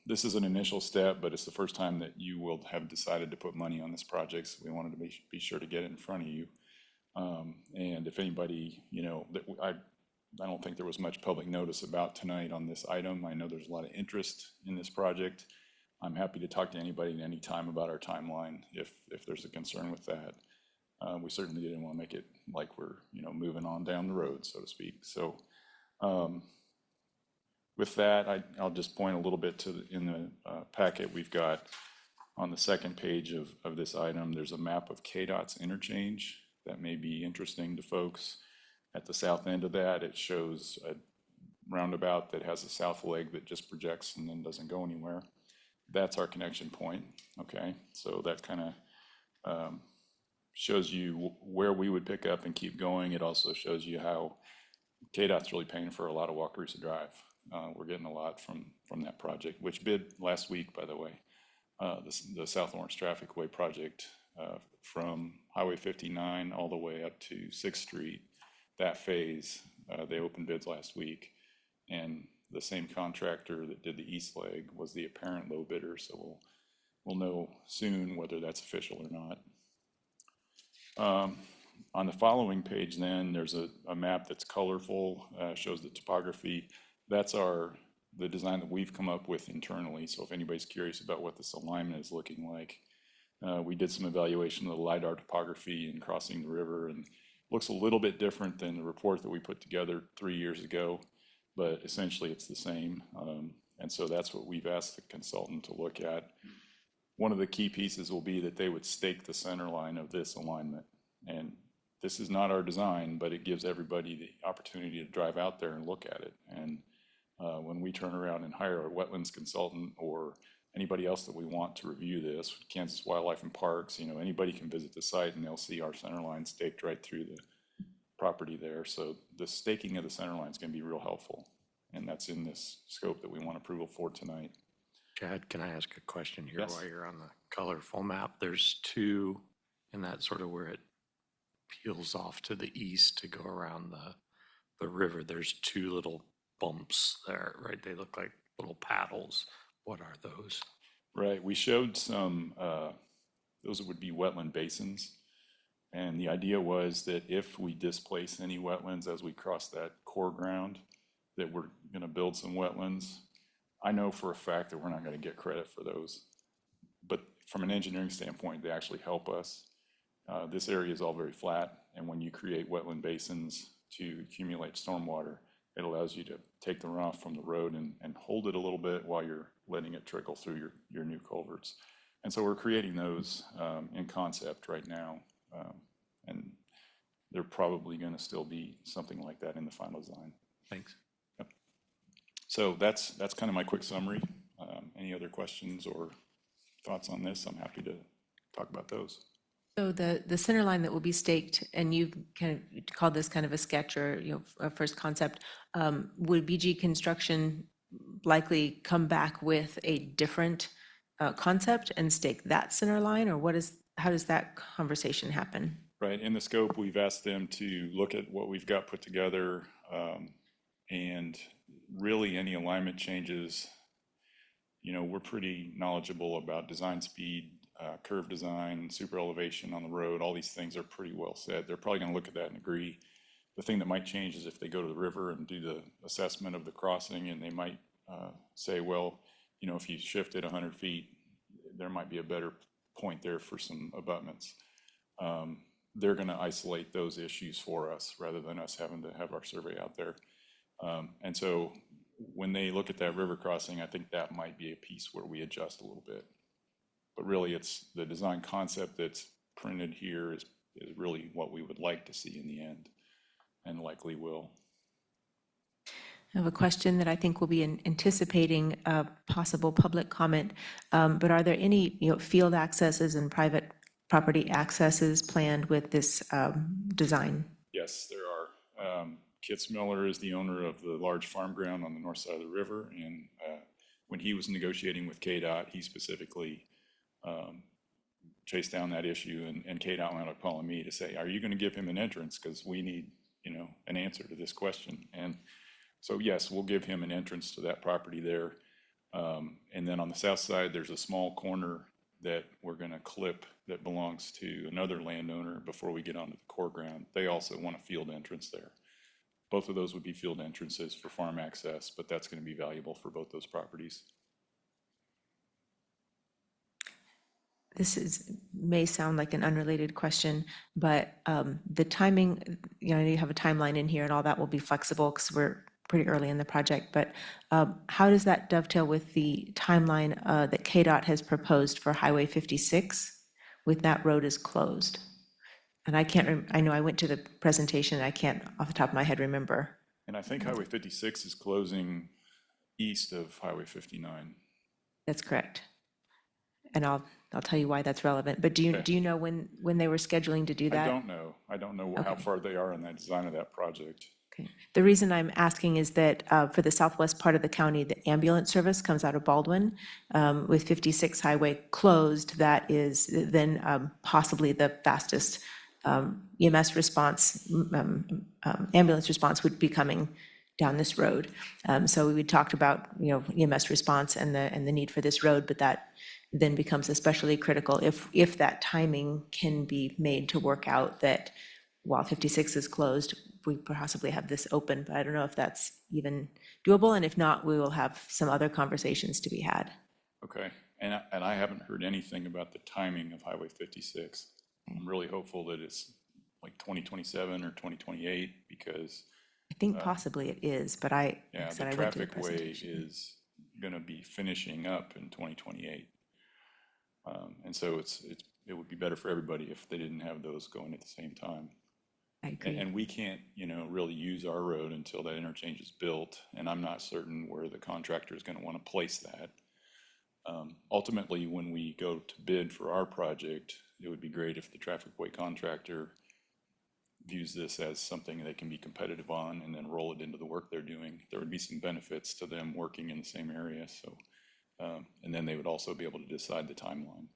Speaker 16: this is an initial step, but it's the first time that you will have decided to put money on this project. So we wanted to be sure to get it in front of you. And if anybody, I don't think there was much public notice about tonight on this item. I know there's a lot of interest in this project. I'm happy to talk to anybody at any time about our timeline if there's a concern with that. We certainly didn't want to make it like we're, moving on down the road, so to speak. So with that, I'll just point a little bit in the packet we've got on the second page of this item. There's a map of KDOT's interchange that may be interesting to folks. At the south end of that, it shows a roundabout that has a south leg that just projects and then doesn't go anywhere. That's our connection point, okay? So that kind of shows you where we would pick up and keep going. It also shows you how KDOT's really paying for a lot of Wakarusa Drive. We're getting a lot from that project, which bid last week, by the way. The South Lawrence Traffic Way project from Highway 59 all the way up to 6th Street, that phase, they opened bids last week. And the same contractor that did the east leg was the apparent low bidder, so we'll know soon whether that's official or not. On the following page then, there's a map that's colorful, shows the topography. That's the design that we've come up with internally. So if anybody's curious about what this alignment is looking like, we did some evaluation of the LiDAR topography and crossing the river, and looks a little bit different than the report that we put together 3 years ago, but essentially it's the same. And so that's what we've asked the consultant to look at. One of the key pieces will be that they would stake the center line of this alignment. And this is not our design, but it gives everybody the opportunity to drive out there and look at it. And when we turn around and hire a wetlands consultant or anybody else that we want to review this, Kansas Wildlife and Parks, anybody can visit the site and they'll see our center line staked right through the property there. So the staking of the center line is going to be real helpful. And that's in this scope that we want approval for tonight.
Speaker 2: Chad, can I ask a question here
Speaker 16: Yes.
Speaker 2: while you're on the colorful map? There's two, and that's sort of where it peels off to the east to go around the river. There's two little bumps there, right? They look like little paddles. What are those?
Speaker 16: Right, we showed some, those would be wetland basins. And the idea was that if we displace any wetlands as we cross that core ground, that we're going to build some wetlands. I know for a fact that we're not going to get credit for those. But from an engineering standpoint, they actually help us. This area is all very flat, and when you create wetland basins to accumulate stormwater, it allows you to take the runoff from the road and hold it a little bit while you're letting it trickle through your new culverts. And so we're creating those in concept right now. And they're probably going to still be something like that in the final design.
Speaker 2: Thanks.
Speaker 16: Yep. So that's kind of my quick summary. Any other questions or thoughts on this? I'm happy to talk about those.
Speaker 1: So the center line that will be staked, and you've kind of called this kind of a sketch or a first concept, would BG Construction likely come back with a different concept and stake that center line, or how does that conversation happen?
Speaker 16: Right, in the scope, we've asked them to look at what we've got put together, and really any alignment changes, we're pretty knowledgeable about design speed, curve design, super elevation on the road. All these things are pretty well said. They're probably going to look at that and agree. The thing that might change is if they go to the river and do the assessment of the crossing, and they might say, well, if you shift it 100 feet, there might be a better point there for some abutments. They're going to isolate those issues for us rather than us having to have our survey out there. And so when they look at that river crossing, I think that might be a piece where we adjust a little bit. But really, it's the design concept that's printed here is really what we would like to see in the end, and likely will.
Speaker 1: I have a question that I think will be anticipating a possible public comment, but are there any field accesses and private property accesses planned with this design?
Speaker 16: Yes, there are. Kitzmiller is the owner of the large farm ground on the north side of the river, and when he was negotiating with KDOT, he specifically chased down that issue, and KDOT wound up calling me to say, are you going to give him an entrance? Because we need, an answer to this question. And so, yes, we'll give him an entrance to that property there. And then on the south side, there's a small corner that we're going to clip that belongs to another landowner before we get onto the core ground. They also want a field entrance there. Both of those would be field entrances for farm access, but that's going to be valuable for both those properties.
Speaker 1: This may sound like an unrelated question, but the timing, you have a timeline in here and all that will be flexible because we're pretty early in the project, but how does that dovetail with the timeline that KDOT has proposed for Highway 56 with that road is closed? And I know I went to the presentation, I can't off the top of my head remember.
Speaker 16: And I think Highway 56 is closing east of Highway 59.
Speaker 1: That's correct. And I'll tell you why that's relevant. But do you know when they were scheduling to do that?
Speaker 16: I don't know how far they are in that design of that project.
Speaker 1: Okay. The reason I'm asking is that for the southwest part of the county, the ambulance service comes out of Baldwin. With 56 highway closed, that is then possibly the fastest EMS response, ambulance response would be coming down this road. So we talked about EMS response and the need for this road, but that then becomes especially critical if that timing can be made to work out, that while 56 is closed, we possibly have this open, but I don't know if that's even doable, and if not, we will have some other conversations to be had.
Speaker 16: Okay, and I haven't heard anything about the timing of Highway 56. I'm really hopeful that it's like 2027 or 2028, because
Speaker 1: I think possibly it is, but like I
Speaker 16: yeah,
Speaker 1: said,
Speaker 16: the
Speaker 1: I went to the
Speaker 16: traffic way
Speaker 1: presentation.
Speaker 16: is going to be finishing up in 2028. And so it would be better for everybody if they didn't have those going at the same time.
Speaker 1: I agree.
Speaker 16: And we can't, really use our road until that interchange is built, and I'm not certain where the contractor is going to want to place that. Ultimately, when we go to bid for our project, it would be great if the traffic way contractor views this as something they can be competitive on and then roll it into the work they're doing. There would be some benefits to them working in the same area, so, and then they would also be able to decide the timeline.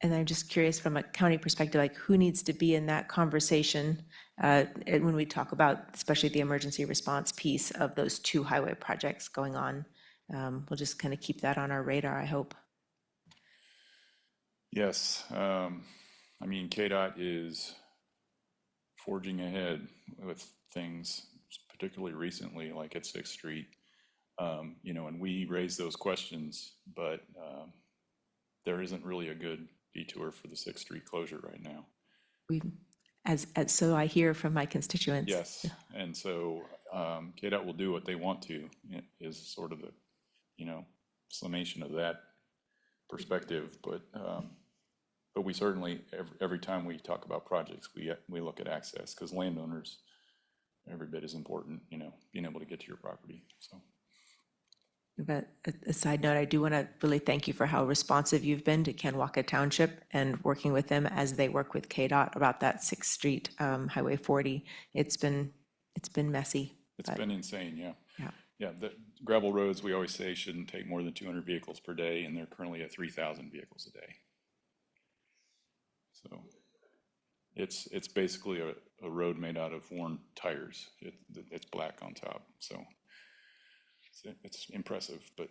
Speaker 1: And I'm just curious from a county perspective, like who needs to be in that conversation and when we talk about especially the emergency response piece of those two highway projects going on. We'll just kind of keep that on our radar, I hope.
Speaker 16: Yes, I mean, KDOT is forging ahead with things, particularly recently, like at 6th Street. And we raised those questions, but there isn't really a good detour for the 6th Street closure right now.
Speaker 1: So I hear from my constituents.
Speaker 16: Yes, and so KDOT will do what they want to, is sort of the, summation of that perspective. But we certainly, every time we talk about projects, we look at access, because landowners, every bit as important, being able to get to your property, so.
Speaker 1: But a side note, I do want to really thank you for how responsive you've been to Kanawha Township and working with them as they work with KDOT about that 6th Street, Highway 40. It's been messy.
Speaker 16: It's been insane, yeah.
Speaker 1: Yeah.
Speaker 16: Yeah, the gravel roads, we always say, shouldn't take more than 200 vehicles per day, and they're currently at 3,000 vehicles a day. So it's basically a road made out of worn tires. It's black on top, so it's impressive, but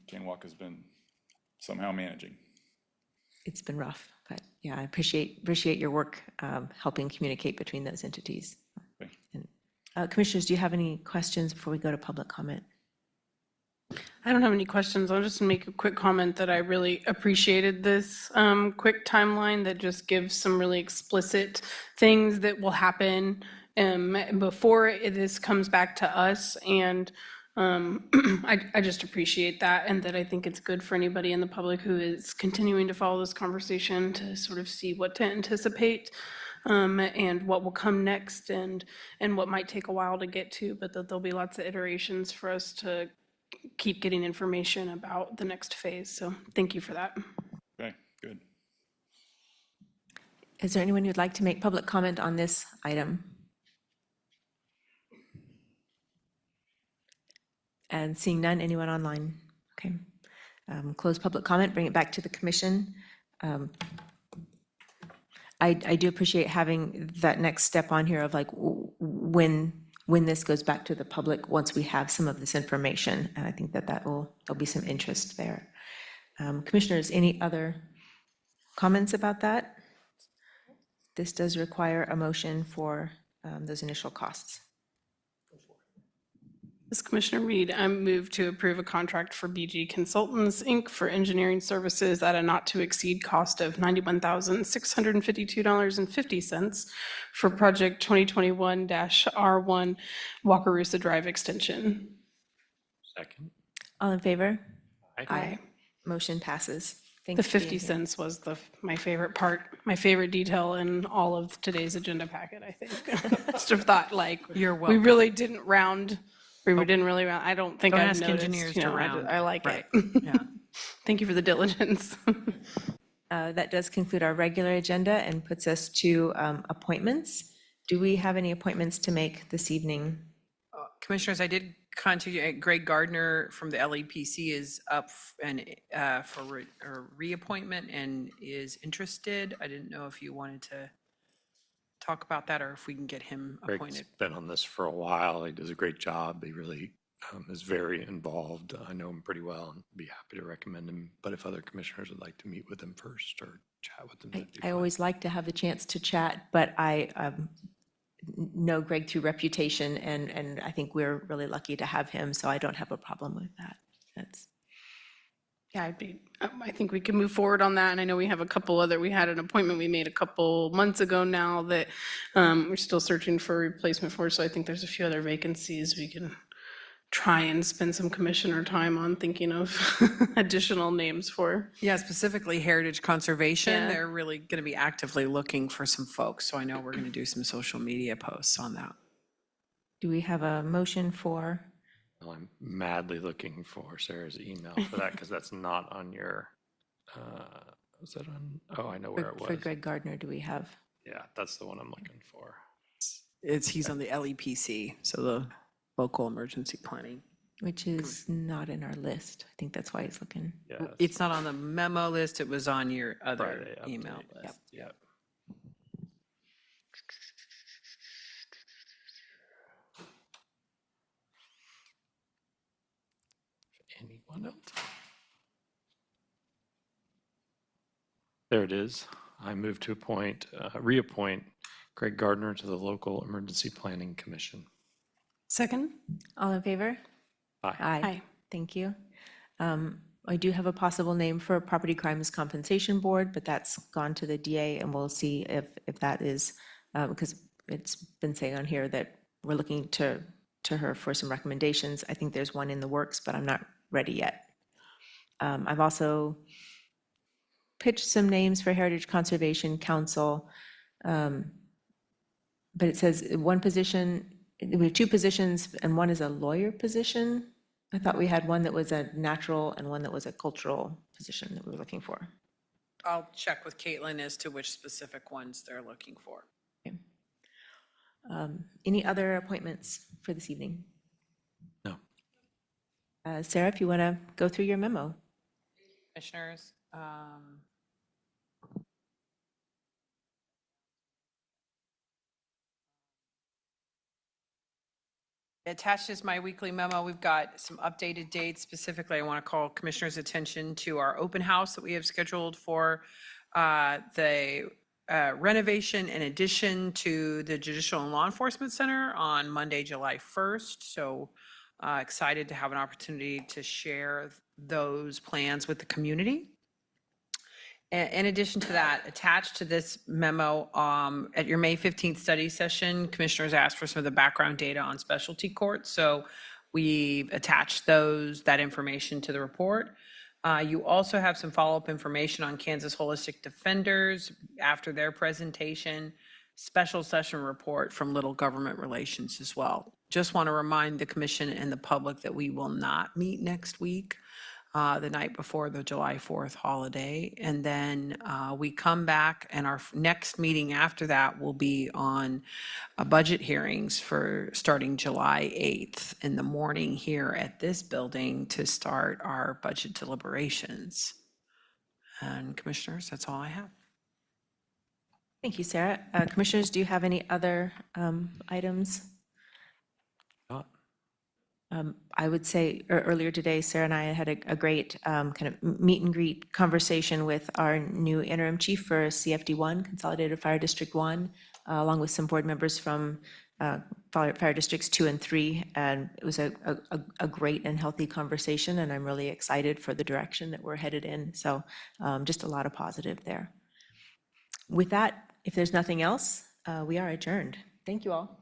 Speaker 16: Kanawha has been somehow managing.
Speaker 1: It's been rough, but yeah, I appreciate your work helping communicate between those entities.
Speaker 16: Okay.
Speaker 1: And, Commissioners, do you have any questions before we go to public comment?
Speaker 9: I don't have any questions. I'll just make a quick comment that I really appreciated this quick timeline that just gives some really explicit things that will happen before this comes back to us. And I just appreciate that, and that I think it's good for anybody in the public who is continuing to follow this conversation to sort of see what to anticipate and what will come next, and what might take a while to get to, but that there'll be lots of iterations for us to keep getting information about the next phase. So thank you for that.
Speaker 16: Okay, good.
Speaker 1: Is there anyone who'd like to make public comment on this item? And seeing none, anyone online? Okay. Close public comment, bring it back to the commission. I do appreciate having that next step on here of like when this goes back to the public, once we have some of this information. And I think there'll be some interest there. Commissioners, any other comments about that? This does require a motion for those initial costs.
Speaker 9: As Commissioner Reed, I move to approve a contract for BG Consultants, Inc. for engineering services at a not-to-exceed cost of $91,652.50 for project 2021-R1 Wakarusa Drive Extension.
Speaker 2: Second.
Speaker 1: All in favor?
Speaker 9: Aye.
Speaker 1: Motion passes.
Speaker 9: The
Speaker 1: Thanks for being
Speaker 9: 50
Speaker 1: here.
Speaker 9: cents was my favorite part, my favorite detail in all of today's agenda packet, I think. Must have thought like,
Speaker 3: You're
Speaker 9: we
Speaker 3: welcome.
Speaker 9: really didn't round. We didn't really round. I don't think
Speaker 3: Don't
Speaker 9: I've
Speaker 3: ask
Speaker 9: noticed.
Speaker 3: engineers
Speaker 9: you
Speaker 3: to
Speaker 9: know,
Speaker 3: round.
Speaker 9: I like
Speaker 3: Right.
Speaker 9: it.
Speaker 3: Yeah.
Speaker 9: Thank you for the diligence.
Speaker 1: That does conclude our regular agenda and puts us to appointments. Do we have any appointments to make this evening?
Speaker 3: Commissioners, I did contact you. Greg Gardner from the LEPC is up for a reappointment and is interested. I didn't know if you wanted to talk about that or if we can get him
Speaker 2: Greg's
Speaker 3: appointed.
Speaker 2: been on this for a while. He does a great job. He really is very involved. I know him pretty well and be happy to recommend him. But if other commissioners would like to meet with him first or chat with him, that'd be
Speaker 1: I
Speaker 2: fine.
Speaker 1: always like to have the chance to chat, but I know Greg through reputation, and I think we're really lucky to have him, so I don't have a problem with that. That's,
Speaker 9: Yeah, I think we can move forward on that. And I know we have a couple other, we had an appointment we made a couple months ago now that we're still searching for a replacement for. So I think there's a few other vacancies we can try and spend some commissioner time on thinking of additional names for.
Speaker 3: Yeah, specifically Heritage Conservation.
Speaker 9: Yeah.
Speaker 3: They're really going to be actively looking for some folks. So I know we're going to do some social media posts on that.
Speaker 1: do we have a motion for?
Speaker 2: Well, I'm madly looking for Sarah's email for that because that's not on your, is that on? Oh, I know where it
Speaker 1: For
Speaker 2: was.
Speaker 1: Greg Gardner, do we have?
Speaker 2: Yeah, that's the one I'm looking for.
Speaker 3: He's on the LEPC, so the Local Emergency Planning.
Speaker 1: Which is not in our list. I think that's why he's looking.
Speaker 2: Yeah.
Speaker 3: It's not on the memo list. It was on your other
Speaker 2: Friday update
Speaker 3: email list.
Speaker 2: list. Yep. Anyone else? There it is. I move to reappoint Greg Gardner to the Local Emergency Planning Commission.
Speaker 9: Second?
Speaker 1: All in favor?
Speaker 2: Aye.
Speaker 9: Aye.
Speaker 1: Thank you. I do have a possible name for Property Crimes Compensation Board, but that's gone to the DA, and we'll see if that is, because it's been saying on here that we're looking to her for some recommendations. I think there's one in the works, but I'm not ready yet. I've also pitched some names for Heritage Conservation Council, but it says one position, we have two positions, and one is a lawyer position. I thought we had one that was a natural and one that was a cultural position that we were looking for.
Speaker 3: I'll check with Caitlin as to which specific ones they're looking for.
Speaker 1: Okay. Any other appointments for this evening?
Speaker 2: No.
Speaker 1: Sarah, if you want to go through your memo.
Speaker 3: Commissioners, attached is my weekly memo. We've got some updated dates. Specifically, I want to call commissioners' attention to our open house that we have scheduled for the renovation and addition to the Judicial and Law Enforcement Center on Monday, July 1st. So excited to have an opportunity to share those plans with the community. In addition to that, attached to this memo, at your May 15th study session, commissioners asked for some of the background data on specialty courts. So we've attached that information to the report. You also have some follow-up information on Kansas Holistic Defenders after their presentation, special session report from Little Government Relations as well. Just want to remind the commission and the public that we will not meet next week, the night before the July 4th holiday. And then we come back, and our next meeting after that will be on budget hearings for starting July 8th in the morning here at this building to start our budget deliberations. And commissioners, that's all I have.
Speaker 1: Thank you, Sarah. Commissioners, do you have any other items? I would say earlier today, Sarah and I had a great kind of meet and greet conversation with our new interim chief for CFD1, Consolidated Fire District 1, along with some board members from Fire Districts 2 and 3. And it was a great and healthy conversation, and I'm really excited for the direction that we're headed in. So just a lot of positive there. With that, if there's nothing else, we are adjourned. Thank you all.